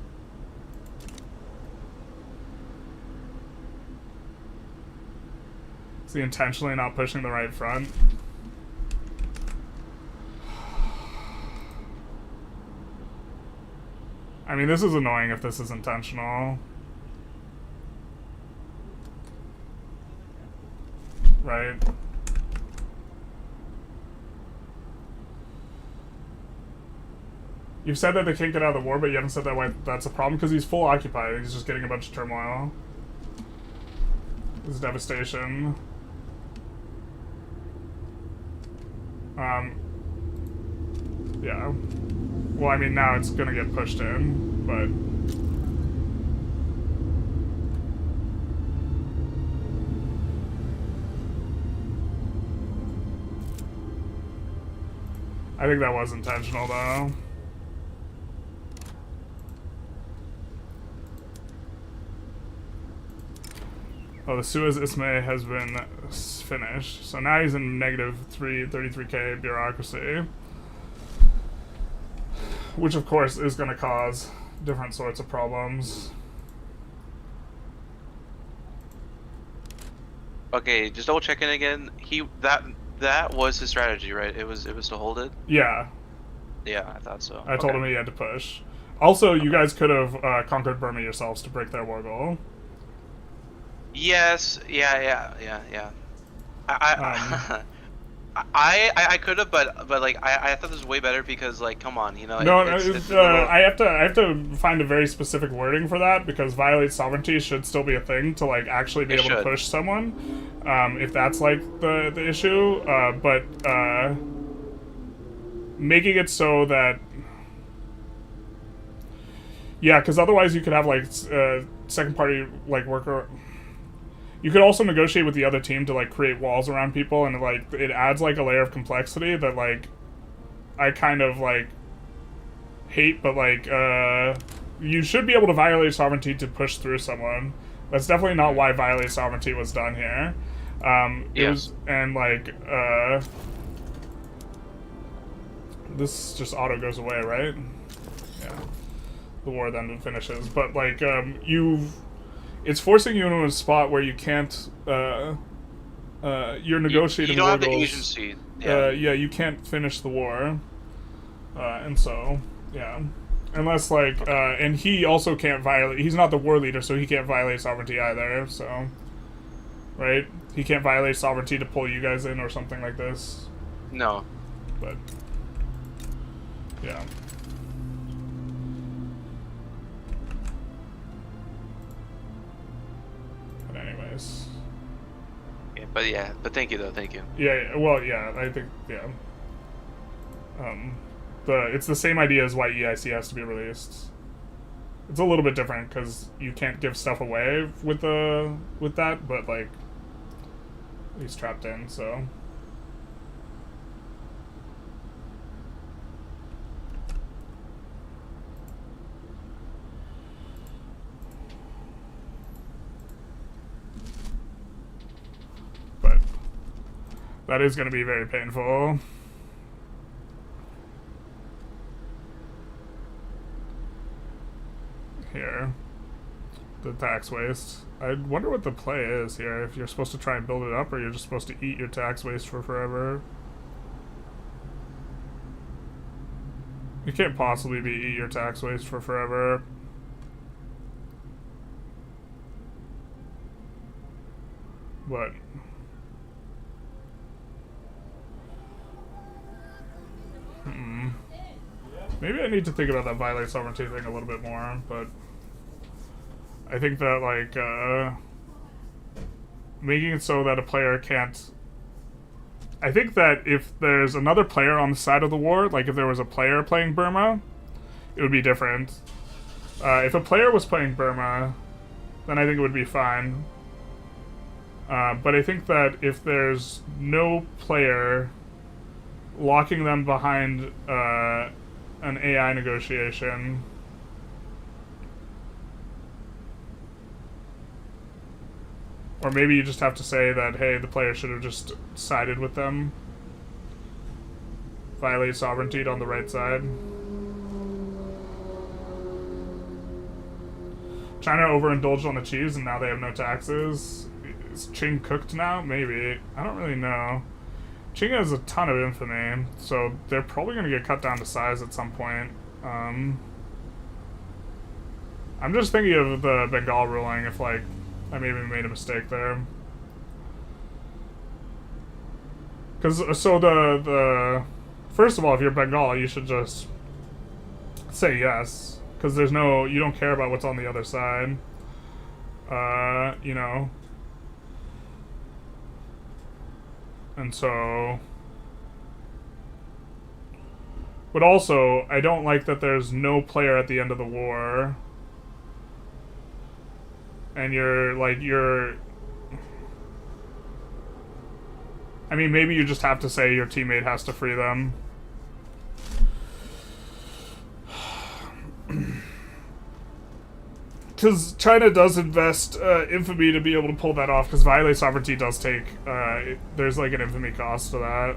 Is he intentionally not pushing the right front? I mean, this is annoying if this is intentional. Right? You've said that they can't get out of the war, but you haven't said that why that's a problem, because he's full occupied. He's just getting a bunch of turmoil. This is devastation. Yeah. Well, I mean, now it's gonna get pushed in, but... I think that was intentional, though. Oh, the Suez Ismay has been finished. So now he's in negative 33k bureaucracy. Which, of course, is going to cause different sorts of problems. Okay, just double checking again. That was his strategy, right? It was to hold it? Yeah. Yeah, I thought so. I told him he had to push. Also, you guys could have conquered Burma yourselves to break their war goal. Yes, yeah. I could have, but like I thought this was way better because, like, come on, you know. I have to find a very specific wording for that, because violate sovereignty should still be a thing to, like, actually be able to push someone, if that's like the issue. But making it so that, yeah, because otherwise you could have, like, second party, like, worker. You could also negotiate with the other team to, like, create walls around people, and, like, it adds, like, a layer of complexity that, like, I kind of, like, hate, but, like, you should be able to violate sovereignty to push through someone. That's definitely not why violate sovereignty was done here. It was, and, like, this just auto goes away, right? Yeah. The war then finishes. But, like, it's forcing you into a spot where you can't, you're negotiating you don't have the goals. agency. Yeah, you can't finish the war. And so, yeah. Unless, like, and he also can't violate, he's not the war leader, so he can't violate sovereignty either, so. Right? He can't violate sovereignty to pull you guys in or something like this. No. But, yeah. Anyways. Yeah, but thank you though, thank you. Yeah, well, yeah, I think, yeah. It's the same idea as why EIC has to be released. It's a little bit different because you can't give stuff away with that, but, like, he's trapped in, so. That is going to be very painful. Here. The tax waste. I wonder what the play is here. If you're supposed to try and build it up, or you're just supposed to eat your tax waste for forever. You can't possibly be eat your tax waste for forever. but maybe I need to think about that violate sovereignty thing a little bit more, but I think that, like, making it so that a player can't... I think that if there's another player on the side of the war, like if there was a player playing Burma, it would be different. If a player was playing Burma, then I think it would be fine. But I think that if there's no player locking them behind an AI negotiation, or maybe you just have to say that, hey, the player should have just sided with them. Violate sovereignty on the right side. China overindulged on the cheese and now they have no taxes. Is Qing cooked now? Maybe. I don't really know. Qing has a ton of infamy, so they're probably going to get cut down to size at some point. I'm just thinking of the Bengal ruling, if, like, I maybe made a mistake there. Because, so the... First of all, if you're Bengal, you should just say yes. Because there's no... You don't care about what's on the other side. You know. And so... But also, I don't like that there's no player at the end of the war. And you're... I mean, maybe you just have to say your teammate has to free them. Because China does invest infamy to be able to pull that off, because violate sovereignty does take... there's like an infamy cost to that.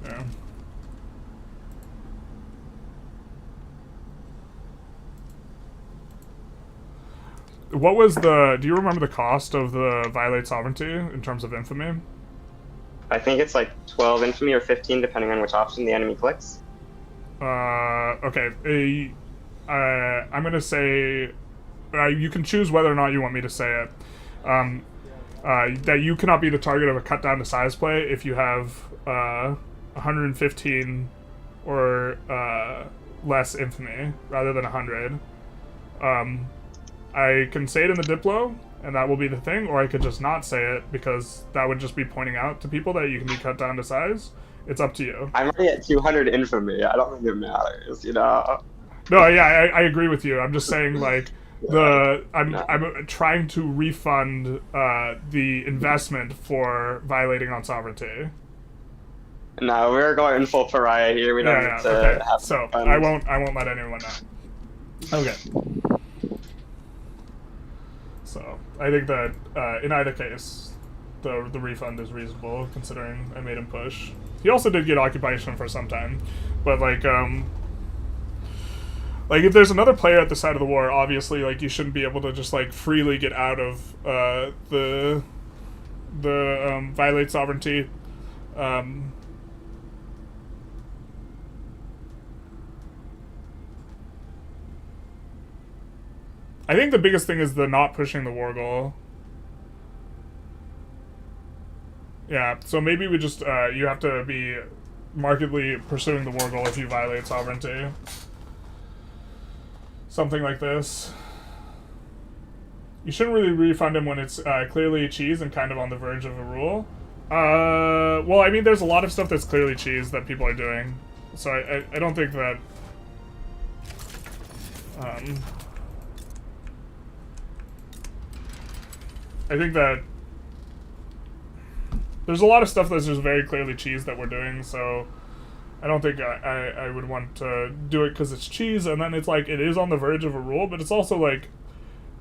Yeah. What was the... Do you remember the cost of the violate sovereignty in terms of infamy? I think it's like 12 infamy or 15, depending on which option the enemy clicks. Okay. I'm gonna say... you can choose whether or not you want me to say it. That you cannot be the target of a cut down to size play if you have 115 or less infamy, rather than 100. I can say it in the Diplo, and that will be the thing, or I could just not say it, because that would just be pointing out to people that you can be cut down to size. It's up to you. I'm already at 200 infamy. I don't think it matters, you know? No, yeah, I agree with you. I'm just saying, like, I'm trying to refund the investment for violating on sovereignty. No, we're going full pariah here. We don't need to have so fun. I won't let anyone know. Okay. So I think that in either case, the refund is reasonable, considering I made him push. He also did get occupation for some time, but like if there's another player at the side of the war, obviously, like, you shouldn't be able to just, like, freely get out of the violate sovereignty. I think the biggest thing is the not pushing the war goal. Yeah, so maybe we just, you have to be markedly pursuing the war goal if you violate sovereignty. Something like this. You shouldn't really refund him when it's clearly cheese and kind of on the verge of a rule. Well, I mean, there's a lot of stuff that's clearly cheese that people are doing. So I don't think that... I think that there's a lot of stuff that's just very clearly cheese that we're doing, so I don't think I would want to do it because it's cheese, and then it's like, it is on the verge of a rule, but it's also like,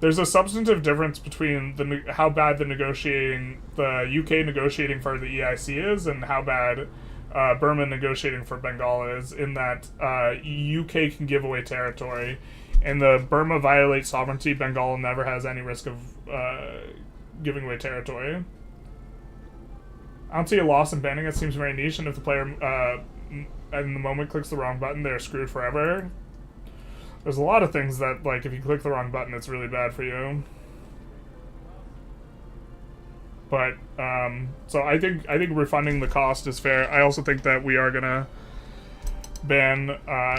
there's a substantive difference between how bad the UK negotiating for the EIC is, and how bad Burma negotiating for Bengal is, in that UK can give away territory, and the Burma violates sovereignty, Bengal never has any risk of giving away territory. I don't see a loss in banning. It seems very niche, and if the player in the moment clicks the wrong button, they're screwed forever. There's a lot of things that, like, if you click the wrong button, it's really bad for you. But so I think refunding the cost is fair. I also think that we are gonna ban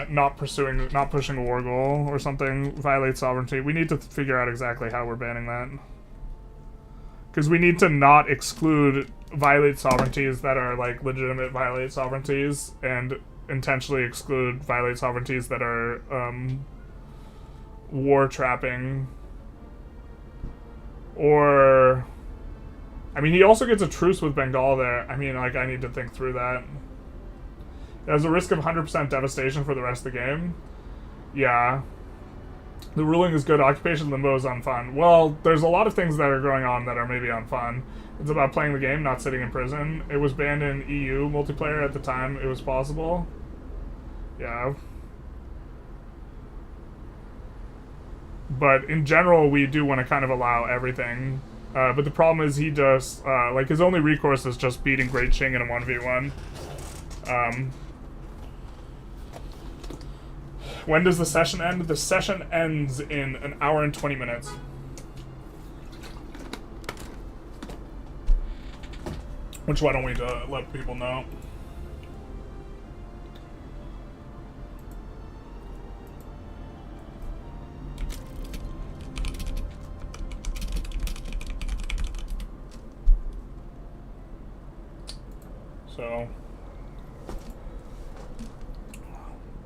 not pushing a war goal or something, violate sovereignty. We need to figure out exactly how we're banning that, because we need to not exclude violate sovereignties that are like legitimate violate sovereignties, and intentionally exclude violate sovereignties that are war trapping. Or, I mean, he also gets a truce with Bengal there. I mean, like, I need to think through that. There's a risk of 100% devastation for the rest of the game. Yeah. The ruling is good. Occupation limbo is unfun. Well, there's a lot of things that are going on that are maybe unfun. It's about playing the game, not sitting in prison. It was banned in EU multiplayer at the time it was possible. Yeah. But in general, we do want to kind of allow everything. But the problem is he just, like, his only recourse is just beating Great Qing in a 1v1. When does the session end? The session ends in an hour and 20 minutes. Which, why don't we let people know? So,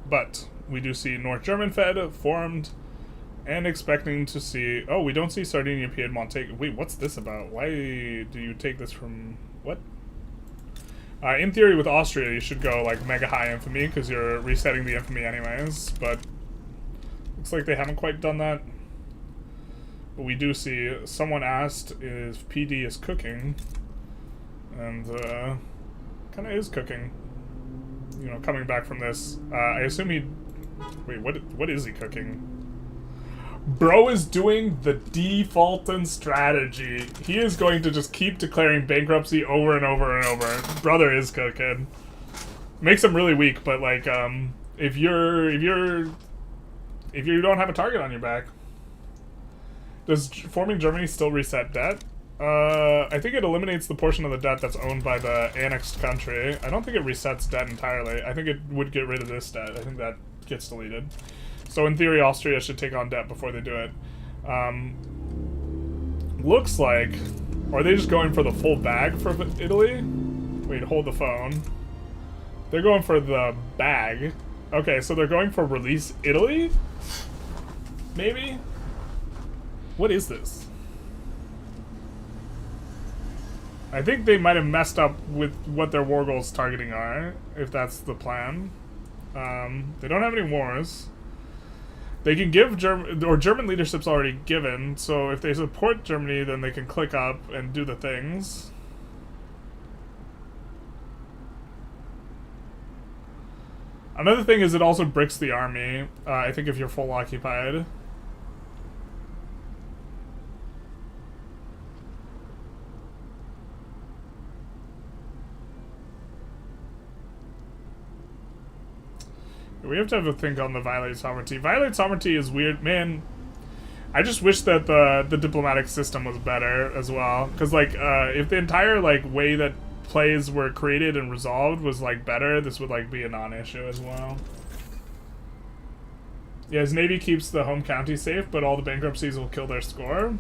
but we do see North German Fed formed, and expecting to see. Oh, we don't see Sardinia, Piedmont take. Wait, what's this about? Why do you take this from what? In theory, with Austria, you should go like mega high infamy because you're resetting the infamy anyways. But looks like they haven't quite done that. But we do see someone asked if PD is cooking, and kind of is cooking. You know, coming back from this, I assume he. Wait, what is he cooking? Bro is doing the defaulting strategy. He is going to just keep declaring bankruptcy over and over and over. Brother is cooking. Makes him really weak, but like, if you don't have a target on your back, does forming Germany still reset debt? I think it eliminates the portion of the debt that's owned by the annexed country. I don't think it resets debt entirely. I think it would get rid of this debt. I think that gets deleted. So in theory, Austria should take on debt before they do it. Looks like... Are they just going for the full bag for Italy? Wait, hold the phone. They're going for the bag. Okay, so they're going for release Italy? Maybe? What is this? I think they might have messed up with what their war goals targeting are, if that's the plan. They don't have any wars. They can give German leadership's already given, so if they support Germany, then they can click up and do the things. Another thing is it also bricks the army, I think if you're full occupied. We have to have a think on the violate sovereignty. Violate sovereignty is weird, man. I just wish that the diplomatic system was better as well, because like if the entire like way that plays were created and resolved was like better, this would like be a non-issue as well. Yeah, his navy keeps the home county safe, but all the bankruptcies will kill their score.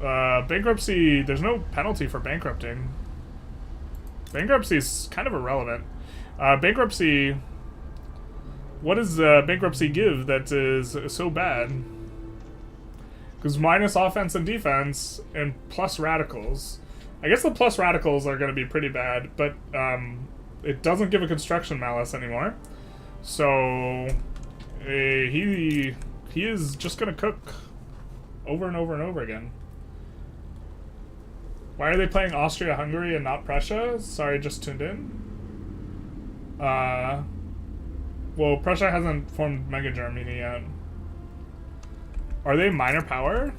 Bankruptcy, there's no penalty for bankrupting. Bankruptcy is kind of irrelevant. Bankruptcy. What does bankruptcy give that is so bad? Because minus offense and defense and plus radicals. I guess the plus radicals are going to be pretty bad, but it doesn't give a construction malice anymore. So he is just going to cook over and over and over again. Why are they playing Austria-Hungary and not Prussia? Sorry, just tuned in. Well, Prussia hasn't formed Mega Germany yet. Are they minor power?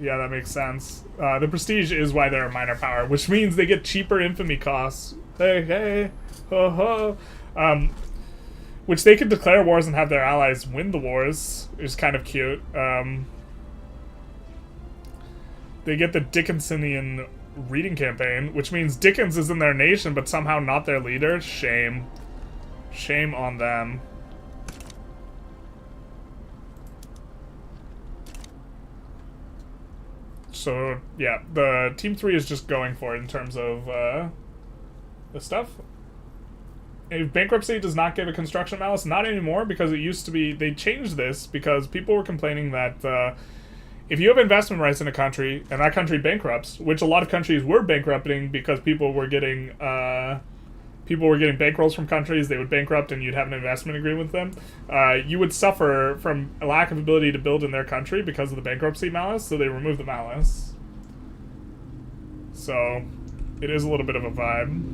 Yeah, that makes sense. The prestige is why they're a minor power, which means they get cheaper infamy costs. Hey, hey, ho, ho. Which they could declare wars and have their allies win the wars. Is kind of cute. They get the Dickinsonian reading campaign, which means Dickens is in their nation, but somehow not their leader. Shame. Shame on them. So, yeah, the Team 3 is just going for it in terms of the stuff. If bankruptcy does not give a construction malice, not anymore, because it used to be, they changed this because people were complaining that if you have investment rights in a country and that country bankrupts, which a lot of countries were bankrupting because people were getting bankrolls from countries, they would bankrupt and you'd have an investment agreement with them, you would suffer from a lack of ability to build in their country because of the bankruptcy malice, so they removed the malice. So, it is a little bit of a vibe.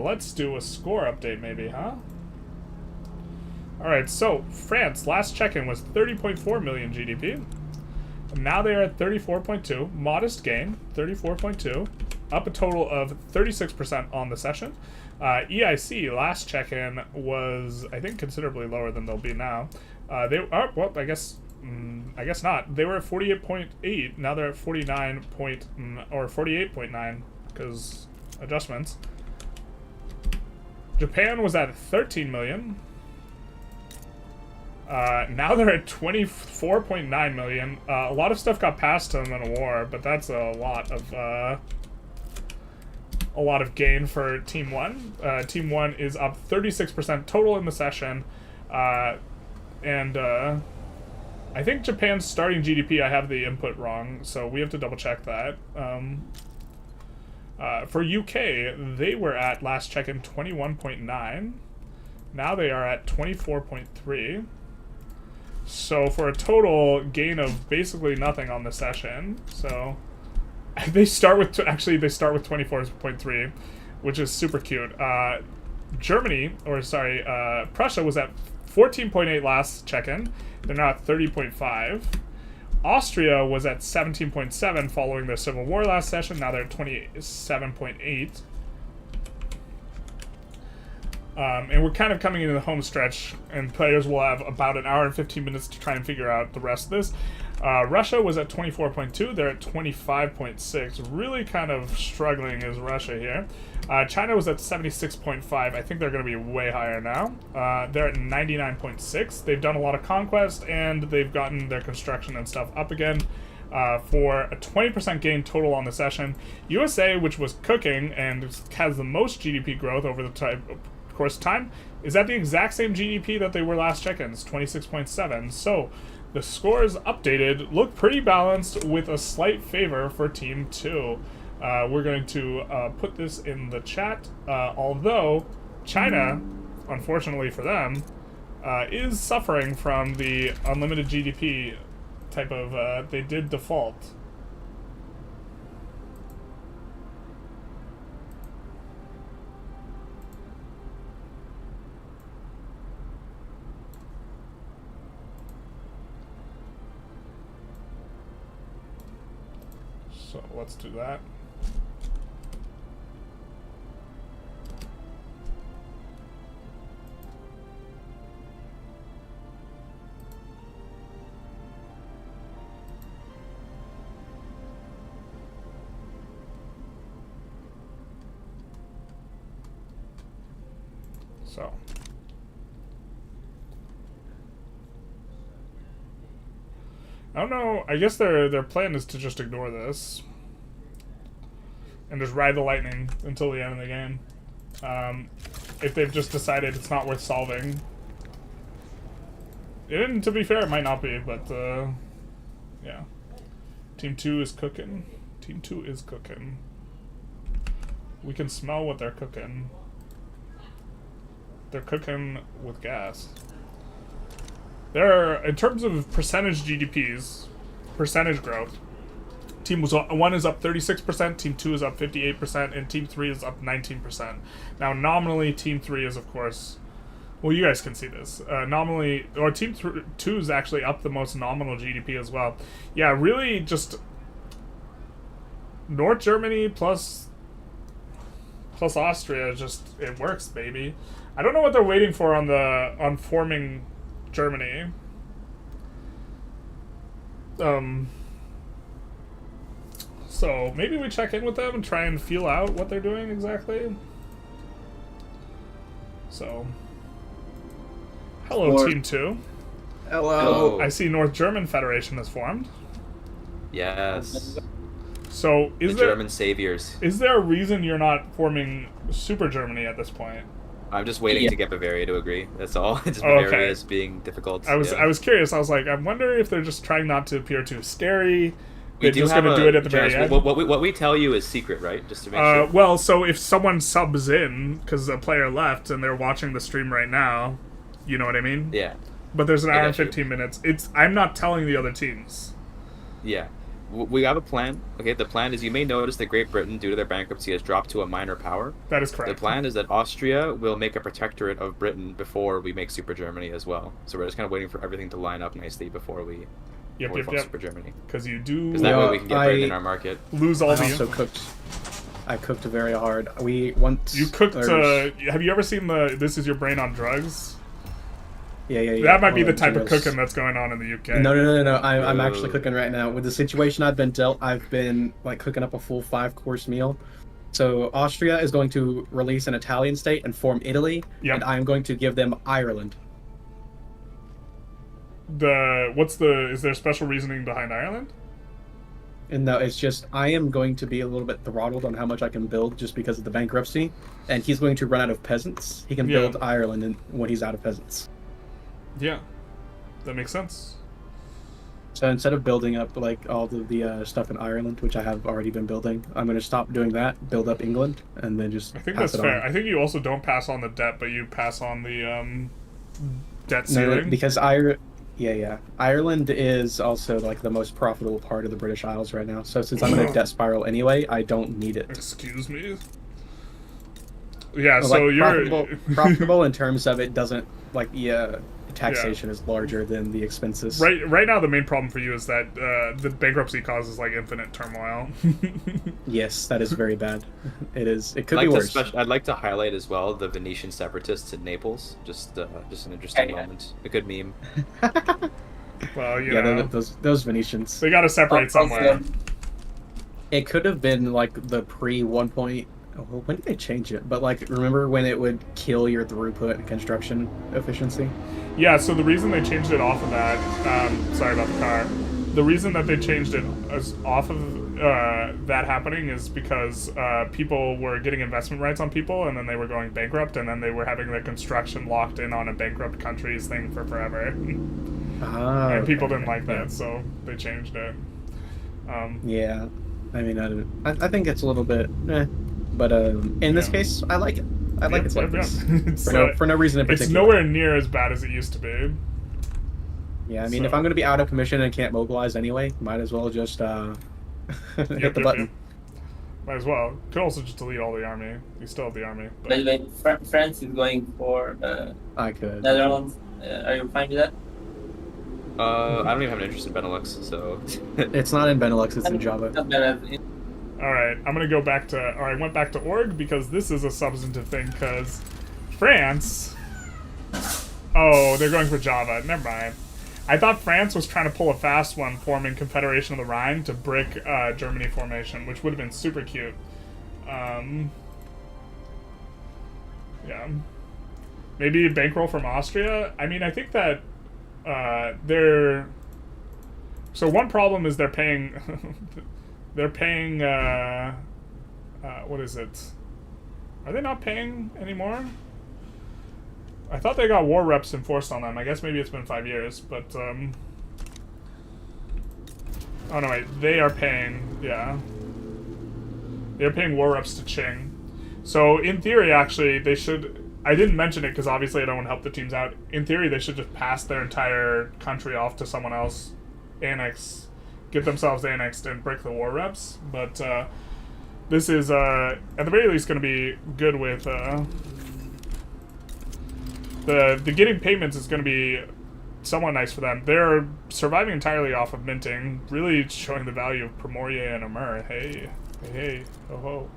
Let's do a score update maybe, huh? Alright, so, France, last check-in was 30.4 million GDP. Now they are at 34.2, modest gain, 34.2, up a total of 36% on the session. EIC, last check-in was, I think, considerably lower than they'll be now. Well, I guess not. They were at 48.8, now they're at 48.9, because adjustments. Japan was at 13 million. Now they're at 24.9 million. A lot of stuff got passed to them in a war, but that's a lot of gain for Team 1. Team 1 is up 36% total in the session. And I think Japan's starting GDP, I have the input wrong, so we have to double check that. For UK, they were at, last check-in, 21.9. Now they are at 24.3. So for a total gain of basically nothing on the session. So they start with 24.3, which is super cute. Prussia was at 14.8 last check-in. They're now at 30.5. Austria was at 17.7 following their civil war last session. Now they're at 27.8. And we're kind of coming into the home stretch, and players will have about an hour and 15 minutes to try and figure out the rest of this. Russia was at 24.2. They're at 25.6. Really kind of struggling is Russia here. China was at 76.5. I think they're going to be way higher now. They're at 99.6. They've done a lot of conquest, and they've gotten their construction and stuff up again. For a 20% gain total on the session. USA, which was cooking and has the most GDP growth over the course of time, is at the exact same GDP that they were last check-ins, 26.7. So the scores updated look pretty balanced with a slight favor for Team 2. We're going to put this in the chat, although China, unfortunately for them, is suffering from the unlimited GDP type of, they did default. So let's do that. So I don't know. I guess their plan is to just ignore this and just ride the lightning until the end of the game. If they've just decided it's not worth solving. And to be fair, it might not be, but yeah. Team 2 is cooking. Team 2 is cooking. We can smell what they're cooking. They're cooking with gas. They're, in terms of percentage GDPs, percentage growth, Team 1 is up 36%, Team 2 is up 58%, and Team 3 is up 19%. Now, nominally, Team 3 is, of course, well, you guys can see this. Nominally, or Team 2 is actually up the most nominal GDP as well. Yeah, really just North Germany plus Austria, just, it works, baby. I don't know what they're waiting for on forming Germany. So maybe we check in with them and try and feel out what they're doing exactly. So, hello, Or- Team 2. Hello. I see North German Federation has formed. Yes. So, The German saviors. is there a reason you're not forming Super Germany at this point? I'm just waiting Yeah. to get Bavaria to agree. That's all. Just Oh, okay. Bavaria is being difficult. I was curious. I was like, I wonder if they're just trying not to appear too scary. They're just going to do it at the very end. What we tell you is secret, right? Just to make sure. Well, so if someone subs in because a player left and they're watching the stream right now, you know what I mean? Yeah. But there's an I hour got and you. 15 minutes. I'm not telling the other teams. Yeah. We have a plan. Okay, the plan is you may notice that Great Britain, due to their bankruptcy, has dropped to a minor power. That is correct. The plan is that Austria will make a protectorate of Britain before we make Super Germany as well. So we're just kind of waiting for everything to line up nicely before we form Super Germany. Because you do Because that way we can get Britain I- in our market. lose all I the... also cooked. I cooked very hard. We once You cooked... there's- have you ever seen the This Is Your Brain on Drugs? yeah. That might be Well, the type of there's- cooking that's going on in the UK. No. I'm actually cooking right now. With the situation I've been dealt, I've been like cooking up a full 5-course meal. So Austria is going to release an Italian state and form Italy, Yep. and I'm going to give them Ireland. Is there special reasoning behind Ireland? And no, it's just I am going to be a little bit throttled on how much I can build just because of the bankruptcy, and he's going to run out of peasants. He can Yeah. build Ireland when he's out of peasants. Yeah. That makes sense. So instead of building up like all of the stuff in Ireland, which I have already been building, I'm going to stop doing that, build up England, and then just I think pass that's it fair. on. I think you also don't pass on the debt, but you pass on the debt No, ceiling. because Ireland is also like the most profitable part of the British Isles right now. So since I'm in a debt spiral anyway, I don't need it. Excuse me? Yeah, Well, so like, you're... profitable in terms of it doesn't like taxation is larger than the expenses. Right now, the main problem for you is that the bankruptcy causes like infinite turmoil. Yes, that is very bad. It is. It could I'd be like worse. I'd like to highlight as well the Venetian separatists in Naples. Just an interesting moment. A good meme. Well, you Yeah, know, those Venetians. they got to separate somewhere. It could have been like the pre 1. When did they change it? But like, remember when it would kill your throughput and construction efficiency? Yeah, so the reason they changed it off of that, sorry about the car. The reason that they changed it off of that happening is because people were getting investment rights on people, and then they were going bankrupt, and then they were having their construction locked in on a bankrupt country's thing for forever. And people didn't like that, so they changed it. Yeah, I mean, I think it's a little bit, but in this case, I like it. I like it like this. It's, For no reason in it's particular. nowhere near as bad as it used to be. Yeah, I mean, if so- I'm going to be out of commission and can't mobilize anyway, might as well just hit the button. Might as well. Could also just delete all the army. You still have the army. But... By the way, France is going for I could. Netherlands. Are you fine with that? I don't even have an interest in Benelux, so. It's not in Benelux, it's in Java. Not bad. Alright, I'm gonna go back to... Alright, I went back to org because this is a substantive thing, because France... Oh, they're going for Java. Never mind. I thought France was trying to pull a fast one, forming Confederation of the Rhine to brick Germany formation, which would have been super cute. Yeah. Maybe a bankroll from Austria? I mean, I think that they're... So one problem is they're paying... they're paying... what is it? Are they not paying anymore? I thought they got war reps enforced on them. I guess maybe it's been 5 years, but... Oh no, wait. They are paying... Yeah. They're paying war reps to Qing. So, in theory, actually, they should... I didn't mention it because obviously I don't want to help the teams out. In theory, they should just pass their entire country off to someone else, annex, get themselves annexed, and break the war reps. But this is, at the very least, going to be good with... The getting payments is going to be somewhat nice for them. They're surviving entirely off of minting, really showing the value of Primorier and Amur. Hey, ho ho.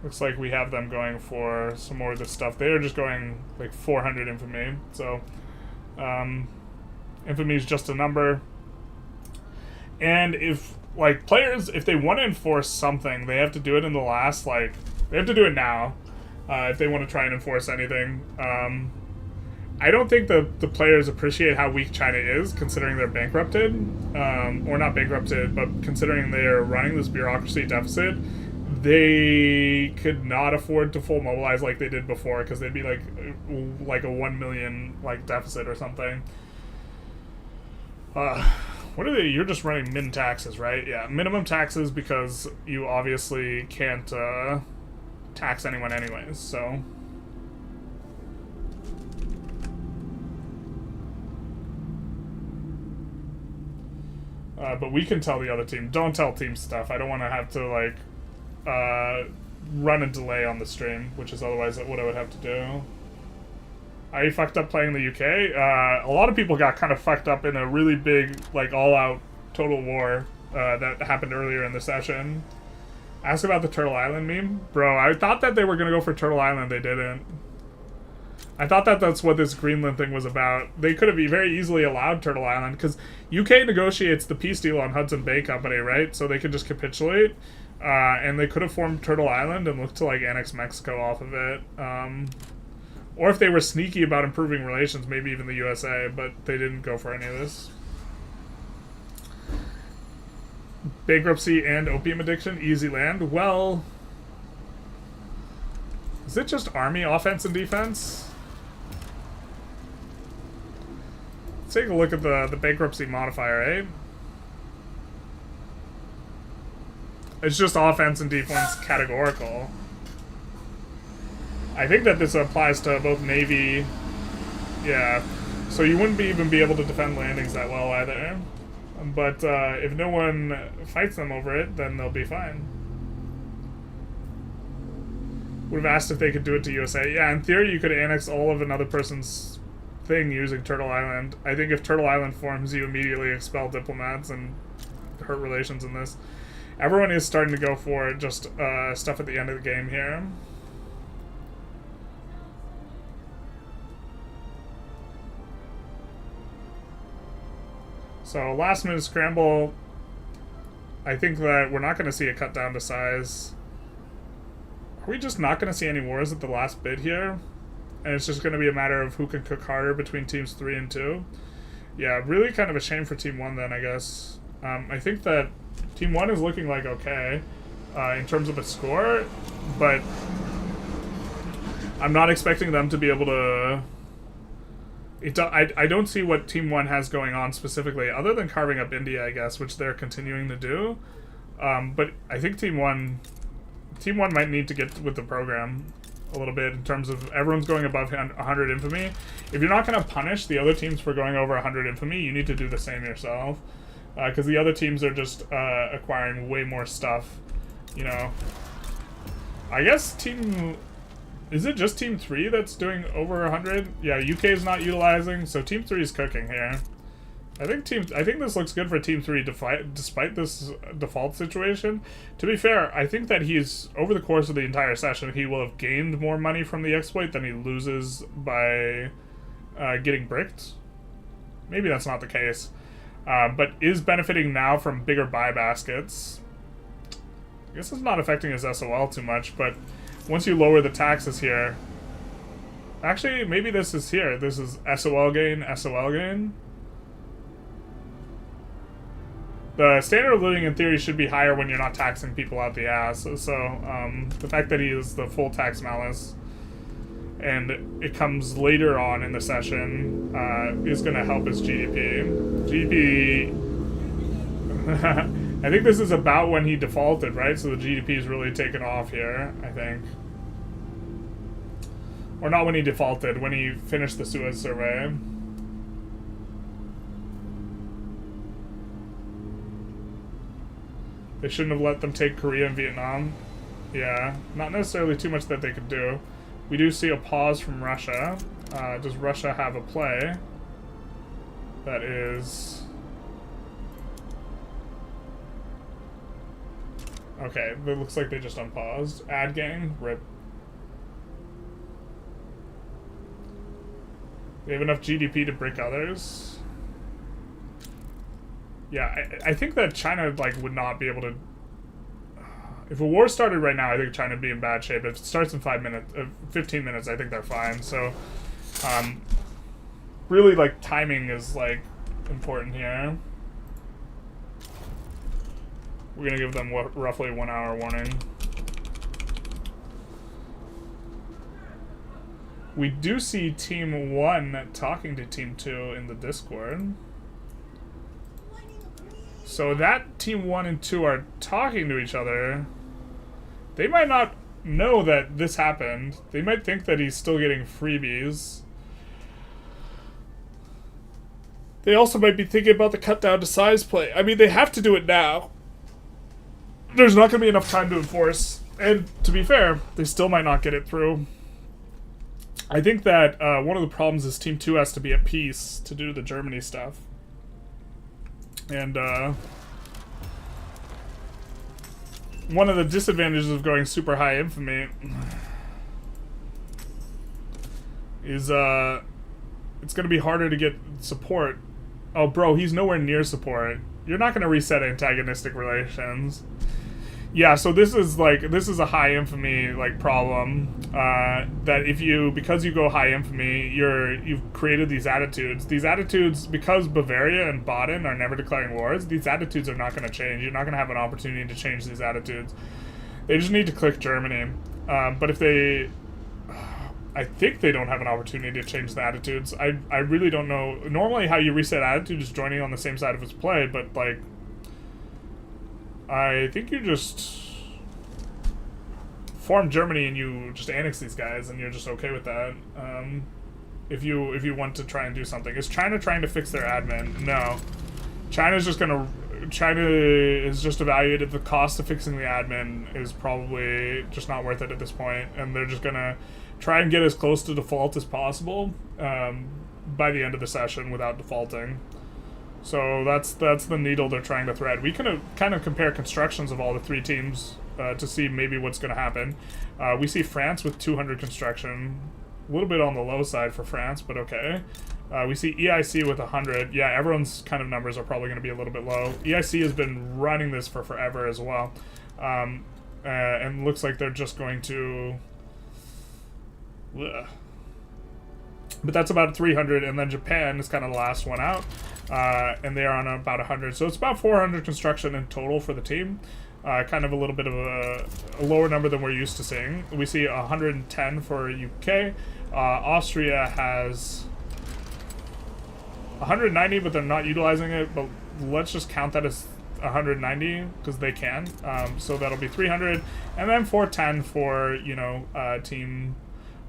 Looks like we have them going for some more of this stuff. They're just going like 400 infamy, so Infamy is just a number. And if, like, players, if they want to enforce something, they have to do it in the last, like, they have to do it now, if they want to try and enforce anything. I don't think the players appreciate how weak China is, considering they're bankrupted, or not bankrupted, but considering they are running this bureaucracy deficit. They could not afford to full mobilize like they did before, because they'd be like a 1 million like deficit or something. What are they? You're just running min taxes, right? Yeah, minimum taxes, because you obviously can't tax anyone anyways, so. But we can tell the other team. Don't tell team stuff. I don't want to have to, like, run a delay on the stream, which is otherwise what I would have to do. Are you fucked up playing the UK? A lot of people got kind of fucked up in a really big, like, all-out total war that happened earlier in the session. Ask about the Turtle Island meme? Bro, I thought that they were going to go for Turtle Island. They didn't. I thought that that's what this Greenland thing was about. They could have very easily allowed Turtle Island, because UK negotiates the peace deal on Hudson Bay Company, right? So they could just capitulate, and they could have formed Turtle Island and looked to, like, annex Mexico off of it. Or if they were sneaky about improving relations, maybe even the USA, but they didn't go for any of this. Bankruptcy and opium addiction, easy land. Well, is it just army offense and defense? Let's take a look at the bankruptcy modifier, eh? It's just offense and defense categorical. I think that this applies to both Navy. Yeah. So you wouldn't even be able to defend landings that well either. But if no one fights them over it, then they'll be fine. Would have asked if they could do it to USA. Yeah, in theory you could annex all of another person's thing using Turtle Island. I think if Turtle Island forms, you immediately expel diplomats and hurt relations in this. Everyone is starting to go for just stuff at the end of the game here. So last minute scramble, I think that we're not going to see a cut down to size. Are we just not going to see any wars at the last bid here? And it's just going to be a matter of who can cook harder between teams 3 and 2? Yeah, really kind of a shame for team 1 then, I guess. I think that team 1 is looking like okay in terms of a score, but I'm not expecting them to be able to... I don't see what Team 1 has going on specifically, other than carving up India, I guess, which they're continuing to do. But I think Team 1 might need to get with the program a little bit in terms of everyone's going above 100 infamy. If you're not going to punish the other teams for going over 100 infamy, you need to do the same yourself. Because the other teams are just acquiring way more stuff, you know. I guess Is it just Team 3 that's doing over 100? Yeah, UK is not utilizing, so Team 3 is cooking here. I think this looks good for Team 3 despite this default situation. To be fair, I think that he's, over the course of the entire session, he will have gained more money from the exploit than he loses by getting bricked. Maybe that's not the case. But is benefiting now from bigger buy baskets. I guess it's not affecting his SOL too much, but once you lower the taxes here... Actually, maybe this is here. This is SOL gain, SOL gain. The standard of living, in theory, should be higher when you're not taxing people out the ass. So, the fact that he is the full tax malice, and it comes later on in the session, is going to help his GDP. I think this is about when he defaulted, right? So the GDP is really taken off here, I think. Or not when he defaulted, when he finished the Suez survey. They shouldn't have let them take Korea and Vietnam. Yeah, not necessarily too much that they could do. We do see a pause from Russia. Does Russia have a play? That is... Okay, it looks like they just unpaused. Ad gang, rip. They have enough GDP to break others. Yeah, I think that China like would not be able to. If a war started right now, I think China would be in bad shape. If it starts in 15 minutes, I think they're fine. So, really, like, timing is, like, important here. We're gonna give them, roughly 1 hour warning. We do see Team 1 talking to Team 2 in the Discord. So that Team 1 and 2 are talking to each other. They might not know that this happened. They might think that he's still getting freebies. They also might be thinking about the cut down to size play. I mean, they have to do it now. There's not going to be enough time to enforce. And to be fair, they still might not get it through. I think that one of the problems is Team 2 has to be at peace to do the Germany stuff. And one of the disadvantages of going super high infamy is it's going to be harder to get support. Oh, bro, he's nowhere near support. You're not going to reset antagonistic relations. Yeah, so this is a high infamy like problem that because you go high infamy, you've created these attitudes. These attitudes, because Bavaria and Baden are never declaring wars, these attitudes are not going to change. You're not going to have an opportunity to change these attitudes. They just need to click Germany. But if they, I think they don't have an opportunity to change the attitudes. I really don't know. Normally, how you reset attitude is joining on the same side of his play, but like. I think you just form Germany and you just annex these guys and you're just okay with that. If you want to try and do something. Is China trying to fix their admin? No. China is just evaluated the cost of fixing the admin is probably just not worth it at this point, and they're just gonna try and get as close to default as possible by the end of the session without defaulting. So that's the needle they're trying to thread. We can kind of compare constructions of all the three teams to see maybe what's going to happen. We see France with 200 construction, a little bit on the low side for France, but okay. We see EIC with 100. Yeah, everyone's kind of numbers are probably going to be a little bit low. EIC has been running this for forever as well, and looks like they're just going to. Ugh. But that's about 300, and then Japan is kind of the last one out, and they are on about 100. So it's about 400 construction in total for the team. Kind of a little bit of a lower number than we're used to seeing. We see 110 for UK. Austria has 190, but they're not utilizing it. But let's just count that as 190 because they can. So that'll be 300, and then 410 for team.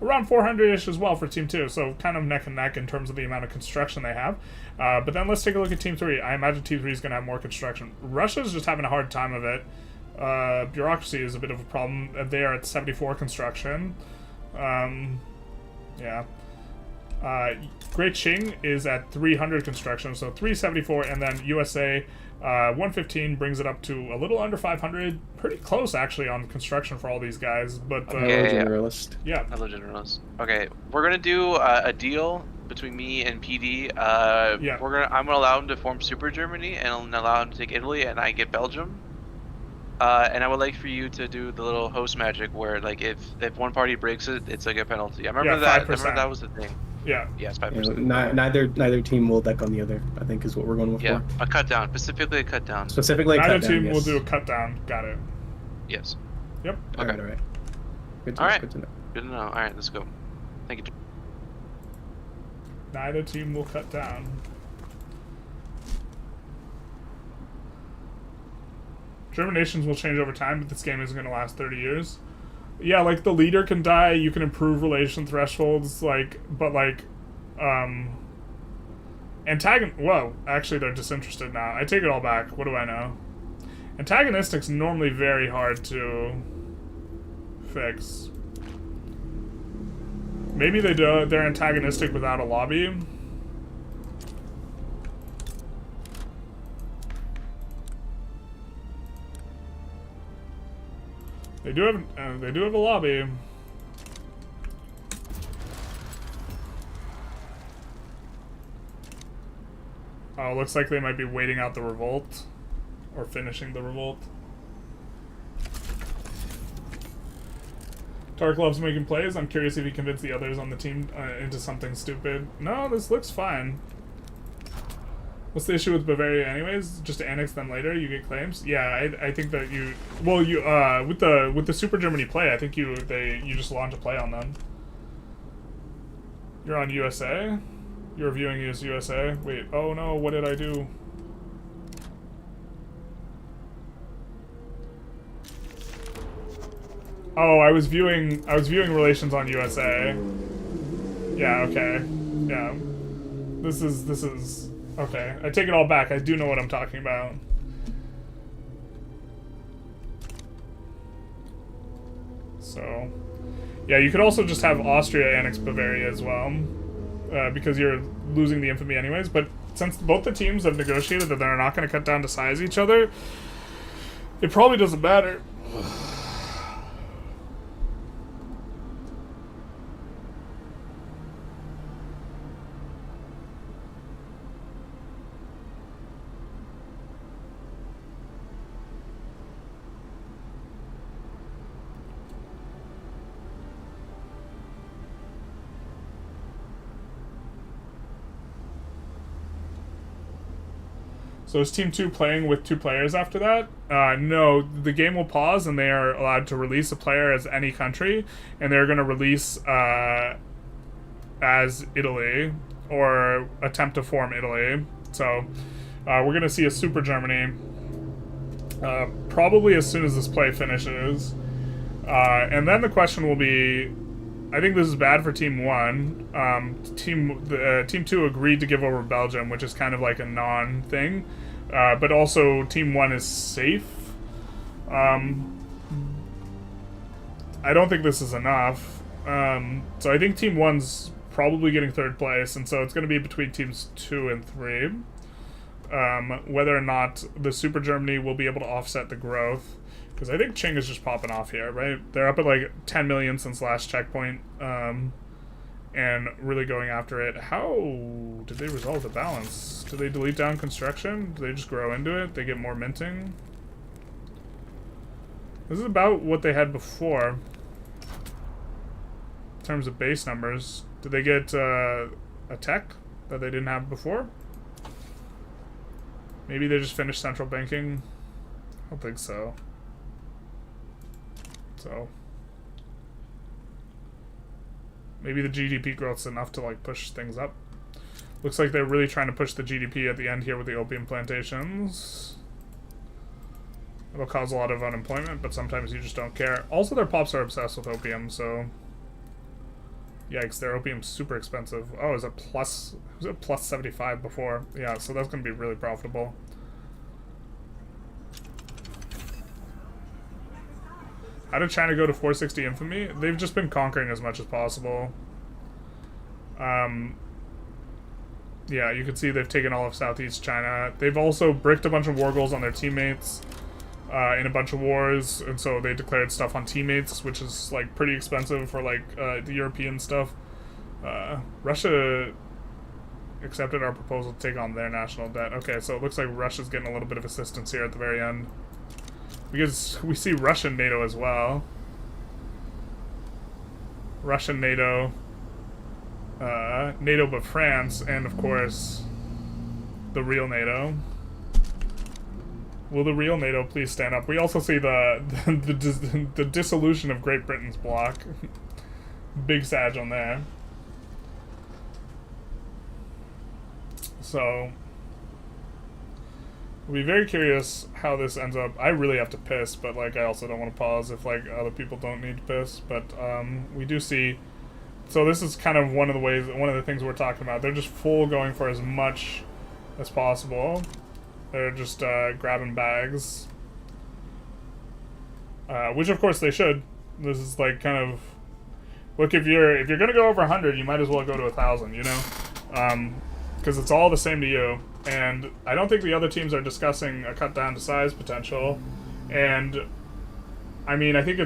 Around 400-ish as well for Team 2, so kind of neck and neck in terms of the amount of construction they have. But then let's take a look at Team 3. I imagine Team 3 is going to have more construction. Russia's just having a hard time of it. Bureaucracy is a bit of a problem. They are at 74 construction. Yeah. Great Qing is at 300 construction, so 374, and then USA 115 brings it up to a little under 500. Pretty close, actually, on construction for all these guys. But Generalist. Yeah. Hello, Generalist. Okay, we're gonna do a deal between me and PD. Yeah. I'm gonna allow him to form Super Germany, and I'll allow him to take Italy, and I get Belgium. And I would like for you to do the little host magic where, like, if one party breaks it, it's like a penalty. I remember that. 5%. Remember that was the thing. Yeah. Yes, Yeah, 5%. neither team will deck on the other, I think, is what we're going with. Yeah, a cut down, specifically a cut down. Specifically a Neither cut down, team yes. will do a cut down. Got it. Yes. Yep. Okay. All right. Good to All know, right. good to know. Good to know. All right, let's go. Thank you. Neither team will cut down. German nations will change over time, but this game isn't going to last 30 years. Yeah, like, the leader can die, you can improve relation thresholds, like, but, like, whoa, actually, they're disinterested now. I take it all back. What do I know? Antagonistic's normally very hard to fix. Maybe they're antagonistic without a lobby. They do have a lobby. Oh, looks like they might be waiting out the revolt. Or finishing the revolt. Tark loves making plays. I'm curious if he convinced the others on the team into something stupid. No, this looks fine. What's the issue with Bavaria anyways? Just annex them later, you get claims? Yeah, I think that you... Well, you with the Super Germany play, I think you just launch a play on them. You're on USA? You're viewing as USA? Wait, oh no, what did I do? Oh, I was viewing relations on USA. Yeah, okay. Yeah. This is okay. I take it all back. I do know what I'm talking about. So, yeah, you could also just have Austria annex Bavaria as well, because you're losing the infamy anyways. But since both the teams have negotiated that they're not going to cut down to size each other, it probably doesn't matter. So is Team 2 playing with 2 players after that? No, the game will pause and they are allowed to release a player as any country, and they're going to release as Italy, or attempt to form Italy. So we're going to see a Super Germany probably as soon as this play finishes. And then the question will be, I think this is bad for Team 1. Team 2 agreed to give over Belgium, which is kind of like a non-thing. But also, Team 1 is safe. I don't think this is enough. So I think Team 1's probably getting 3rd place, and so it's going to be between Teams 2 and 3. Whether or not the Super Germany will be able to offset the growth. Because I think Qing is just popping off here, right? They're up at like 10 million since last checkpoint, and really going after it. How did they resolve the balance? Did they delete down construction? Do they just grow into it? They get more minting? This is about what they had before, in terms of base numbers. Did they get a tech that they didn't have before? Maybe they just finished central banking? I don't think so. So maybe the GDP growth's enough to like push things up. Looks like they're really trying to push the GDP at the end here with the opium plantations. It'll cause a lot of unemployment, but sometimes you just don't care. Also, their pops are obsessed with opium, so yikes, their opium's super expensive. Oh, is it plus 75 before? Yeah, so that's gonna be really profitable. How did China go to 460 infamy? They've just been conquering as much as possible. Yeah, you can see they've taken all of Southeast China. They've also bricked a bunch of war goals on their teammates in a bunch of wars, and so they declared stuff on teammates, which is like pretty expensive for like the European stuff. Russia accepted our proposal to take on their national debt. Okay, so it looks like Russia's getting a little bit of assistance here at the very end. Because we see Russian NATO as well. Russian NATO, NATO but France, and of course, the real NATO. Will the real NATO please stand up? We also see the dissolution of Great Britain's bloc. Big sag on there. So I'll be very curious how this ends up. I really have to piss, but like I also don't want to pause if like other people don't need to piss. But we do see. So this is kind of one of the things we're talking about. They're just full going for as much as possible. They're just grabbing bags, which of course they should. This is like kind of look, if you're gonna go over 100, you might as well go to 1,000. You know, because it's all the same to you. And I don't think the other teams are discussing a cut down to size potential. And I mean, I think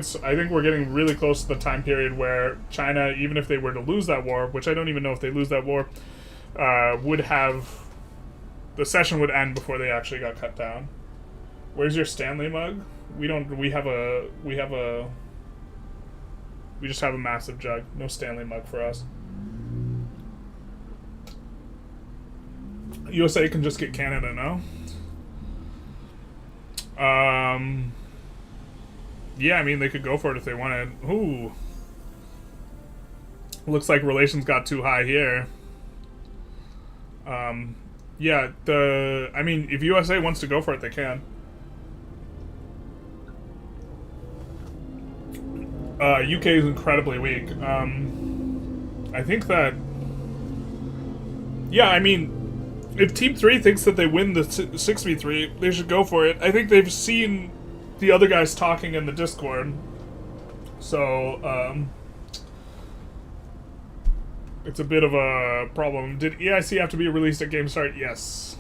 we're getting really close to the time period where China, even if they were to lose that war, which I don't even know if they lose that war, would have The session would end before they actually got cut down. Where's your Stanley mug? We don't. We just have a massive jug. No Stanley mug for us. USA can just get Canada, no? Yeah, I mean, they could go for it if they wanted. Ooh. Looks like relations got too high here. Yeah, I mean, if USA wants to go for it, they can. UK is incredibly weak. I think that... Yeah, I mean, if Team 3 thinks that they win the 6v3, they should go for it. I think they've seen the other guys talking in the Discord. So, it's a bit of a problem. Did EIC have to be released at game start? Yes.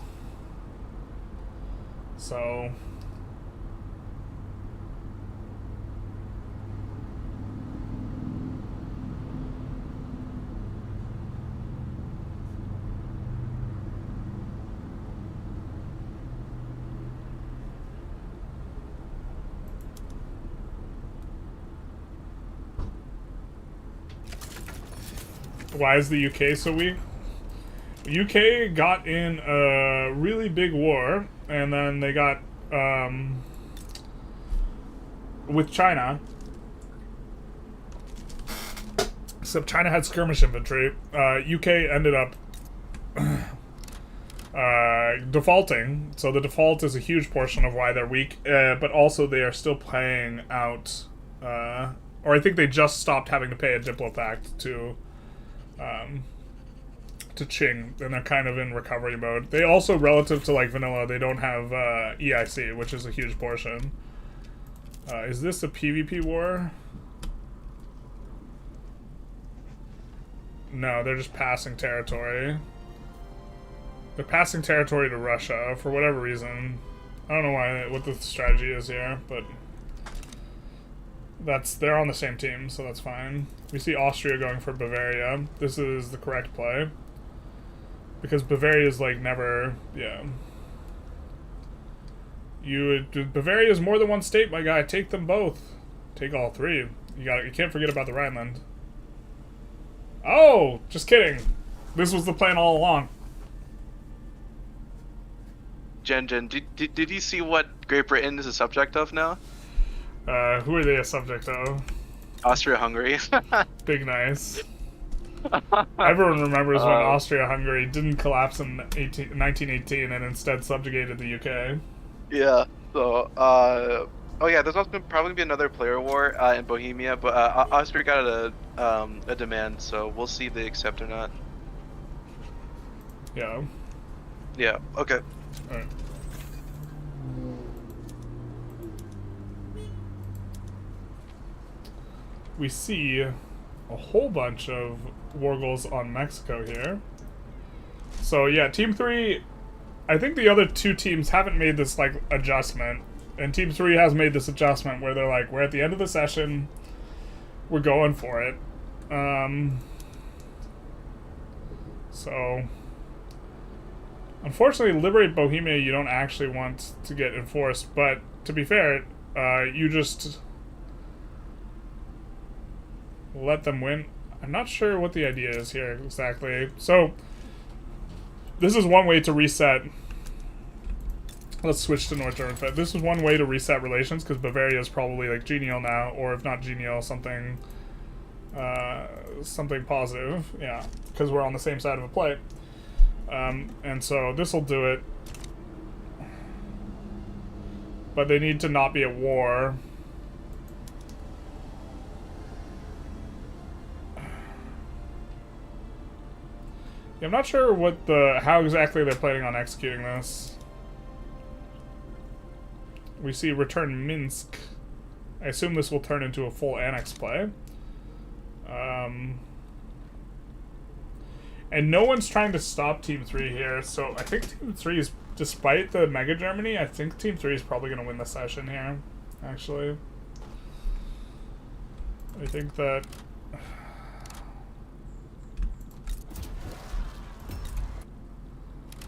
So... Why is the UK so weak? The UK got in a really big war, and then they got, with China. Except China had skirmish infantry. UK ended up defaulting, so the default is a huge portion of why they're weak, but also they are still paying out, or I think they just stopped having to pay a Diplo pact to Qing, and they're kind of in recovery mode. They also, relative to like vanilla, they don't have EIC, which is a huge portion. Is this a PvP war? No, they're just passing territory. They're passing territory to Russia for whatever reason. I don't know what the strategy is here, but they're on the same team, so that's fine. We see Austria going for Bavaria. This is the correct play. Because Bavaria is like never, yeah. Bavaria is more than one state, my guy. Take them both. Take all three. You can't forget about the Rhineland. Oh, just kidding. This was the plan all along. Jen, did you see what Great Britain is a subject of now? Who are they a subject of? Austria-Hungary. Big nice. Everyone remembers when Austria-Hungary didn't collapse in 1918 and instead subjugated the UK. Yeah, so, oh yeah, there's also probably be another player war in Bohemia, but Austria got a demand, so we'll see if they accept or not. Yeah. Yeah, okay. Alright. We see a whole bunch of war goals on Mexico here. So yeah, Team 3, I think the other two teams haven't made this like adjustment, and Team 3 has made this adjustment where they're like, we're at the end of the session, we're going for it. So unfortunately, Liberate Bohemia you don't actually want to get enforced, but to be fair, you just let them win. I'm not sure what the idea is here exactly. So this is one way to reset. Let's switch to North German Fed. This is one way to reset relations, because Bavaria is probably like genial now, or if not genial, something something positive. Yeah, because we're on the same side of a plate. And so this will do it. But they need to not be at war. I'm not sure how exactly they're planning on executing this. We see return Minsk. I assume this will turn into a full annex play. And no one's trying to stop Team 3 here, so I think Team 3 is, despite the Mega Germany, I think Team 3 is probably going to win the session here, actually. I think that...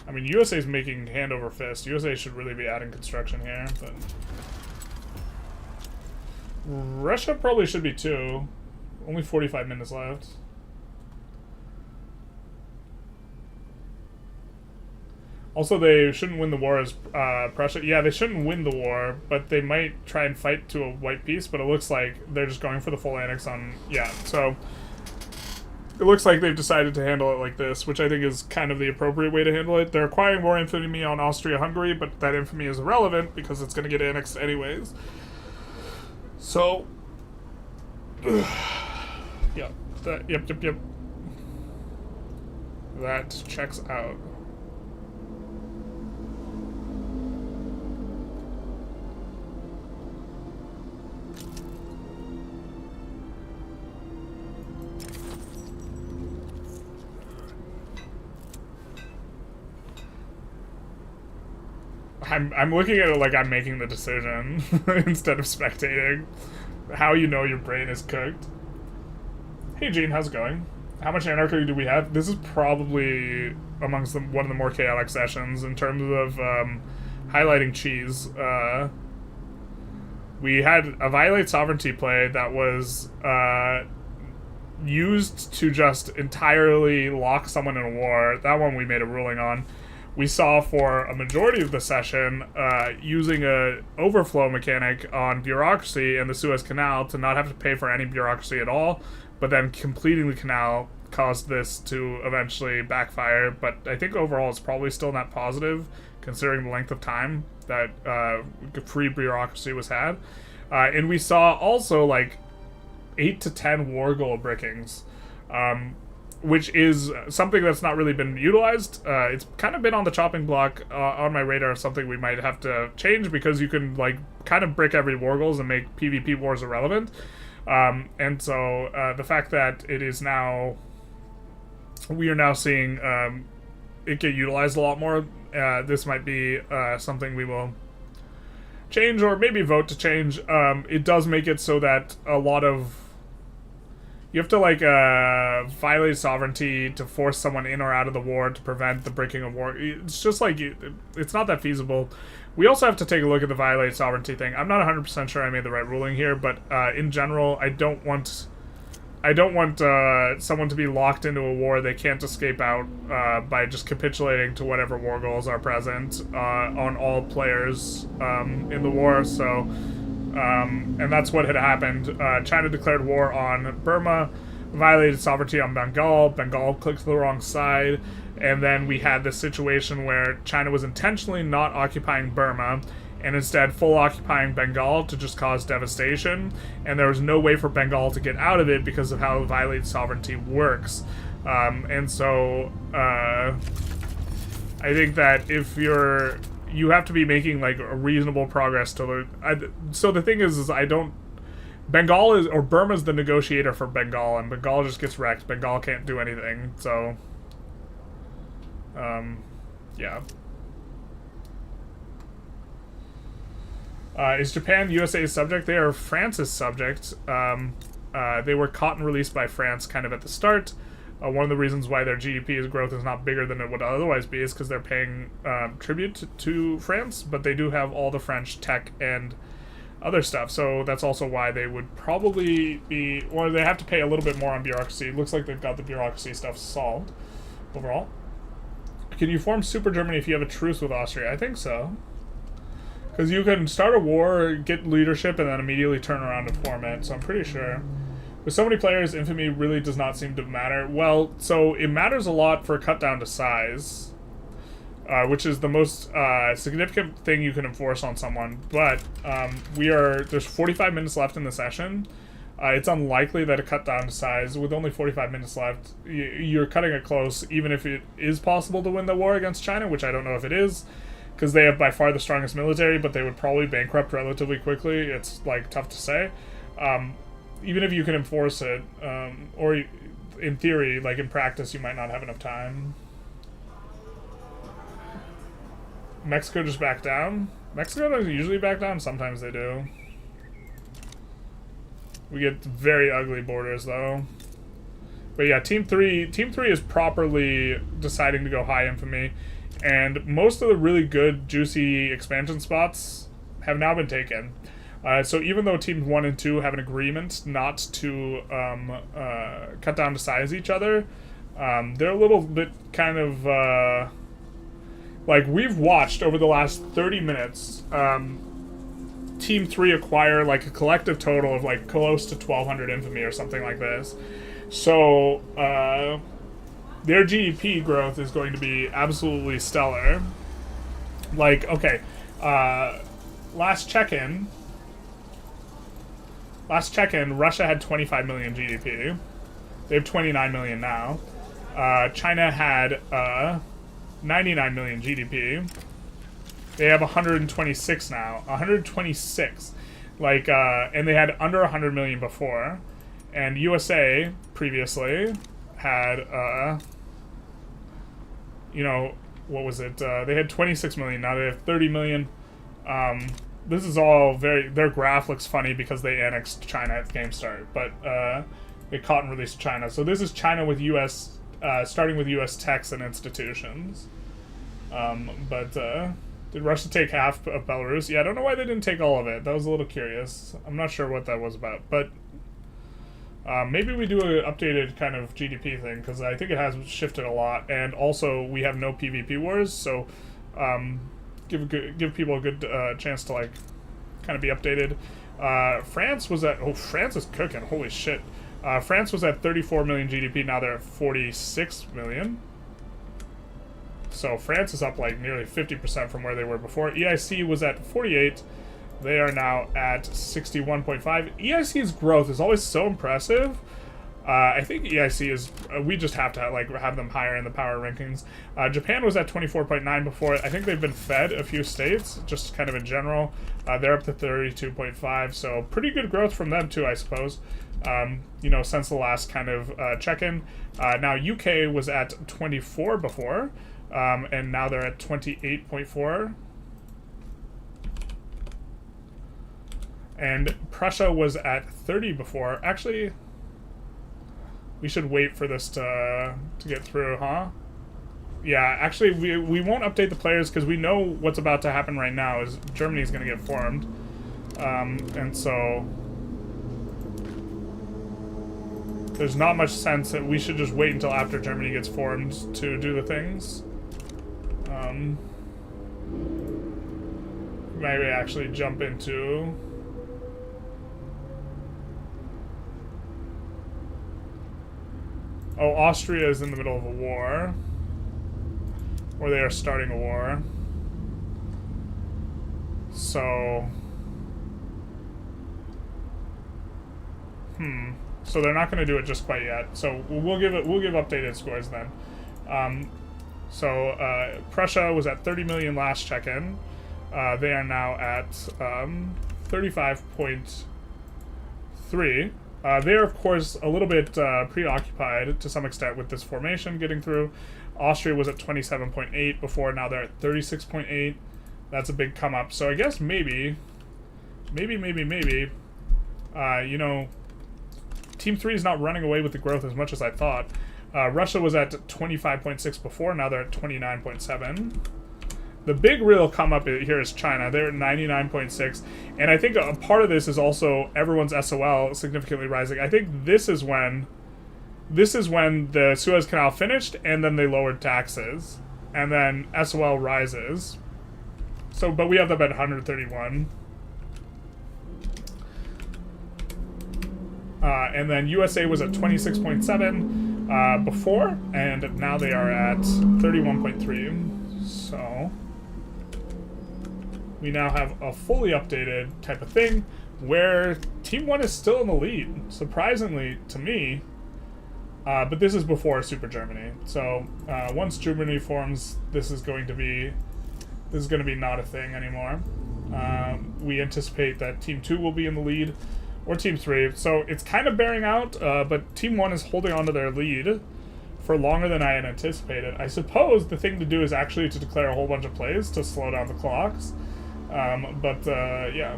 I'm mean, USA's making hand over fist. USA should really be adding construction here, but Russia probably should be too. Only 45 minutes left. Also, they shouldn't win the war as Prussia. Yeah, they shouldn't win the war, but they might try and fight to a white peace, but it looks like they're just going for the full annex on... Yeah, so it looks like they've decided to handle it like this, which I think is kind of the appropriate way to handle it. They're acquiring more infamy on Austria-Hungary, but that infamy is irrelevant because it's going to get annexed anyways. So... yeah, yep. That checks out. I'm looking at it like I'm making the decision instead of spectating. How you know your brain is cooked. Hey Gene, how's it going? How much anarchy do we have? This is probably amongst one of the more chaotic sessions in terms of highlighting cheese. We had a violate sovereignty play that was used to just entirely lock someone in a war. That one we made a ruling on. We saw for a majority of the session using a overflow mechanic on bureaucracy in the Suez Canal to not have to pay for any bureaucracy at all, but then completing the canal caused this to eventually backfire. But I think overall it's probably still not positive considering the length of time that free bureaucracy was had. And we saw also like 8 to 10 war goal brickings. Which is something that's not really been utilized. It's kind of been on the chopping block on my radar, something we might have to change because you can like kind of brick every war goals and make PvP wars irrelevant. And so the fact that it is now, we are now seeing it get utilized a lot more, this might be something we will change or maybe vote to change. It does make it so that a lot of you have to like violate sovereignty to force someone in or out of the war to prevent the breaking of war. It's just like it's not that feasible. We also have to take a look at the violate sovereignty thing. I'm not 100% sure I made the right ruling here, but in general, I don't want someone to be locked into a war they can't escape out by just capitulating to whatever war goals are present on all players in the war. So. And that's what had happened. China declared war on Burma, violated sovereignty on Bengal. Bengal clicked the wrong side, and then we had this situation where China was intentionally not occupying Burma and instead full occupying Bengal to just cause devastation, and there was no way for Bengal to get out of it because of how violated sovereignty works. And so I think that if you have to be making like a reasonable progress to learn. So the thing is Bengal is, or Burma's the negotiator for Bengal, and Bengal just gets wrecked. Bengal can't do anything, so yeah. Is Japan USA's subject? They are France's subject. They were caught and released by France kind of at the start. One of the reasons why their GDP growth is not bigger than it would otherwise be is because they're paying tribute to France, but they do have all the French tech and other stuff, so that's also why they would probably be, or they have to pay a little bit more on bureaucracy. It looks like they've got the bureaucracy stuff solved overall. Can you form Super Germany if you have a truce with Austria? I think so. Because you can start a war, get leadership, and then immediately turn around and form it, so I'm pretty sure. With so many players, infamy really does not seem to matter. Well, so it matters a lot for a cut down to size, which is the most significant thing you can enforce on someone. But there's 45 minutes left in the session. It's unlikely that a cut down to size, with only 45 minutes left, you're cutting it close, even if it is possible to win the war against China, which I don't know if it is, because they have by far the strongest military, but they would probably bankrupt relatively quickly. It's like tough to say. Even if you can enforce it, or in theory, like in practice, you might not have enough time. Mexico just backed down? Mexico doesn't usually back down, sometimes they do. We get very ugly borders, though. But yeah, Team 3 is properly deciding to go high infamy. And most of the really good, juicy expansion spots have now been taken. So even though teams 1 and 2 have an agreement not to cut down to size each other, they're a little bit kind of... like, we've watched over the last 30 minutes, Team 3 acquire, like, a collective total of, like, close to 1,200 infamy or something like this. So, their GDP growth is going to be absolutely stellar. Like, okay, last check-in, Russia had 25 million GDP. They have 29 million now. China had 99 million GDP. They have 126 now. 126. Like, and they had under 100 million before. And USA previously had, you know, what was it? They had 26 million. Now they have 30 million. This is all very... Their graph looks funny because they annexed China at game start. But they caught and released China. So this is China with US... starting with US techs and institutions. Did Russia take half of Belarus? Yeah, I don't know why they didn't take all of it. That was a little curious. I'm not sure what that was about. But maybe we do an updated kind of GDP thing, because I think it has shifted a lot. And also, we have no PvP wars, so give people a good chance to, like, kind of be updated. France was at... Oh, France is cooking. Holy shit. France was at 34 million GDP. Now they're at 46 million. So France is up like nearly 50% from where they were before. EIC was at 48. They are now at 61.5. EIC's growth is always so impressive. I think EIC is... we just have to like have them higher in the power rankings. Japan was at 24.9 before. I think they've been fed a few states, just kind of in general. They're up to 32.5. So pretty good growth from them too, I suppose. You know, since the last kind of check-in. Now UK was at 24 before. And now they're at 28.4. And Prussia was at 30 before. Actually, we should wait for this to get through, huh? Yeah, actually, we won't update the players because we know what's about to happen right now is Germany's going to get formed. And so... there's not much sense that we should just wait until after Germany gets formed to do the things. Maybe actually jump into... Oh, Austria is in the middle of a war. Or they are starting a war. So... So they're not going to do it just quite yet. So we'll give updated scores then. Prussia was at 30 million last check-in. They are now at 35.3. They're, of course, a little bit preoccupied to some extent with this formation getting through. Austria was at 27.8 before. Now they're at 36.8. That's a big come up. So I guess maybe, you know, Team 3 is not running away with the growth as much as I thought. Russia was at 25.6 before, now they're at 29.7. The big real come up here is China. They're at 99.6. And I think a part of this is also everyone's SOL significantly rising. I think this is when the Suez Canal finished and then they lowered taxes. And then SOL rises. So, but we have them at 131. And then USA was at 26.7 before, and now they are at 31.3. So we now have a fully updated type of thing where Team 1 is still in the lead, surprisingly to me. But this is before Super Germany. So once Germany forms, this is going to be not a thing anymore. We anticipate that Team 2 will be in the lead. Or Team 3. So it's kind of bearing out, but Team 1 is holding on to their lead for longer than I had anticipated. I suppose the thing to do is actually to declare a whole bunch of plays to slow down the clocks. Yeah.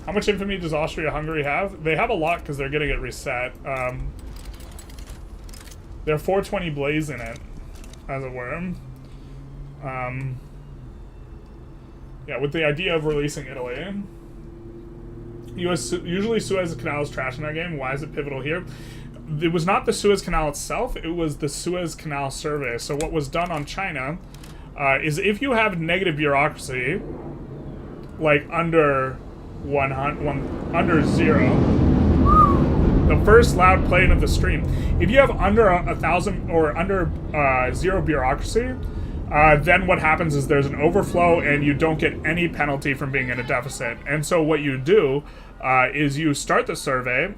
How much infamy does Austria-Hungary have? They have a lot because they're getting it reset. They're 420 Blaze in it. as it were. Yeah, with the idea of releasing Italy. Usually Suez Canal is trash in that game. Why is it pivotal here? It was not the Suez Canal itself, it was the Suez Canal survey. So what was done on China is if you have negative bureaucracy, like under under 0, the first loud plane of the stream. If you have under 1,000 or under 0 bureaucracy, then what happens is there's an overflow and you don't get any penalty from being in a deficit. And so what you do is you start the survey,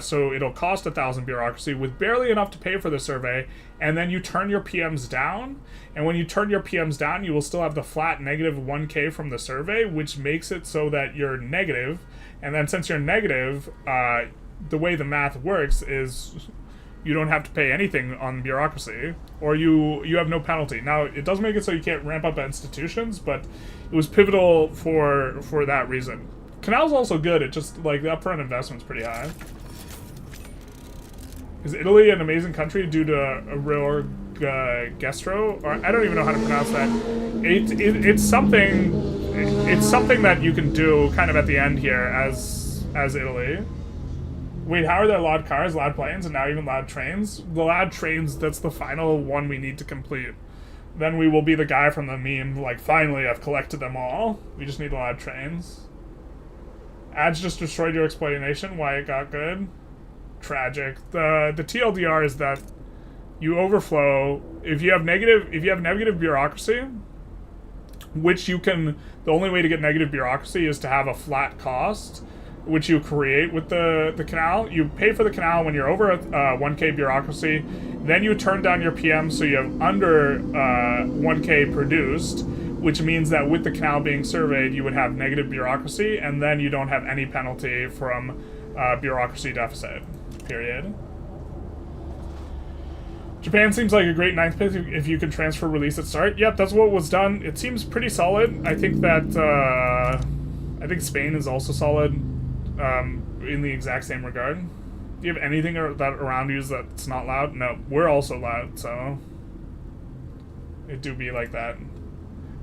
so it'll cost 1,000 bureaucracy with barely enough to pay for the survey, and then you turn your PMs down. And when you turn your PMs down, you will still have the flat negative 1K from the survey, which makes it so that you're negative. And then since you're negative, the way the math works is you don't have to pay anything on bureaucracy, or you have no penalty. Now, it does make it so you can't ramp up institutions, but it was pivotal for that reason. Canal's also good, it just, like, the upfront investment's pretty high. Is Italy an amazing country due to Aurora Gestro? Or I don't even know how to pronounce that. It's something that you can do kind of at the end here as Italy. Wait, how are there loud cars, loud planes, and now even loud trains? The loud trains, that's the final one we need to complete. Then we will be the guy from the meme, like, finally I've collected them all. We just need loud trains. Ads just destroyed your exploitation, why it got good? Tragic. The TLDR is that you overflow if you have negative bureaucracy, which you can, the only way to get negative bureaucracy is to have a flat cost, which you create with the canal. You pay for the canal when you're over 1K bureaucracy, then you turn down your PM so you have under 1K produced, which means that with the canal being surveyed, you would have negative bureaucracy, and then you don't have any penalty from bureaucracy deficit, period. Japan seems like a great 9th pick if you can transfer release at start. Yep, that's what was done. It seems pretty solid. I think that, I think Spain is also solid in the exact same regard. Do you have anything that around you that's not loud? No, we're also loud, so it do be like that.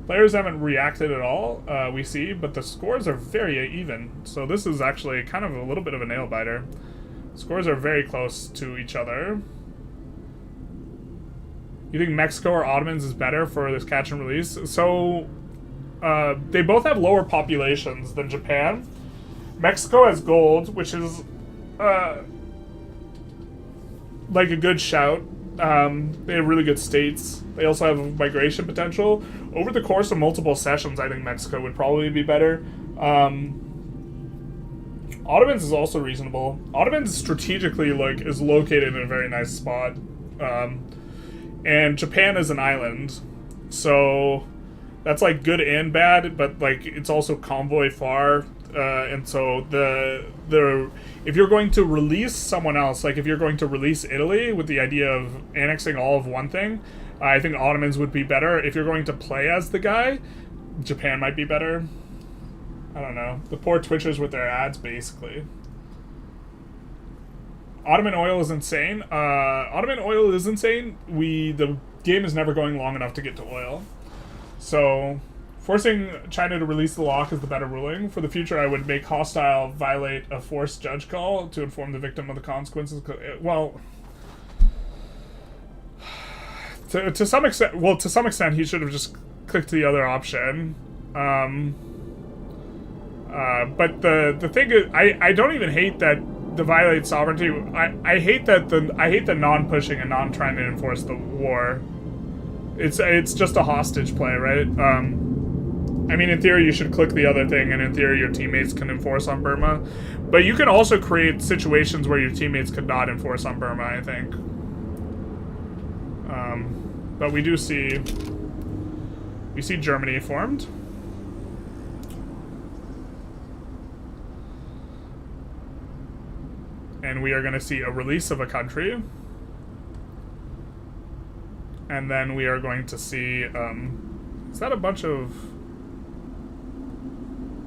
Players haven't reacted at all, we see, but the scores are very even. So this is actually kind of a little bit of a nail-biter. Scores are very close to each other. You think Mexico or Ottomans is better for this catch and release? So, they both have lower populations than Japan. Mexico has gold, which is, like a good shout. They have really good states. They also have migration potential. Over the course of multiple sessions, I think Mexico would probably be better. Ottomans is also reasonable. Ottomans strategically, like, is located in a very nice spot. And Japan is an island, so that's, like, good and bad, but, like, it's also convoy far. And so if you're going to release someone else, like if you're going to release Italy with the idea of annexing all of one thing, I think Ottomans would be better. If you're going to play as the guy, Japan might be better. I don't know. The poor Twitchers with their ads, basically. Ottoman oil is insane. Ottoman oil is insane. The game is never going long enough to get to oil. So forcing China to release the lock is the better ruling. For the future, I would make hostile violate a forced judge call to inform the victim of the consequences. Well, to some extent, he should have just clicked the other option. But the thing is, I don't even hate that the violate sovereignty. I hate the non-pushing and non-trying to enforce the war. It's just a hostage play, right? I mean, in theory, you should click the other thing, and in theory, your teammates can enforce on Burma. But you can also create situations where your teammates could not enforce on Burma, I think. But we do see... We see Germany formed. And we are going to see a release of a country. And then we are going to see... is that a bunch of...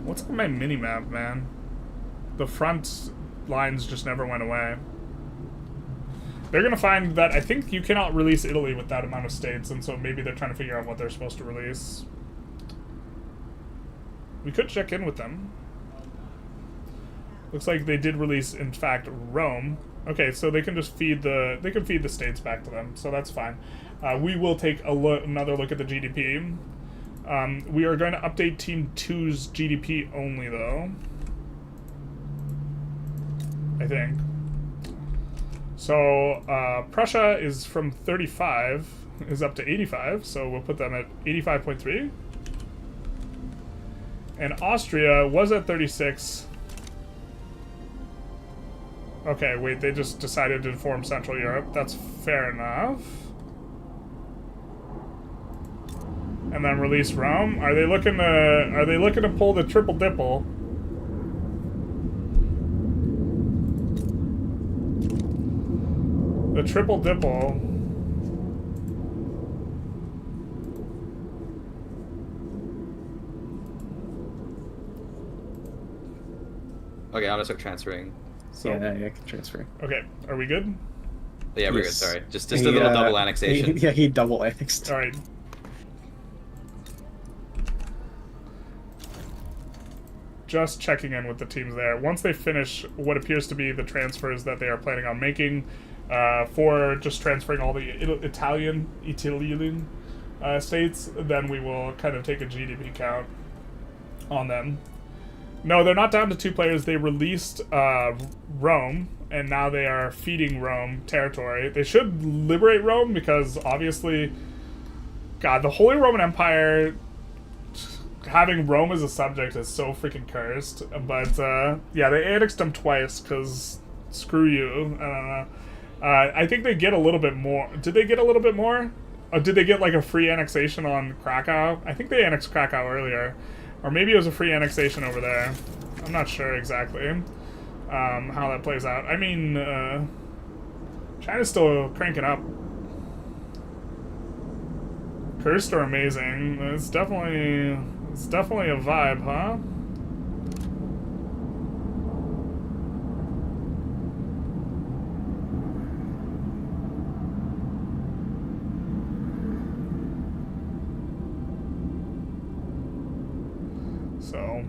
What's on my mini-map, man? The front lines just never went away. They're gonna find that I think you cannot release Italy with that amount of states, and so maybe they're trying to figure out what they're supposed to release. We could check in with them. Looks like they did release, in fact, Rome. Okay, so they can just feed the states back to them, so that's fine. We will take another look at the GDP. We are going to update Team 2's GDP only, though. I think. So, Prussia is from 35, is up to 85, so we'll put them at 85.3. And Austria was at 36. Okay, wait, they just decided to form Central Europe. That's fair enough. And then release Rome. Are they looking to pull the triple dipple? The triple dipple. Okay, I'll just start transferring. So, yeah, I can transfer. Okay, are we good? Yeah, we're good. Sorry, just a little double annexation. He double annexed. All right. Just checking in with the teams there. Once they finish what appears to be the transfers that they are planning on making, for just transferring all the Italian states, then we will kind of take a GDP count on them. No, they're not down to 2 players. They released Rome, and now they are feeding Rome territory. They should liberate Rome because, obviously, God, the Holy Roman Empire, having Rome as a subject is so freaking cursed. But, yeah, they annexed them twice because screw you. I don't know. I think they get a little bit more. Did they get a little bit more? Or did they get, like, a free annexation on Krakow? I think they annexed Krakow earlier. Or maybe it was a free annexation over there. I'm not sure exactly how that plays out. I mean, China's still cranking up. Cursed or amazing? It's definitely a vibe, huh? So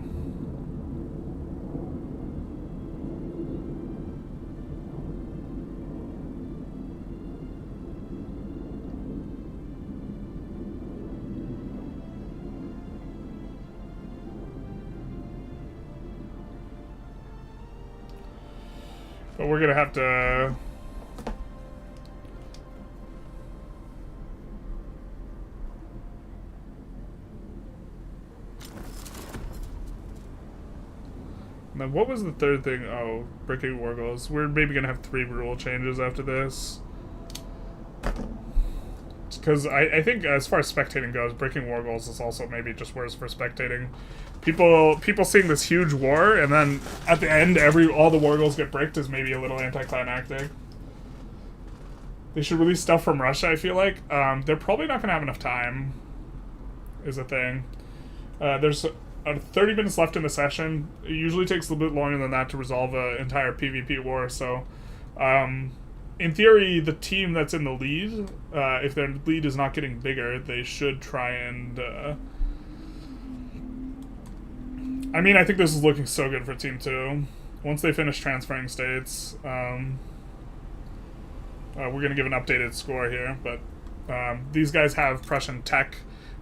but we're gonna have to now, what was the third thing? Oh, breaking war goals. We're maybe gonna have 3 rule changes after this. Because I think as far as spectating goes, breaking war goals is also maybe just worse for spectating. People seeing this huge war, and then at the end, all the war goals get bricked is maybe a little anticlimactic. They should release stuff from Russia, I feel like. They're probably not gonna have enough time, is a thing. There's 30 minutes left in the session. It usually takes a little bit longer than that to resolve an entire PvP war, so in theory, the team that's in the lead, if their lead is not getting bigger, they should try and I mean, I think this is looking so good for Team 2. Once they finish transferring states, we're going to give an updated score here, but these guys have Prussian tech.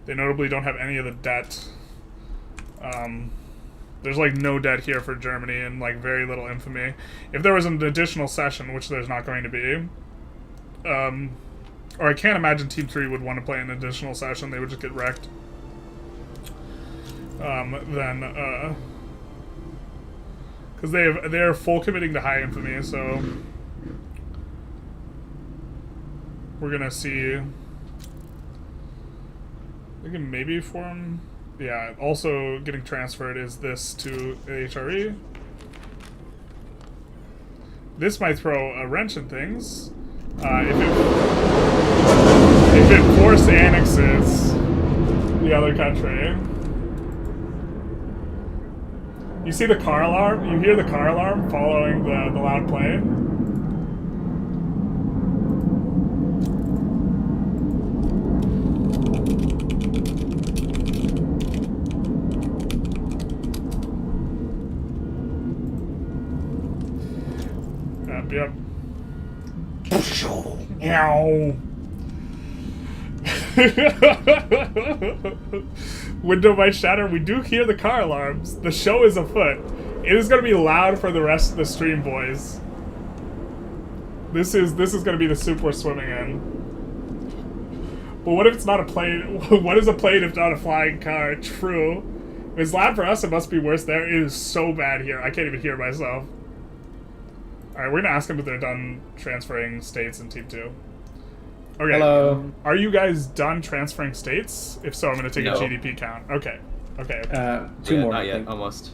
They notably don't have any of the debt. There's like no debt here for Germany and like very little infamy. If there was an additional session, which there's not going to be, or I can't imagine Team 3 would want to play an additional session, they would just get wrecked. Then because they're full committing to high infamy, so we're gonna see. They can maybe form. Yeah, also getting transferred is this to HRE. This might throw a wrench in things. If it force annexes the other country. You see the car alarm? You hear the car alarm following the loud plane? Yep. Ow. Window might shatter. We do hear the car alarms. The show is afoot. It is going to be loud for the rest of the stream, boys. This is going to be the soup we're swimming in. But what if it's not a plane? What is a plane if not a flying car? True. If it's loud for us, it must be worse there. It is so bad here. I can't even hear myself. Alright, we're going to ask them if they're done transferring states in Team 2. Okay. Hello. Are you guys done transferring states? If so, I'm going to take No. a GDP count. Okay. Okay. Two Yeah, more. not I yet, think. almost.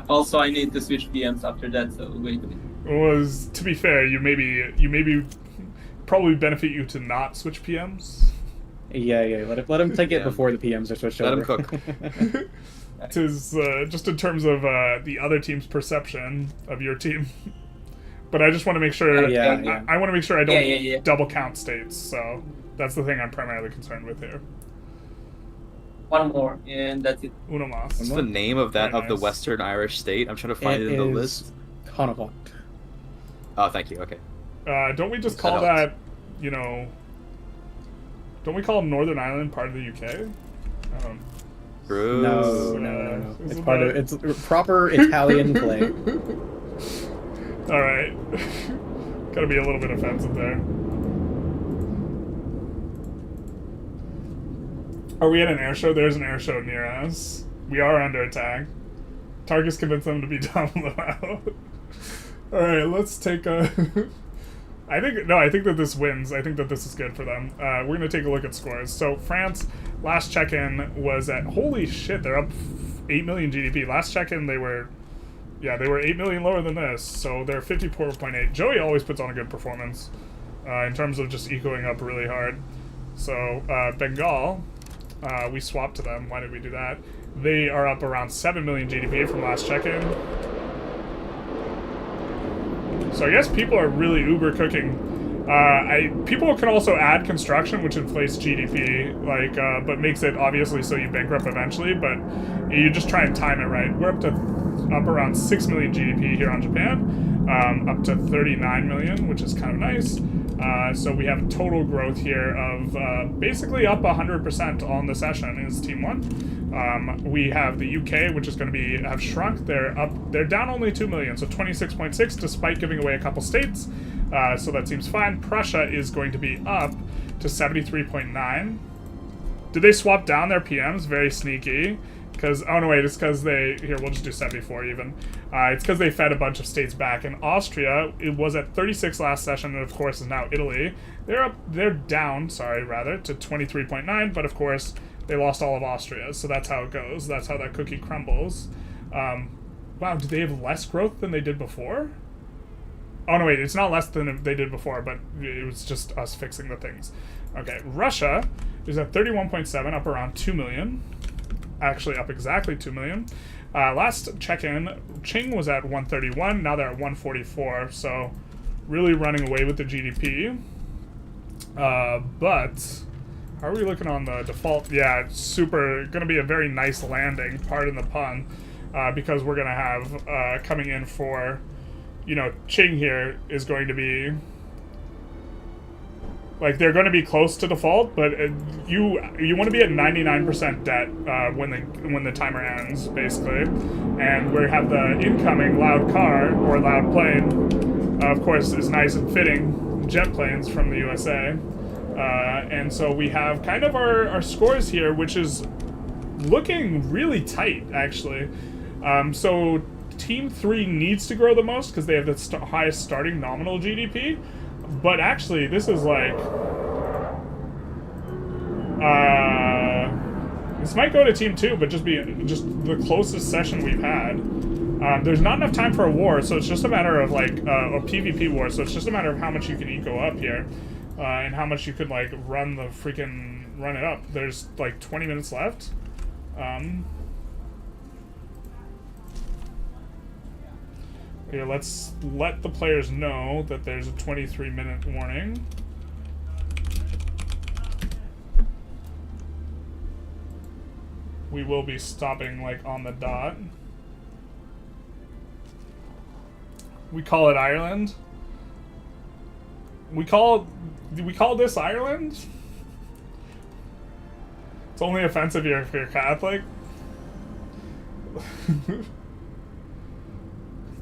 Also, I need to switch PMs after that, so wait a minute. Was, to be fair, you maybe probably benefit you to not switch PMs. Yeah. Let him take it Yeah. before the PMs are switched Let over. him cook. Tis just in terms of the other team's perception of your team. But I just want to make sure. Yeah. I want to make sure I don't Yeah. double count states. So that's the thing I'm primarily concerned with here. One more, and that's it. Uno mas. What's the name of that Very of the nice. Western Irish state? I'm trying to find it in the list. Hannibal. Oh, thank you. Okay. Don't we just That call helps. that, you know? Don't we call Northern Ireland part of the UK? I don't. True. No. It's Isn't part that- of it's proper Italian play. All right. Gotta be a little bit offensive there. Are we at an air show? There's an air show near us. We are under attack. Targus convinced them to be down low. All right, let's take a. I think that this wins. I think that this is good for them. We're gonna take a look at scores. So France, last check-in was at, holy shit, they're up 8 million GDP. Last check-in they were 8 million lower than this. So they're 54.8. Joey always puts on a good performance in terms of just ecoing up really hard. So Bengal, we swapped to them. Why did we do that? They are up around 7 million GDP from last check-in. So I guess people are really uber cooking. People can also add construction, which inflates GDP, but makes it obviously so you bankrupt eventually. But you just try and time it right. We're up around 6 million GDP here on Japan, up to 39 million, which is kind of nice. So we have total growth here of basically up 100% on the session is Team 1. We have the UK, which is going to have shrunk. They're down only 2 million, so 26.6, despite giving away a couple states. So that seems fine. Prussia is going to be up to 73.9. Did they swap down their PMs? Very sneaky. Oh no, wait, it's because here, we'll just do 74 even. It's because they fed a bunch of states back. In Austria, it was at 36 last session, and of course is now Italy. They're down, to 23.9, but of course they lost all of Austria, so that's how it goes. That's how that cookie crumbles. Wow, did they have less growth than they did before? Oh no, wait, it's not less than they did before, but it was just us fixing the things. Okay, Russia is at 31.7, up around 2 million. Actually up exactly 2 million. Last check-in, Qing was at 131, now they're at 144, so really running away with the GDP. But how are we looking on the default? Yeah, it's super, gonna be a very nice landing, pardon the pun, because we're gonna have coming in for, Qing here is going to be, they're going to be close to default, but you want to be at 99% debt when the timer ends, basically. And we have the incoming loud car, or loud plane, of course, is nice and fitting jet planes from the USA. And so we have kind of our scores here, which is looking really tight, actually. So Team 3 needs to grow the most because they have the highest starting nominal GDP. But actually, this is this might go to Team 2, but just the closest session we've had. There's not enough time for a war, so it's just a matter of a PvP war. So it's just a matter of how much you can eco up here, and how much you could run it up. There's 20 minutes left. Here, let's let the players know that there's a 23-minute warning. We will be stopping on the dot. We call it Ireland. We call this Ireland? It's only offensive if you're Catholic.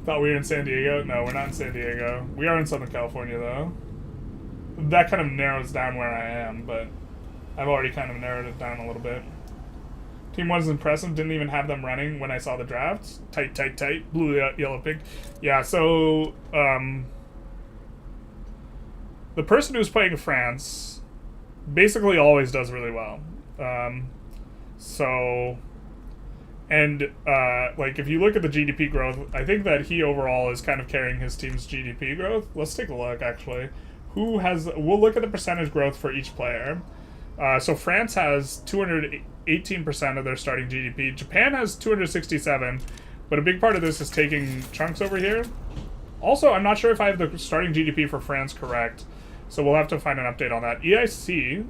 Thought we were in San Diego? No, we're not in San Diego. We are in Southern California, though. That kind of narrows down where I am, but I've already kind of narrowed it down a little bit. Team 1 is impressive. Didn't even have them running when I saw the draft. Tight, tight, tight. Blue, yellow, pink. Yeah, so... the person who's playing France basically always does really well. Like, if you look at the GDP growth, I think that he overall is kind of carrying his team's GDP growth. Let's take a look, actually. We'll look at the percentage growth for each player. So France has 218% of their starting GDP. Japan has 267, but a big part of this is taking chunks over here. Also, I'm not sure if I have the starting GDP for France correct, so we'll have to find an update on that. EIC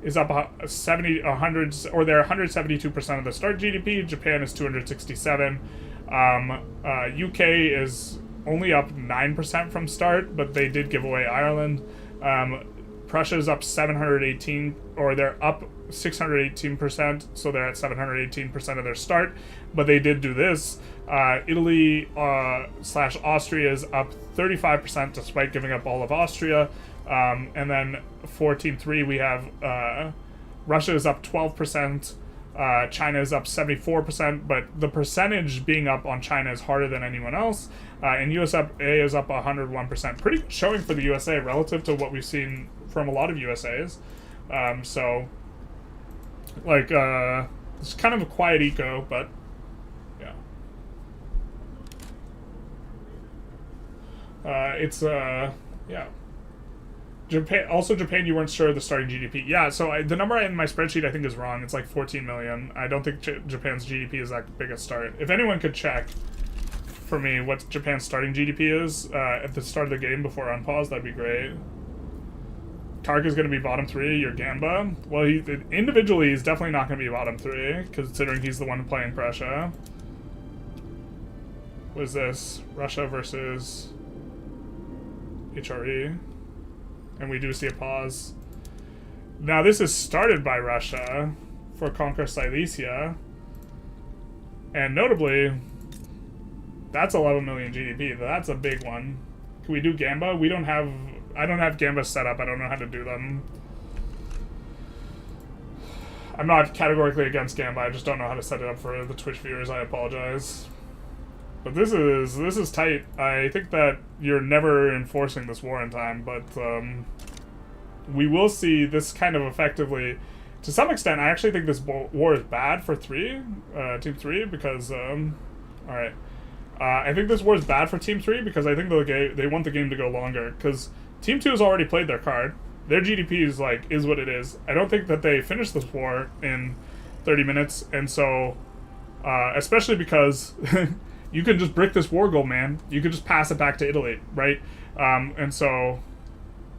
is up 100, or they're 172% of the start GDP. Japan is 267. UK is only up 9% from start, but they did give away Ireland. Prussia's up 718, or they're up 618%, so they're at 718% of their start, but they did do this. Italy / Austria is up 35% despite giving up all of Austria. And then for Team 3, we have Russia is up 12%, China is up 74%, but the percentage being up on China is harder than anyone else. And USA is up 101%. Pretty good showing for the USA relative to what we've seen from a lot of USAs. So, like, it's kind of a quiet eco, but yeah. Yeah. Japan, you weren't sure of the starting GDP. Yeah, so the number in my spreadsheet I think is wrong. It's like 14 million. I don't think Japan's GDP is that big a start. If anyone could check for me what Japan's starting GDP is at the start of the game before unpause, that'd be great. Targa's going to be bottom 3. Your Gamba. Well, individually, he's definitely not going to be bottom 3, considering he's the one playing Prussia. What is this? Russia versus HRE. And we do see a pause. Now, this is started by Russia for Conquer Silesia. And notably, that's 11 million GDP. That's a big one. Can we do Gamba? I don't have Gamba set up. I don't know how to do them. I'm not categorically against Gamba. I just don't know how to set it up for the Twitch viewers. I apologize. But this is tight. I think that you're never enforcing this war in time, but we will see this kind of effectively. To some extent, I actually think this war is bad for Team 3, because alright. I think this war is bad for Team 3 because I think they want the game to go longer, because Team 2 has already played their card. Their GDP is what it is. I don't think that they finished this war in 30 minutes, and so especially because you can just brick this war goal, man. You can just pass it back to Italy, right? And so,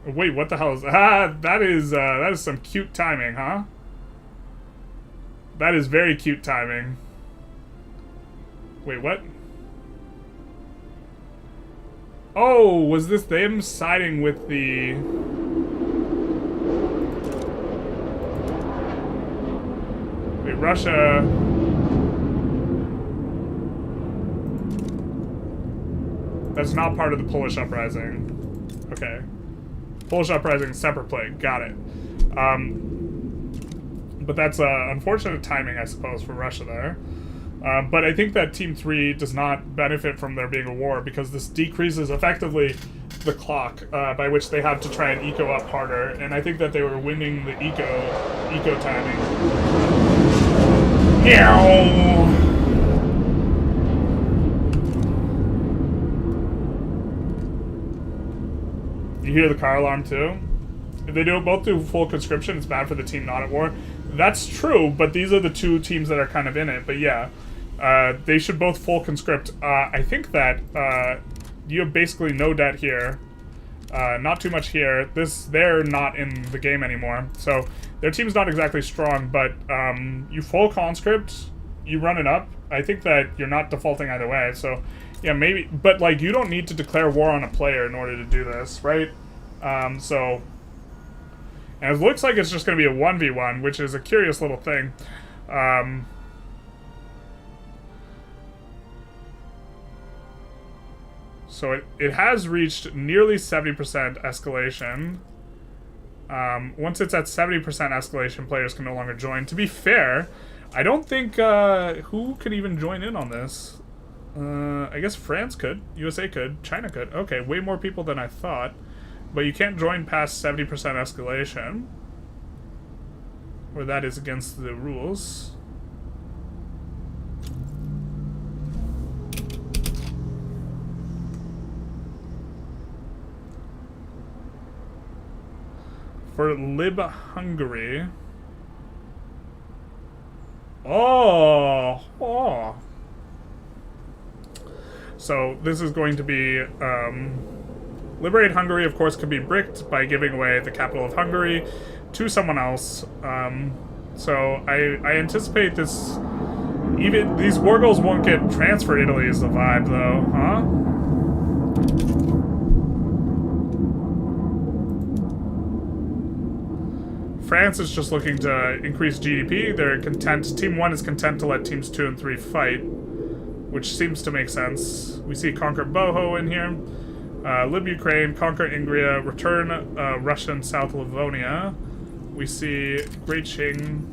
wait, what the hell is that is some cute timing, huh? That is very cute timing. Wait, what? Oh, was this them siding with the... Wait, Russia... That's not part of the Polish uprising. Okay. Polish uprising, separate play. Got it. But that's unfortunate timing, I suppose, for Russia there. But I think that Team 3 does not benefit from there being a war, because this decreases effectively the clock by which they have to try and eco up harder. And I think that they were winning the eco timing. Meow! You hear the car alarm too? If they both do full conscription, it's bad for the team not at war. That's true, but these are the two teams that are kind of in it. But yeah, they should both full conscript. I think that you have basically no debt here. Not too much here. They're not in the game anymore. So their team's not exactly strong, but you full conscript, you run it up. I think that you're not defaulting either way. So Yeah, maybe, but like you don't need to declare war on a player in order to do this, right? So, and it looks like it's just going to be a 1v1, which is a curious little thing. So it has reached nearly 70% escalation. Once it's at 70% escalation, players can no longer join. To be fair, I don't think who could even join in on this. I guess France could, USA could, China could. Okay, way more people than I thought. But you can't join past 70% escalation. Or that is against the rules. For Lib Hungary. Oh. So this is going to be liberate Hungary. Of course, could be bricked by giving away the capital of Hungary to someone else. So I anticipate this. Even these war goals won't get transferred. Italy is the vibe, though, huh? France is just looking to increase GDP. They're content. Team 1 is content to let teams 2 and 3 fight, which seems to make sense. We see conquer Boho in here. Lib Ukraine, conquer Ingria, return Russian South Livonia. We see Great Qing.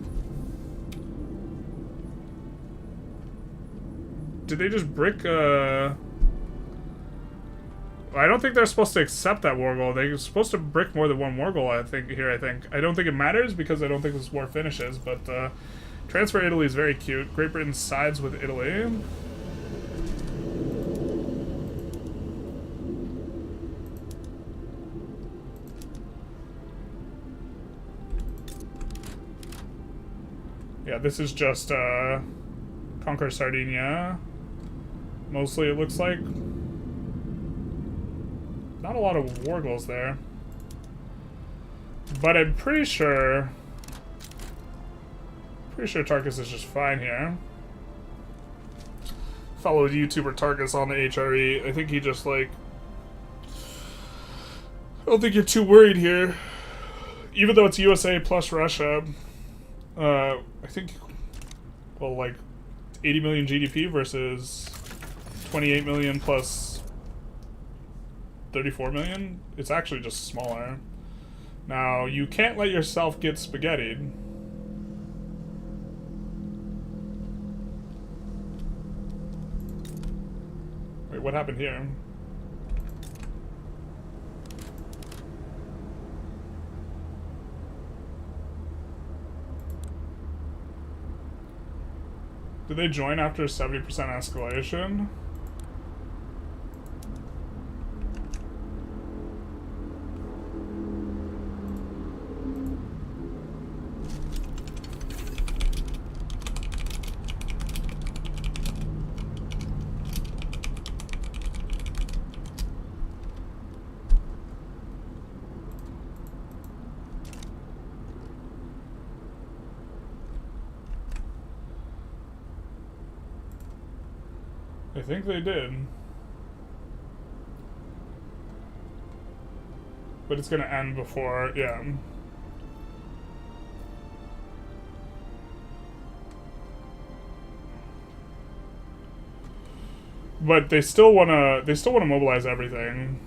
Did they just brick I don't think they're supposed to accept that war goal. They're supposed to brick more than one war goal, I think. I don't think it matters because I don't think this war finishes, but transfer Italy is very cute. Great Britain sides with Italy. Yeah, this is just conquer Sardinia. Mostly, it looks like. Not a lot of war goals there. But I'm pretty sure Tarkus is just fine here. Followed YouTuber Tarkus on the HRE. I think he just like... I don't think you're too worried here. Even though it's USA plus Russia. I think... Well, like 80 million GDP versus 28 million plus 34 million? It's actually just smaller. Now, you can't let yourself get spaghettied. Wait, what happened here? Did they join after 70% escalation? I think they did. But it's gonna end before, yeah. But they still wanna mobilize everything.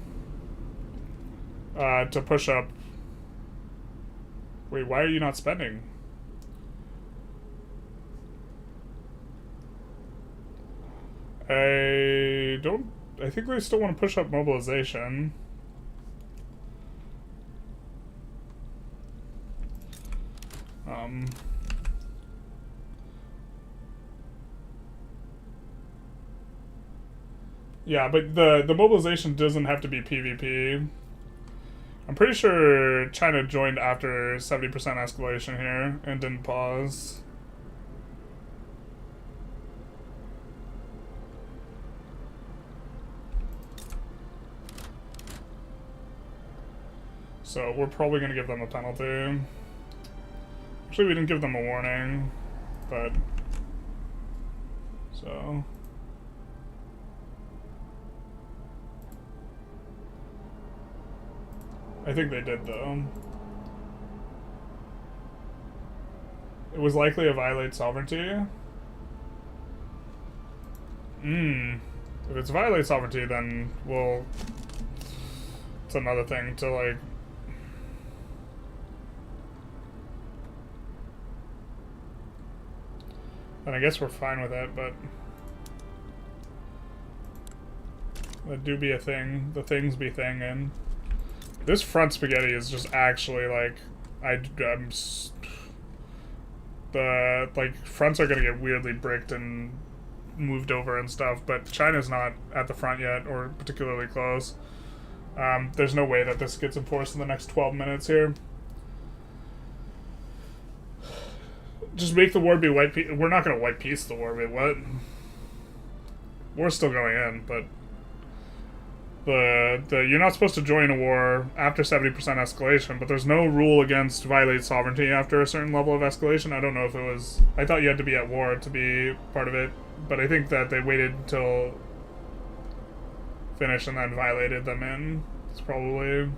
To push up. Wait, why are you not spending? I think they still want to push up mobilization. Yeah, but the mobilization doesn't have to be PvP. I'm pretty sure China joined after 70% escalation here and didn't pause. So we're probably going to give them a penalty. Actually, we didn't give them a warning, but... So... I think they did, though. It was likely to violate sovereignty. If it's violate sovereignty, then we'll... It's another thing to, like... And I guess we're fine with it, but... That do be a thing. The things be thing, and... This front spaghetti is just actually, like... The, like, fronts are gonna get weirdly bricked and moved over and stuff, but China's not at the front yet, or particularly close. There's no way that this gets enforced in the next 12 minutes here. Just make the war be white peace. We're not gonna white peace the war, wait, what? War's still going in, but... You're not supposed to join a war after 70% escalation, but there's no rule against violate sovereignty after a certain level of escalation. I don't know if it was... I thought you had to be at war to be part of it, but I think that they waited until finish and then violated them in. It's probably...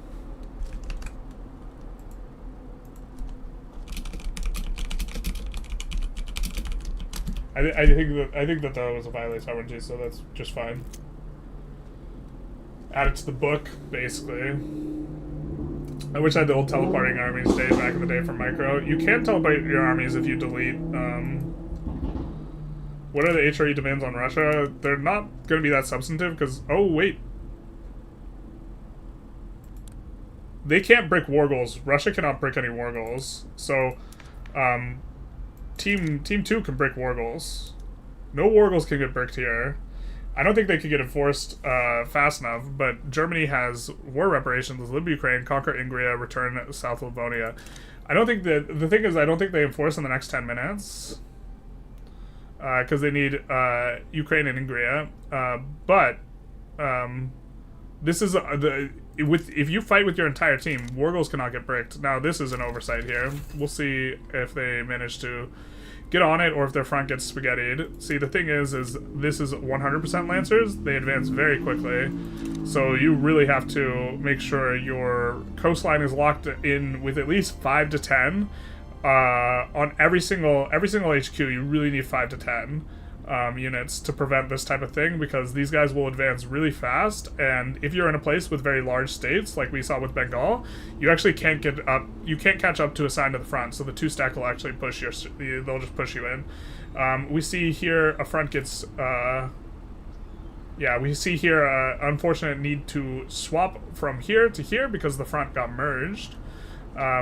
I think that was a violate sovereignty, so that's just fine. Add it to the book, basically. I wish I had the old teleporting armies day back in the day from Micro. You can't teleport your armies if you delete. What are the HRE demands on Russia? They're not going to be that substantive because... Oh, wait. They can't brick war goals. Russia cannot brick any war goals. So, Team 2 can brick war goals. No war goals can get bricked here. I don't think they could get enforced fast enough, but Germany has war reparations, live Ukraine, conquer Ingria, return South Livonia. I don't think that... The thing is, I don't think they enforce in the next 10 minutes. Because they need Ukraine and Ingria. But this is... if you fight with your entire team, war goals cannot get bricked. Now, this is an oversight here. We'll see if they manage to... get on it, or if their front gets spaghettied. See, the thing is this is 100% Lancers. They advance very quickly, so you really have to make sure your coastline is locked in with at least 5 to 10. On every single HQ, you really need 5 to 10 units to prevent this type of thing, because these guys will advance really fast, and if you're in a place with very large states, like we saw with Bengal, you actually can't get up, you can't catch up to a sign to the front, so the 2-stack will actually push they'll just push you in. We see here a front gets, we see here unfortunate need to swap from here to here because the front got merged,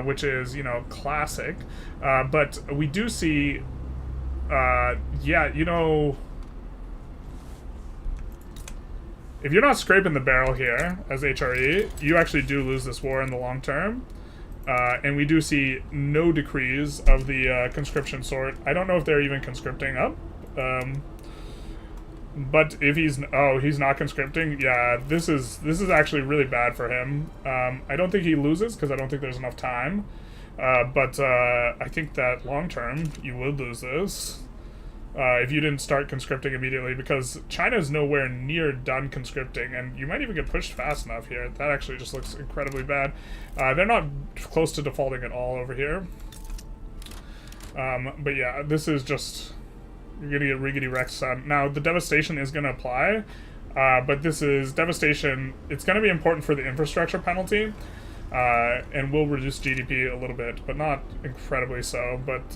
which is, you know, classic, but we do see you know, if you're not scraping the barrel here as HRE, you actually do lose this war in the long term. And we do see no decrees of the conscription sort. I don't know if they're even conscripting up. But if he's not conscripting, yeah, this is actually really bad for him. I don't think he loses because I don't think there's enough time. But I think that long term, you would lose this if you didn't start conscripting immediately, because China's nowhere near done conscripting, and you might even get pushed fast enough here. That actually just looks incredibly bad. They're not close to defaulting at all over here. But yeah, this is just... You're gonna get riggedy wrecked, son. Now, the devastation is gonna apply, but this is devastation. It's gonna be important for the infrastructure penalty. And will reduce GDP a little bit, but not incredibly so. But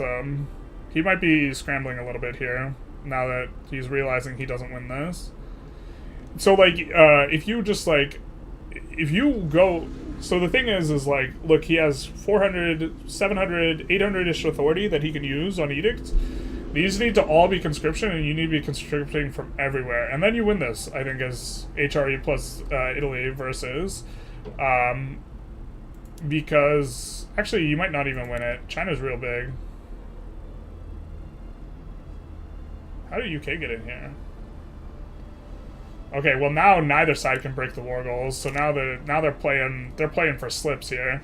he might be scrambling a little bit here now that he's realizing he doesn't win this. So, like, if you just, like, if you go... So the thing is like, look, he has 400, 700, 800-ish authority that he can use on Edict. These need to all be conscription, and you need to be conscripting from everywhere. And then you win this, I think, as HRE plus Italy versus... because actually you might not even win it. China's real big. How did UK get in here? Okay, well now neither side can break the war goals, so now they're playing for slips here.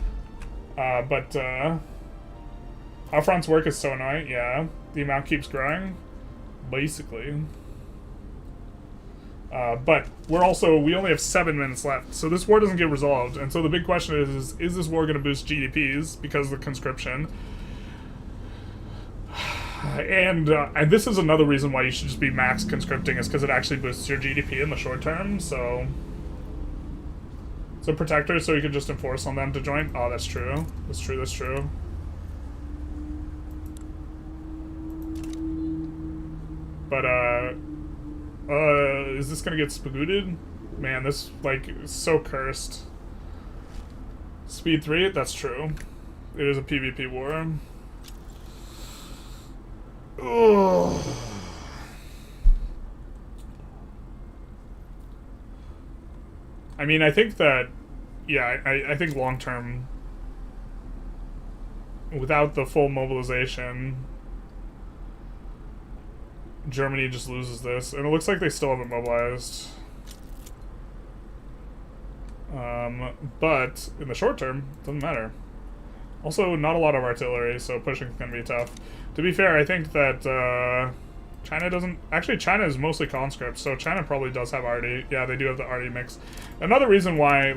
But how fronts work is so annoying. Yeah, the amount keeps growing, basically. But we only have 7 minutes left, so this war doesn't get resolved. And so the big question is this war going to boost GDPs because of the conscription? And this is another reason why you should just be max conscripting, is because it actually boosts your GDP in the short term. So protectors, so you can just enforce on them to join. Oh, that's true. That's true. But is this gonna get spagooted? Man, this is so cursed. Speed 3, that's true. It is a PvP war. Ugh. I mean, I think that, yeah, I think long term, without the full mobilization, Germany just loses this, and it looks like they still haven't mobilized. But in the short term, doesn't matter. Also, not a lot of artillery, so pushing's gonna be tough. To be fair, I think that China doesn't. Actually, China is mostly conscripts, so China probably does have arty. Yeah, they do have the arty mix. Another reason why,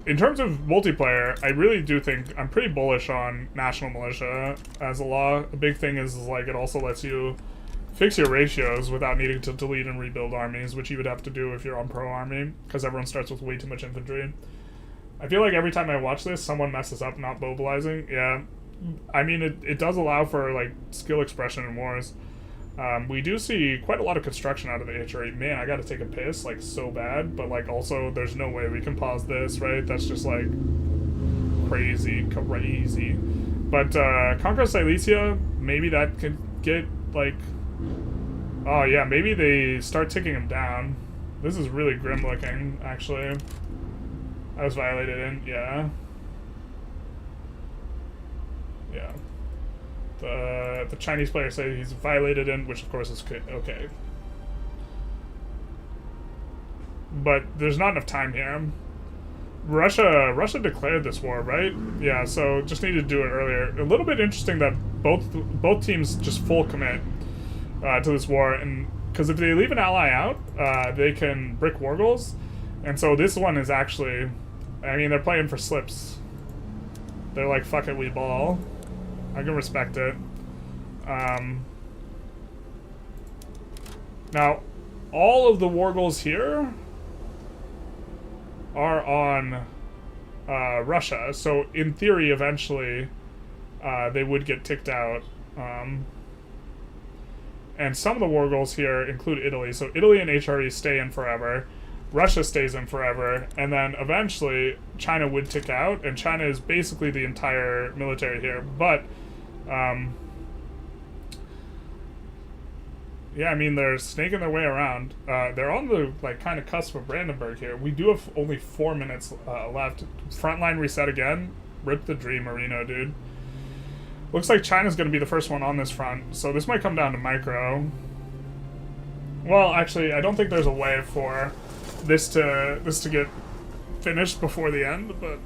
in terms of multiplayer, I really do think I'm pretty bullish on national militia as a law. A big thing is it also lets you fix your ratios without needing to delete and rebuild armies, which you would have to do if you're on pro army, because everyone starts with way too much infantry. I feel like every time I watch this, someone messes up not mobilizing. Yeah, I mean, it does allow for skill expression in wars. We do see quite a lot of construction out of the HRE. Man, I gotta take a piss, so bad, but also there's no way we can pause this, right? That's just crazy. But Conquer Silesia, maybe that could get oh yeah, maybe they start ticking him down. This is really grim looking, actually. I was violated in, yeah. Yeah. The Chinese players say he's violated in, which of course is okay. But there's not enough time here. Russia declared this war, right? Yeah, so just needed to do it earlier. A little bit interesting that both teams just full commit to this war, and because if they leave an ally out, they can brick war goals, and so this one is actually, I mean, they're playing for slips. They're like, fuck it, we ball. I can respect it. Now, all of the war goals here are on Russia, so in theory, eventually, they would get ticked out. And some of the war goals here include Italy, so Italy and HRE stay in forever. Russia stays in forever, and then eventually China would tick out, and China is basically the entire military here. But, yeah, I mean, they're snaking their way around. They're on the, kind of cusp of Brandenburg here. We do have only 4 minutes left. Frontline reset again. Rip the dream, Marino, dude. Looks like China's going to be the first one on this front, so this might come down to micro. Well, actually, I don't think there's a way for this to get finished before the end, but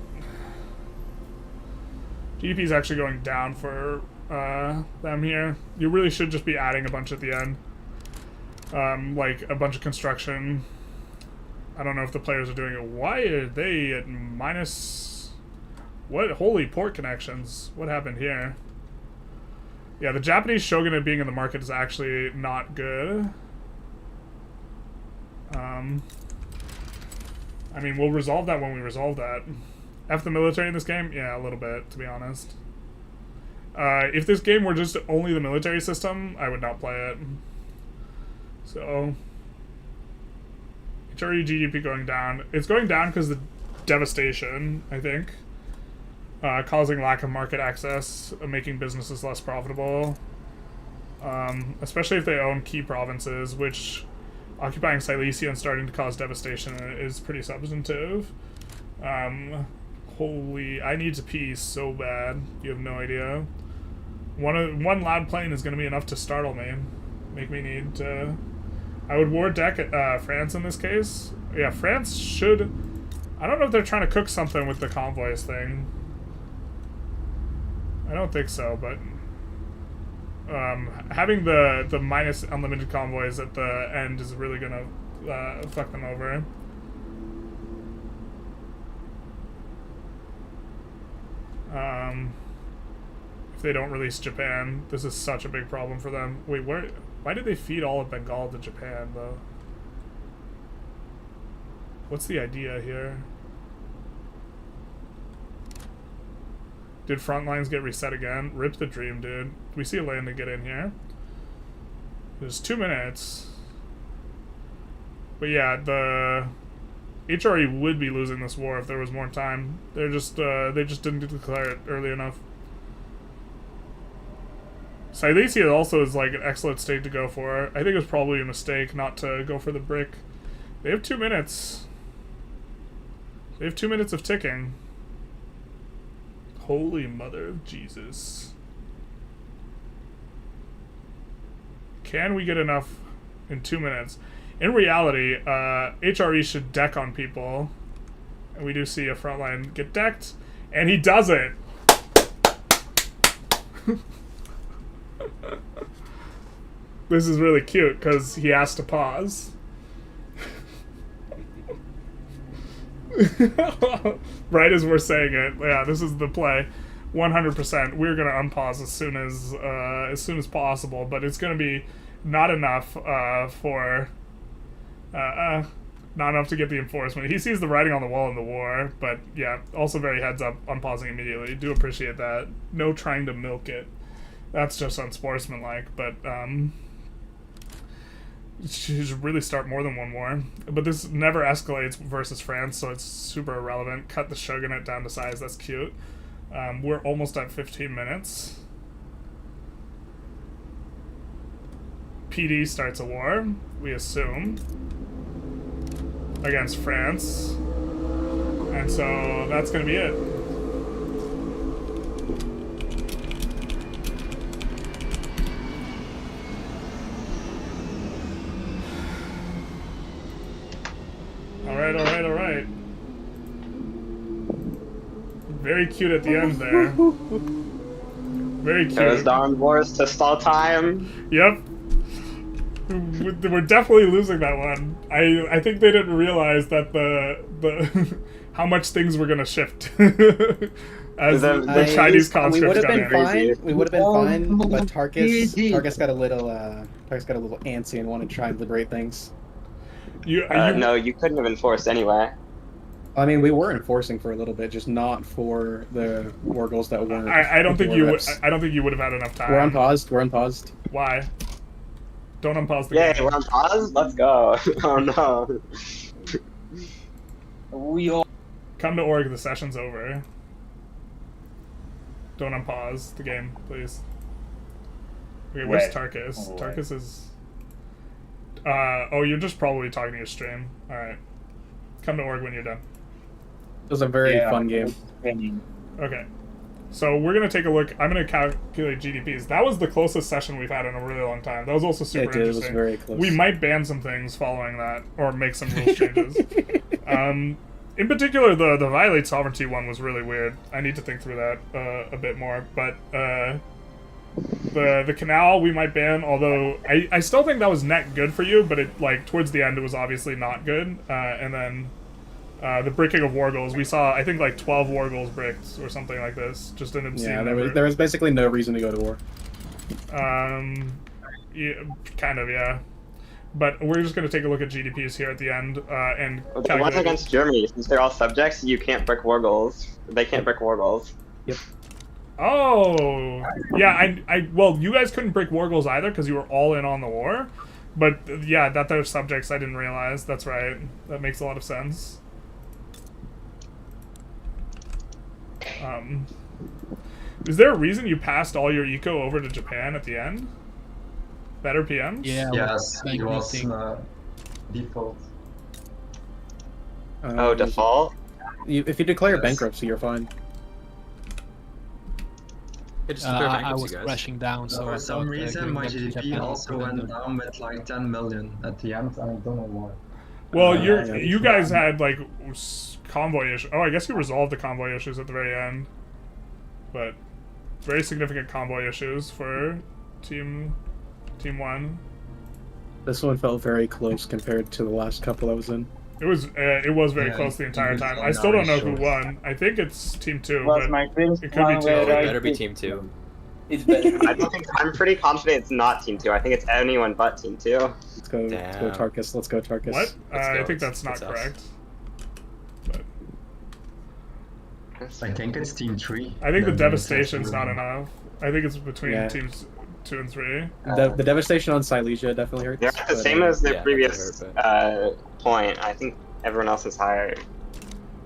GDP is actually going down for them here. You really should just be adding a bunch at the end, a bunch of construction. I don't know if the players are doing it. Why are they at minus? What? Holy port connections! What happened here? Yeah, the Japanese shogunate being in the market is actually not good. I mean, we'll resolve that when we resolve that. F the military in this game? Yeah, a little bit, to be honest. If this game were just only the military system, I would not play it. So, HRE GDP going down. It's going down because the devastation, I think. Causing lack of market access, making businesses less profitable. Especially if they own key provinces, which occupying Silesia and starting to cause devastation is pretty substantive. Holy, I need to pee so bad. You have no idea. One loud plane is going to be enough to startle me. Make me need to... I would war deck France in this case. Yeah, France should... I don't know if they're trying to cook something with the convoys thing. I don't think so, but... Having the minus unlimited convoys at the end is really gonna fuck them over. If they don't release Japan, this is such a big problem for them. Wait, why did they feed all of Bengal to Japan, though? What's the idea here? Did front lines get reset again? Rip the dream, dude. We see a land to get in here. There's 2 minutes. But yeah, the HRE would be losing this war if there was more time. They just didn't declare it early enough. Silesia also is like an excellent state to go for. I think it was probably a mistake not to go for the brick. They have 2 minutes. They have 2 minutes of ticking. Holy mother of Jesus. Can we get enough in 2 minutes? In reality, HRE should deck on people. And we do see a frontline get decked. And he does it! This is really cute, because he has to pause. Right as we're saying it, yeah, this is the play. 100%. We're gonna unpause as soon as possible, but it's gonna be not enough for not enough to get the enforcement. He sees the writing on the wall in the war, but yeah, also very heads up unpausing immediately. Do appreciate that. No trying to milk it. That's just unsportsmanlike, but you should really start more than one war. But this never escalates versus France, so it's super irrelevant. Cut the shogunate down to size, that's cute. We're almost at 15 minutes. PD starts a war, we assume, against France. And so that's gonna be it. Alright. Very cute at the end there. Very cute. There's the armed wars to stall time. Yep. We're definitely losing that one. I think they didn't realize that the how much things were gonna shift as the Chinese conscripts got in. We would have been fine, but Tarkus got a little antsy and wanted to try and liberate things. No, you couldn't have enforced anyway. I mean, we were enforcing for a little bit, just not for the wargles that weren't. I don't think you would. I don't think you would have had enough time. We're unpaused. Why? Don't unpause the game. game. We're unpaused? Let's go. Oh no. We all Come to org, the session's over. Don't unpause the game, please. Okay, where's Tarkus? Oh, Tarkus is... oh, you're just probably talking to your stream. Alright. Come to org when you're done. It was a very fun game. Okay. So we're going to take a look. I'm going to calculate GDPs. That was the closest session we've had in a really long time. That was also super interesting. It was very close. We might ban some things following that, or make some rule changes. In particular, the violate sovereignty one was really weird. I need to think through that a bit more. But the canal we might ban, although I still think that was net good for you, but it towards the end it was obviously not good. And then the bricking of war goals, we saw I think 12 war goals bricked or something like this. Just an obscene number. There was basically no reason to go to war. Yeah, kind of, yeah. But we're just going to take a look at GDPs here at the end and the ones against Germany, since they're all subjects, you can't brick war goals. They can't brick war goals. Yep. Oh, yeah. Well, you guys couldn't break war goals either because you were all in on the war. But yeah, that they're subjects, I didn't realize. That's right. That makes a lot of sense. Is there a reason you passed all your eco over to Japan at the end? Better PMs? Yeah. Yes, it was default. Default? If you declare bankruptcy, you're fine. I was crashing down, so for some reason my GDP also went down with 10 million at the end. I don't know why. Well, you guys had convoy issues. Oh, I guess you resolved the convoy issues at the very end, but very significant convoy issues for Team 1. This one felt very close compared to the last couple I was in. It was very close the entire time. I still don't know who won. I think it's Team 2, but it could be Team 2. It better be Team 2. I'm pretty confident it's not Team 2. I think it's anyone but Team 2. Let's go Tarkus. Let's go Tarkus. What? I think that's not correct. But I think it's Team 3. I think the Devastation's not enough. I think it's between Teams 2 and 3. The Devastation on Silesia definitely hurts. They're the same as their previous point. I think everyone else is higher.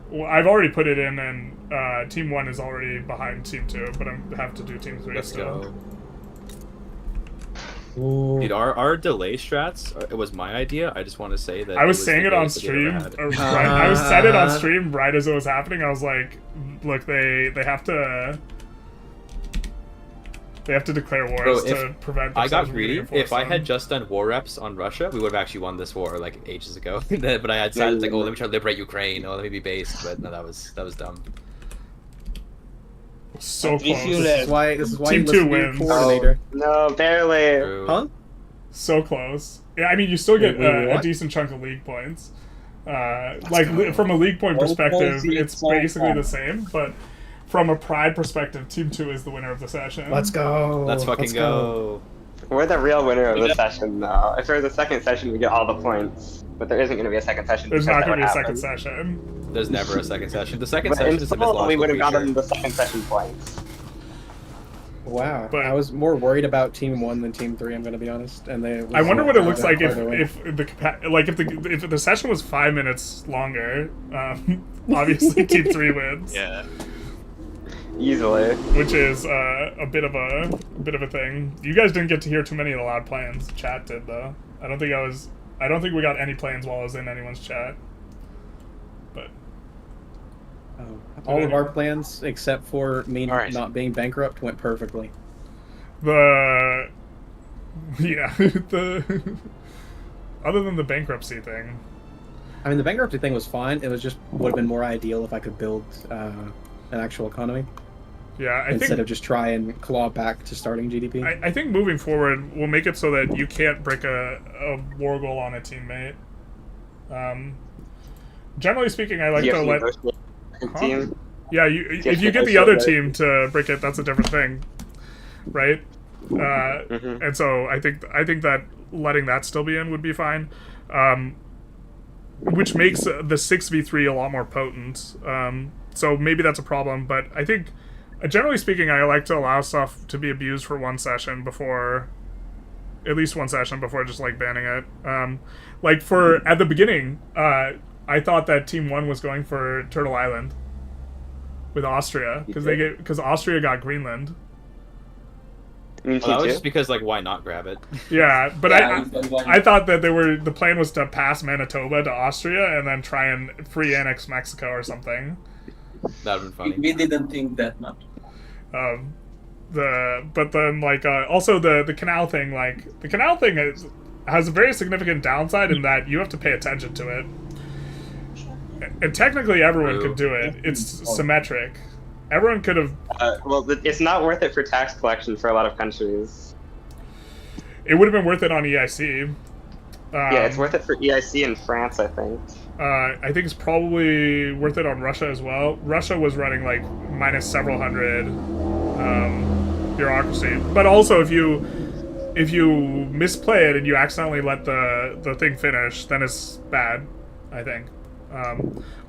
Well, I've already put it in, and Team 1 is already behind Team 2, but I have to do Team 3 still. Go. Dude, our delay strats, it was my idea. I just want to say that I was saying it on stream. I was said it on stream right as it was happening. I was like, look, they have to declare wars to prevent. I got greedy. If I had just done war reps on Russia, we would have actually won this war like ages ago. But I had decided like, oh, let me try to liberate Ukraine. Oh, let me be based. But no, that was dumb. So close. This is why Team 2 wins. Coordinator. Oh, no, barely. Huh? So close. Yeah, I mean, you still get a decent chunk of league points. From a league point perspective, it's basically the same, but from a pride perspective, Team 2 is the winner of the session. Let's go. Let's fucking go. We're the real winner of the session, though. If there's a second session, we get all the points. But there isn't going to be a second session. There's not going to be a second session. There's never a second session. The second session is the mythological we would have creature. gotten the second session points. Wow. But I was more worried about Team 1 than Team 3, I'm going to be honest. And I wonder what it looks like if the session was 5 minutes longer. Obviously, Team 3 wins. Yeah. Easily. Which is a bit of a thing. You guys didn't get to hear too many of the loud plans. Chat did though. I don't think we got any plans while I was in anyone's chat. But all of our plans, except for me not being bankrupt, went perfectly. Other than the bankruptcy thing. I mean, the bankruptcy thing was fine. It was just would have been more ideal if I could build an actual economy. Yeah, instead of just try and claw back to starting GDP. I think moving forward, we'll make it so that you can't break a war goal on a teammate. Generally speaking, I like to let. Team? Yeah, if you get the other team to break it, that's a different thing, right? And so I think that letting that still be in would be fine, which makes the 6v3 a lot more potent. So maybe that's a problem, but I think. Generally speaking, I like to allow stuff to be abused for at least one session before just like banning it. At the beginning, I thought that Team 1 was going for Turtle Island with Austria because Austria got Greenland. Well, that was just because why not grab it? Yeah, but I thought that the plan was to pass Manitoba to Austria and then try and free annex Mexico or something. That would be funny. We didn't think that much. Also the Canal thing, the Canal thing has a very significant downside in that you have to pay attention to it. And technically everyone could do it. It's symmetric. Everyone could have... it's not worth it for tax collection for a lot of countries. It would have been worth it on EIC. Yeah, it's worth it for EIC in France, I think. I think it's probably worth it on Russia as well. Russia was running minus several hundred bureaucracy, but also if you misplay it and you accidentally let the thing finish, then it's bad. I think.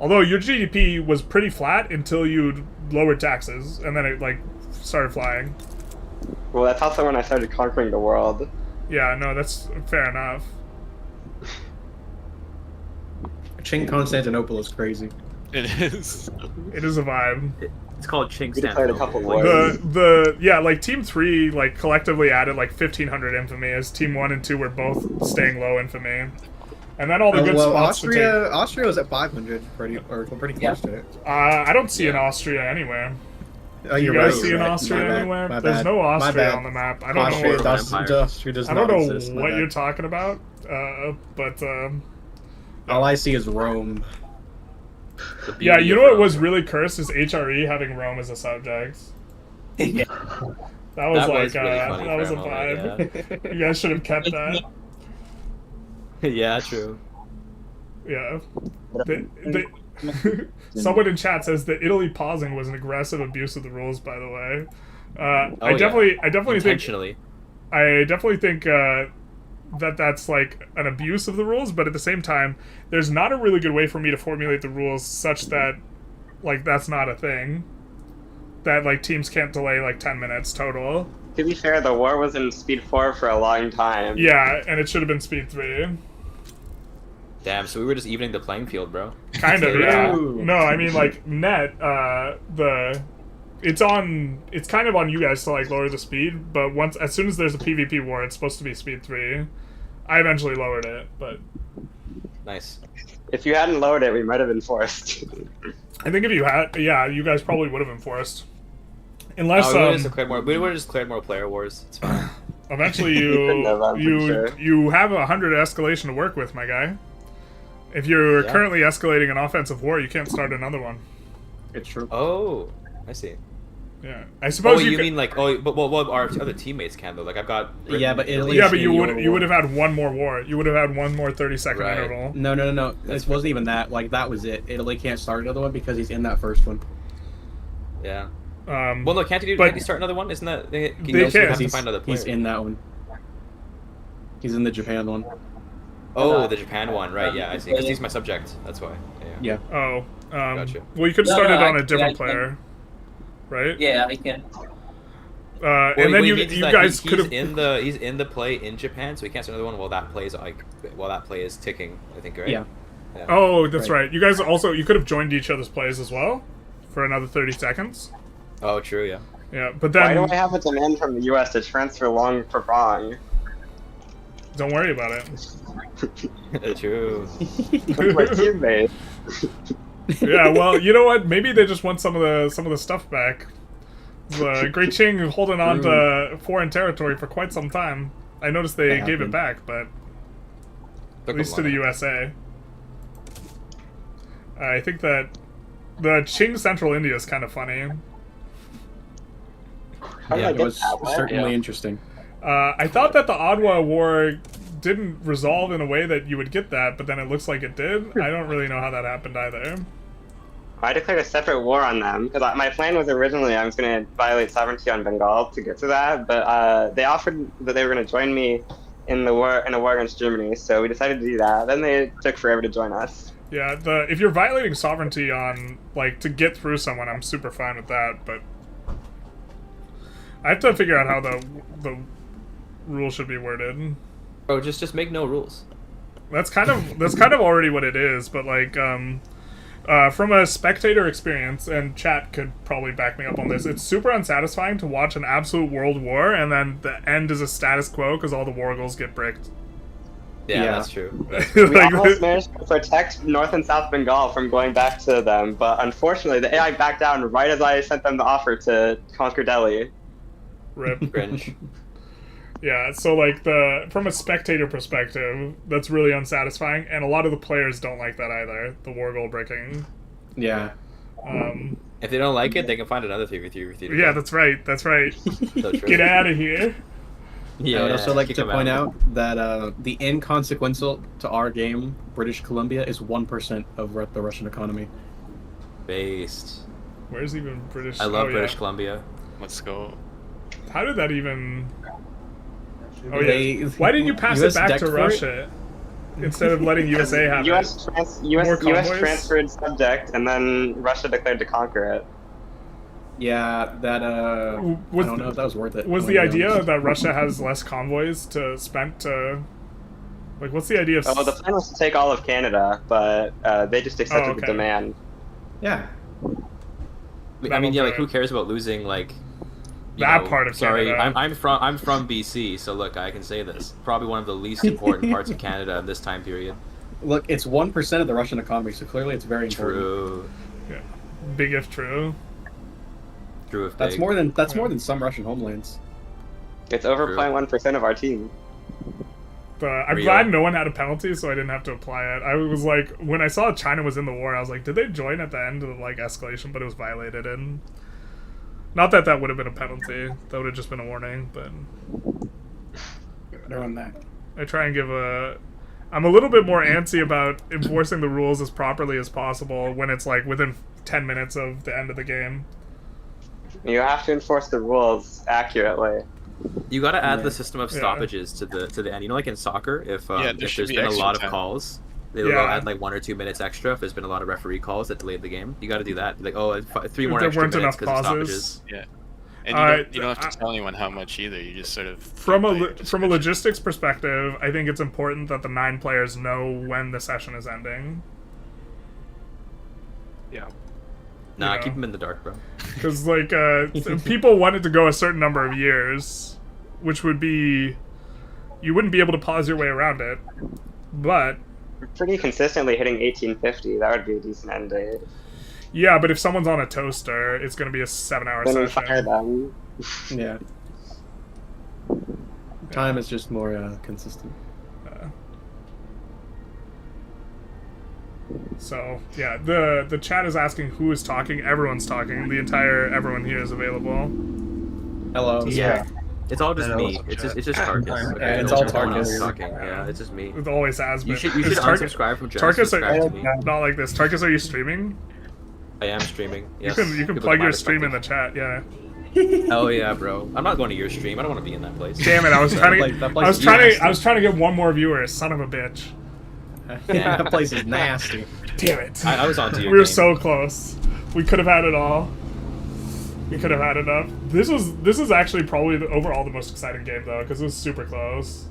Although your GDP was pretty flat until you lowered taxes, and then it started flying. Well, that's also when I started conquering the world. Yeah, no, that's fair enough. Ching Constantinople is crazy. It is. It is a vibe. It's called Ching We declared a couple wars. Team 3 collectively added 1,500 infamy as Team 1 and 2 were both staying low infamy, and then all the good spots Austria was at 500, pretty close to it. I don't see an Austria anywhere. Do you guys see an Austria anywhere? There's no Austria on the map. I don't know what you're talking about. But all I see is Rome. Yeah, you know what was really cursed is HRE having Rome as a subject. That That was really funny that was a for moment, vibe. You guys should have kept that. Yeah, true. Yeah. Someone in chat says that Italy pausing was an aggressive abuse of the rules. By the way, I definitely think that that's like an abuse of the rules. But at the same time, there's not a really good way for me to formulate the rules such that like that's not a thing. That like teams can't delay like 10 minutes total. To be fair, the war was in speed 4 for a long time. Yeah, and it should have been speed 3. Damn, so we were just evening the playing field, bro. Kind of, yeah. No, I mean, like, net, it's kind of on you guys to, like, lower the speed, but as soon as there's a PvP war, it's supposed to be speed 3. I eventually lowered it, but... Nice. If you hadn't lowered it, we might have enforced. I think if you had, yeah, you guys probably would have enforced. Unless, we would have just declared more player wars. It's fine. Eventually you have 100 escalation to work with, my guy. If you're currently escalating an offensive war, you can't start another one. It's true. Oh, I see. Yeah, I suppose you mean like but our other teammates can though. Like I've got Britain. Yeah, but Italy. Yeah, but you would have had one more war. You would have had one more 30-second interval. No. This wasn't even that. Like that was it. Italy can't start another one because he's in that first one. Yeah. Well, no, can't you start another one? Isn't that they can. Have to find another player. He's in that one. He's in the Japan one. Oh, the Japan one, right? Yeah, I see. Because he's my subject. That's why. Yeah. Oh. Gotcha. Well, you could have started on a different player, right? Yeah, I can. And then you guys could have. He's in the play in Japan, so he can't start another one while that play is ticking. I think, right? Yeah. Oh, that's right. You guys also you could have joined each other's plays as well, for another 30 seconds. Oh, true. Yeah. Yeah, but then. Why do I have a demand from the U.S. to transfer long for wrong? Don't worry about it. True. My teammate. Yeah, well, you know what? Maybe they just want some of the stuff back. Great Qing holding on to foreign territory for quite some time. I noticed they gave it back, but at least to the USA. I think that the Qing Central India is kind of funny. Yeah, it was certainly interesting. I thought that the Adwa War didn't resolve in a way that you would get that, but then it looks like it did. I don't really know how that happened either. I declared a separate war on them, because my plan was originally I was going to violate sovereignty on Bengal to get to that, but they offered that they were going to join me in a war against Germany, so we decided to do that. Then they took forever to join us. Yeah, if you're violating sovereignty on, like, to get through someone, I'm super fine with that, but I have to figure out how the rule should be worded. Bro, just make no rules. That's kind of already what it is, but like from a spectator experience, and chat could probably back me up on this, it's super unsatisfying to watch an absolute world war and then the end is a status quo because all the war goals get bricked. Yeah, that's true. We almost managed to protect North and South Bengal from going back to them, but unfortunately the AI backed down right as I sent them the offer to conquer Delhi. Rip. Cringe. Yeah, so like from a spectator perspective, that's really unsatisfying, and a lot of the players don't like that either. The war goal breaking. Yeah. If they don't like it, they can find another theater. Yeah, that's right. That's right. So true. Get out of here. Yeah, I would also like to point out that the inconsequential to our game, British Columbia, is 1% of the Russian economy. Based. Where's even British? I love British Columbia. Let's go. How did that even? Oh yeah. Why didn't you pass it back to Russia instead of letting USA have US it? US transferred subject, and then Russia declared to conquer it. Yeah, that I don't know if that was worth it. Was the idea that Russia has less convoys spent to, like, what's the idea of? Oh, the plan was to take all of Canada, but they just accepted the demand. Yeah. I mean, yeah, like, who cares about losing, like, that part of Canada? I'm from BC, so look, I can say this. Probably one of the least important parts of Canada in this time period. Look, it's 1% of the Russian economy, so clearly it's very important. True. Yeah. Big if true. True if big. That's more than some Russian homelands. It's over 0.1% of our team. I'm glad no one had a penalty, so I didn't have to apply it. I was like, when I saw China was in the war, I was like, did they join at the end of, like, escalation? But it was violated, and Not that that would have been a penalty. That would have just been a warning, but... They're on that. I try and give a... I'm a little bit more antsy about enforcing the rules as properly as possible when it's like within 10 minutes of the end of the game. You have to enforce the rules accurately. You got to add the system of stoppages to the end. You know, like in soccer, if there's been a lot of calls, they'll add like 1 or 2 minutes extra. If there's been a lot of referee calls that delayed the game, you got to do that. Like, 3 more extra minutes because of stoppages. Yeah. And you don't have to tell anyone how much either. You just sort of from a logistics perspective, I think it's important that the 9 players know when the session is ending. Yeah. Nah, keep them in the dark, bro. Because like people wanted to go a certain number of years, which would be you wouldn't be able to pause your way around it. But we're pretty consistently hitting 1850. That would be a decent end date. Yeah, but if someone's on a toaster, it's going to be a 7-hour session. Then we fire them. Yeah. Time is just more consistent. So, yeah, the chat is asking who is talking. Everyone's talking. Everyone here is available. Hello. Yeah. It's all just me. It's just Tarkus. Okay, it's all Tarkus talking. Yeah, it's just me. It always has been. You should unsubscribe from Jess. Tarkus, not like this. Tarkus, are you streaming? I am streaming. Yes. You can plug your stream in the chat. Yeah. Oh yeah, bro. I'm not going to your stream. I don't want to be in that place. Damn it! I was trying to get one more viewer. Son of a bitch. Yeah, that place is nasty. Damn it! I was on to your We were game. so close. We could have had it all. We could have had enough. This is actually probably overall the most exciting game though, because it was super close.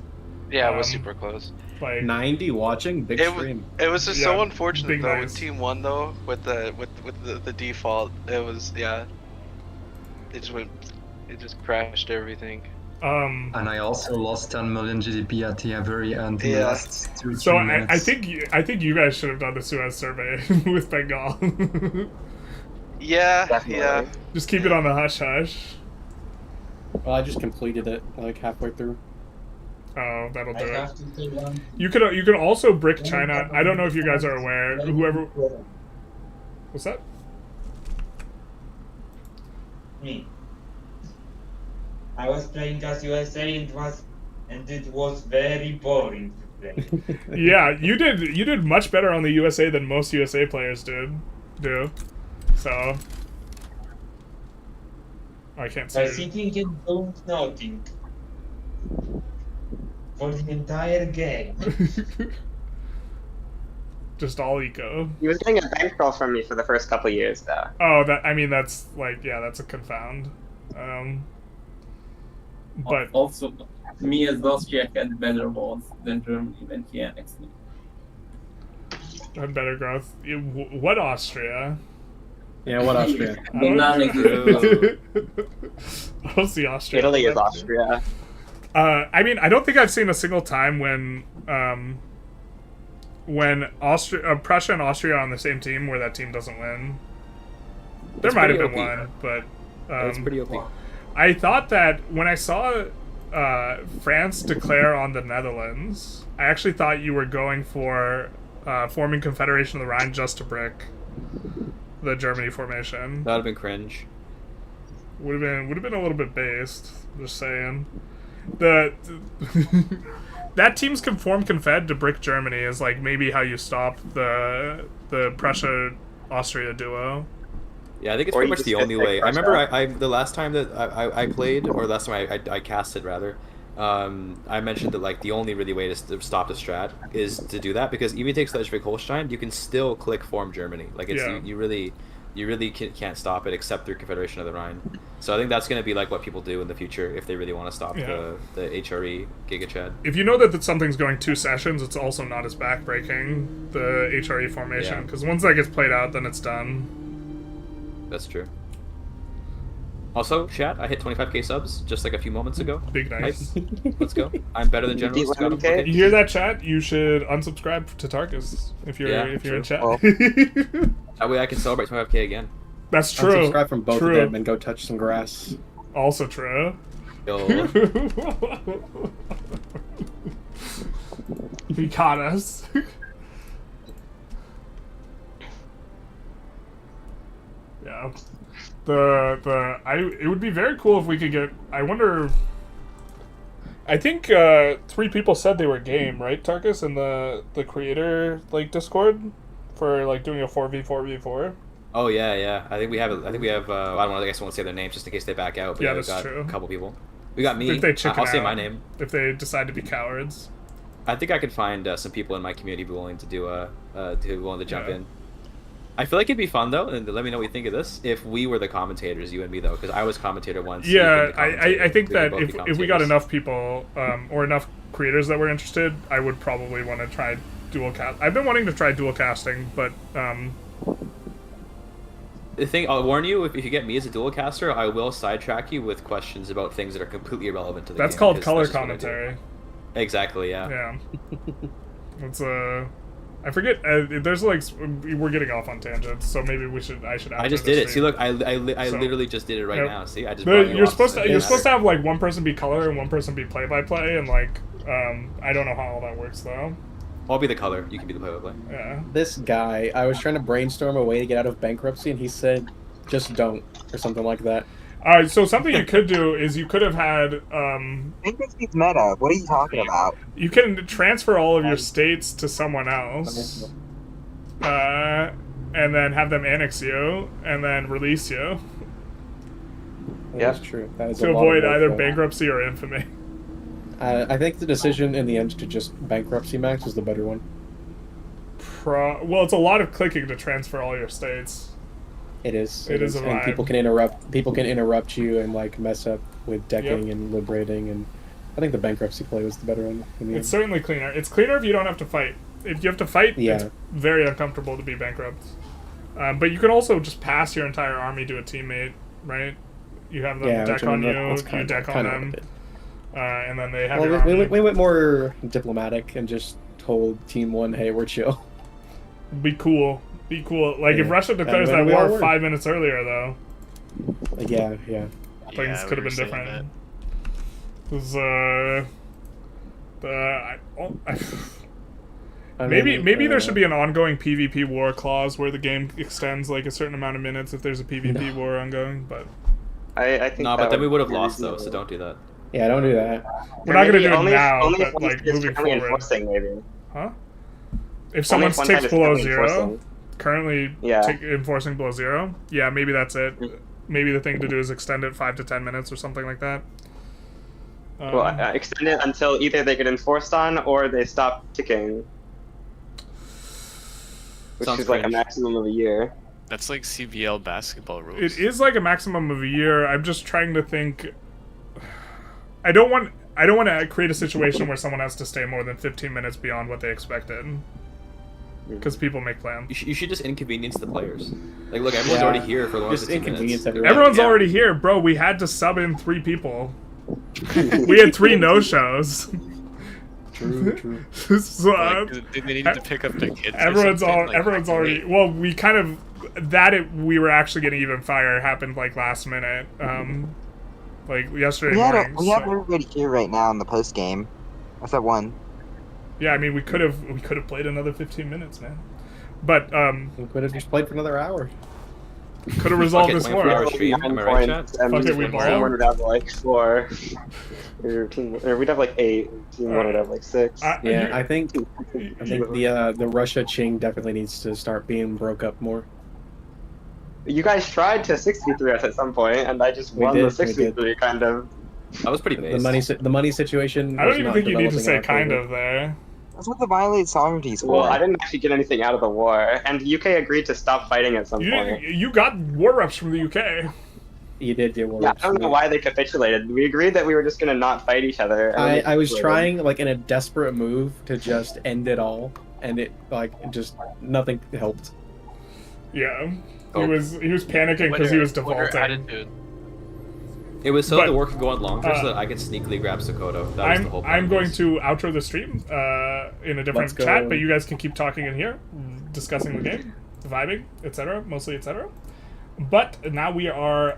Yeah, it was super close. Like 90 watching, big stream. It was just so unfortunate though. Nice. With Team 1 though, with the default, it was It just crashed everything. And I also lost 10 million GDP at the very end. In the last 2 so minutes. I think you guys should have done the Suez survey with Bengal. Yeah, Definitely. yeah. Just keep it on the hush hush. Well, I just completed it like halfway through. Oh, that'll do it. You could also brick China. I don't know if you guys are aware. Whoever. What's that? Me. I was playing as USA and it was very boring to play. Yeah, you did much better on the USA than most USA players do. So I can't see. I sitting and doing nothing for the entire game. Just all eco. He was getting a bankroll from me for the first couple of years, though. Oh, that's like, yeah, that's a confound. But also, me as Austria had better walls than Germany when he annexed me. had better growth. What Austria? Yeah, what Austria? I don't see Austria. Italy is Austria. I mean, I don't think I've seen a single time when Prussia and Austria are on the same team where that team doesn't win. There might have been one, but it's pretty OP. I thought that when I saw France declare on the Netherlands, I actually thought you were going for forming Confederation of the Rhine just to brick the Germany formation. That would have been cringe. Would have been a little bit based. Just saying. That teams can form Confed to brick Germany is like maybe how you stop the Prussia Austria duo. Yeah, I think it's pretty much the only way. I remember I the last time that I played, or last time I casted rather, I mentioned that like the only really way to stop the strat is to do that, because even if it takes Schleswig-Holstein, you can still click form Germany. Like it's you really can't stop it except through Confederation of the Rhine. So I think that's going to be like what people do in the future if they really want to stop the HRE Giga Chad. If you know that something's going 2 sessions, it's also not as backbreaking, the HRE formation, because once that gets played out, then it's done. That's true. Also, chat, I hit 25k subs just like a few moments ago. Big nice. Let's go. I'm better than General Scott. Okay. You hear that, chat? You should unsubscribe to Tarkus if you're in chat. Well, that way I can celebrate 25k again. That's true. Unsubscribe from both of them and go touch some grass. Also true. Yo. He caught us. Yeah. It would be very cool if we could get. I wonder. I think 3 people said they were game, right, Tarkus, in the creator Discord for doing a 4v4v4. Oh yeah. I think we have. I don't know. I guess I won't say their names just in case they back out. But yeah, we've that's got true. a couple people. We got me. If they chicken I'll say out, my name. If they decide to be cowards. I think I could find some people in my community willing to do willing to jump in. I feel like it'd be fun though, and let me know what you think of this. If we were the commentators, you and me though, because I was commentator once. Yeah, I think that if we got enough people or enough creators that were interested, I would probably want to try dual cast. I've been wanting to try dual casting, but the thing, I'll warn you, if you get me as a dual caster, I will sidetrack you with questions about things that are completely irrelevant to the game. That's called color commentary. Exactly, yeah. Yeah. It's I forget. There's we're getting off on tangents, so maybe I should. I just did it. See, look, I literally just did it right now. See, I just. You're supposed to have one person be color and one person be play-by-play, and I don't know how all that works though. I'll be the color. You can be the play-by-play. Yeah. This guy, I was trying to brainstorm a way to get out of bankruptcy, and he said, "Just don't," or something like that. So something you could do is you could have had. Bankruptcy's meta. What are you talking about? You can transfer all of your states to someone else, and then have them annex you, and then release you. Yeah, that's true. That is to avoid either bankruptcy or infamy. I think the decision in the end to just bankruptcy max is the better one. Well, it's a lot of clicking to transfer all your states. It is. It is a and vibe. people can interrupt you and mess up with decking and liberating, and I think the bankruptcy play was the better one. It's certainly cleaner. It's cleaner if you don't have to fight. If you have to fight, it's very uncomfortable to be bankrupt. But you can also just pass your entire army to a teammate, right? You have them deck on you, you deck on them, and then they have your army. We went more diplomatic and just told Team 1, hey, we're chill. Be cool. Be cool. If Russia declares that war 5 minutes earlier, though. Yeah. Things could have been different. Maybe there should be an ongoing PvP war clause where the game extends a certain amount of minutes if there's a PvP war ongoing, but... I think but then we would have lost, though, so don't do that. Yeah, don't do that. We're not going to do it now, only but moving forward. Enforcing, maybe. Huh? If someone ticks below 0... Currently enforcing below 0. Yeah, maybe that's it. Maybe the thing to do is extend it 5 to 10 minutes or something like that. Extend it until either they get enforced on or they stop ticking. Which is a maximum of a year. That's like CBL basketball rules. It is a maximum of a year. I'm just trying to think. I don't want to create a situation where someone has to stay more than 15 minutes beyond what they expected. Because people make plans. You should just inconvenience the players. Look, everyone's already here for the last 15 minutes. Everyone's already here, bro. We had to sub in 3 people. We had 3 no-shows. True. So, they needed to pick up their kids. Everyone's already. Well, we kind of we were actually getting even fire happened last minute. Yesterday morning. We have everybody here right now in the post game. That's at 1. Yeah, I mean, we could have played another 15 minutes, man. But we could have just played for another hour. Could have resolved this war. Am I right, chat? Fuck it, we Team 1 would have 4. We'd have 8. Team 1 would have 6. I think the Russia Qing definitely needs to start being broke up more. You guys tried to 63 us at some point, and I just won the 63 kind of. That was pretty basic. The money situation. I don't even think you need to say kind of there. That's what the violated sovereignties for. Well, I didn't actually get anything out of the war, and the UK agreed to stop fighting at some point. You got war reps from the UK. You did get war reps. I don't know why they capitulated. We agreed that we were just going to not fight each other. I was trying, in a desperate move, to just end it all, and it, just nothing helped. Yeah. He was panicking because he was defaulting. It was so the war could go on longer so that I could sneakily grab Sokoto. That was the whole point. I'm going to outro the stream in a different chat, but you guys can keep talking in here, discussing the game, vibing, etc., mostly etc. But now we are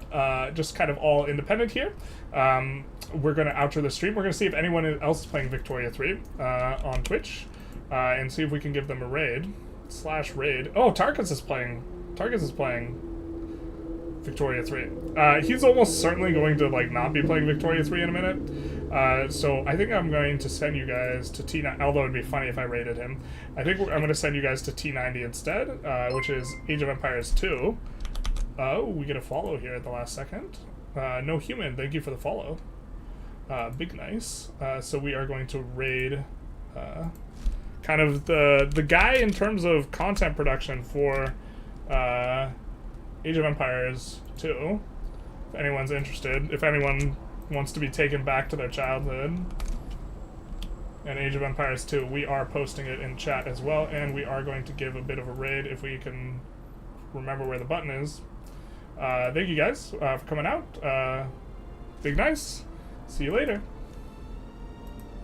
just kind of all independent here. We're going to outro the stream. We're going to see if anyone else is playing Victoria 3 on Twitch and see if we can give them a raid. /raid. Oh, Tarkus is playing. Victoria 3. He's almost certainly going to like not be playing Victoria 3 in a minute. So I think I'm going to send you guys to T9, although it'd be funny if I raided him. I think I'm going to send you guys to T90 instead, which is Age of Empires 2. Oh, we get a follow here at the last second. No human, thank you for the follow. Big nice. So we are going to raid kind of the guy in terms of content production for Age of Empires 2. If anyone's interested, if anyone wants to be taken back to their childhood and Age of Empires 2, we are posting it in chat as well, and we are going to give a bit of a raid if we can remember where the button is. Thank you guys for coming out. Big nice. See you later.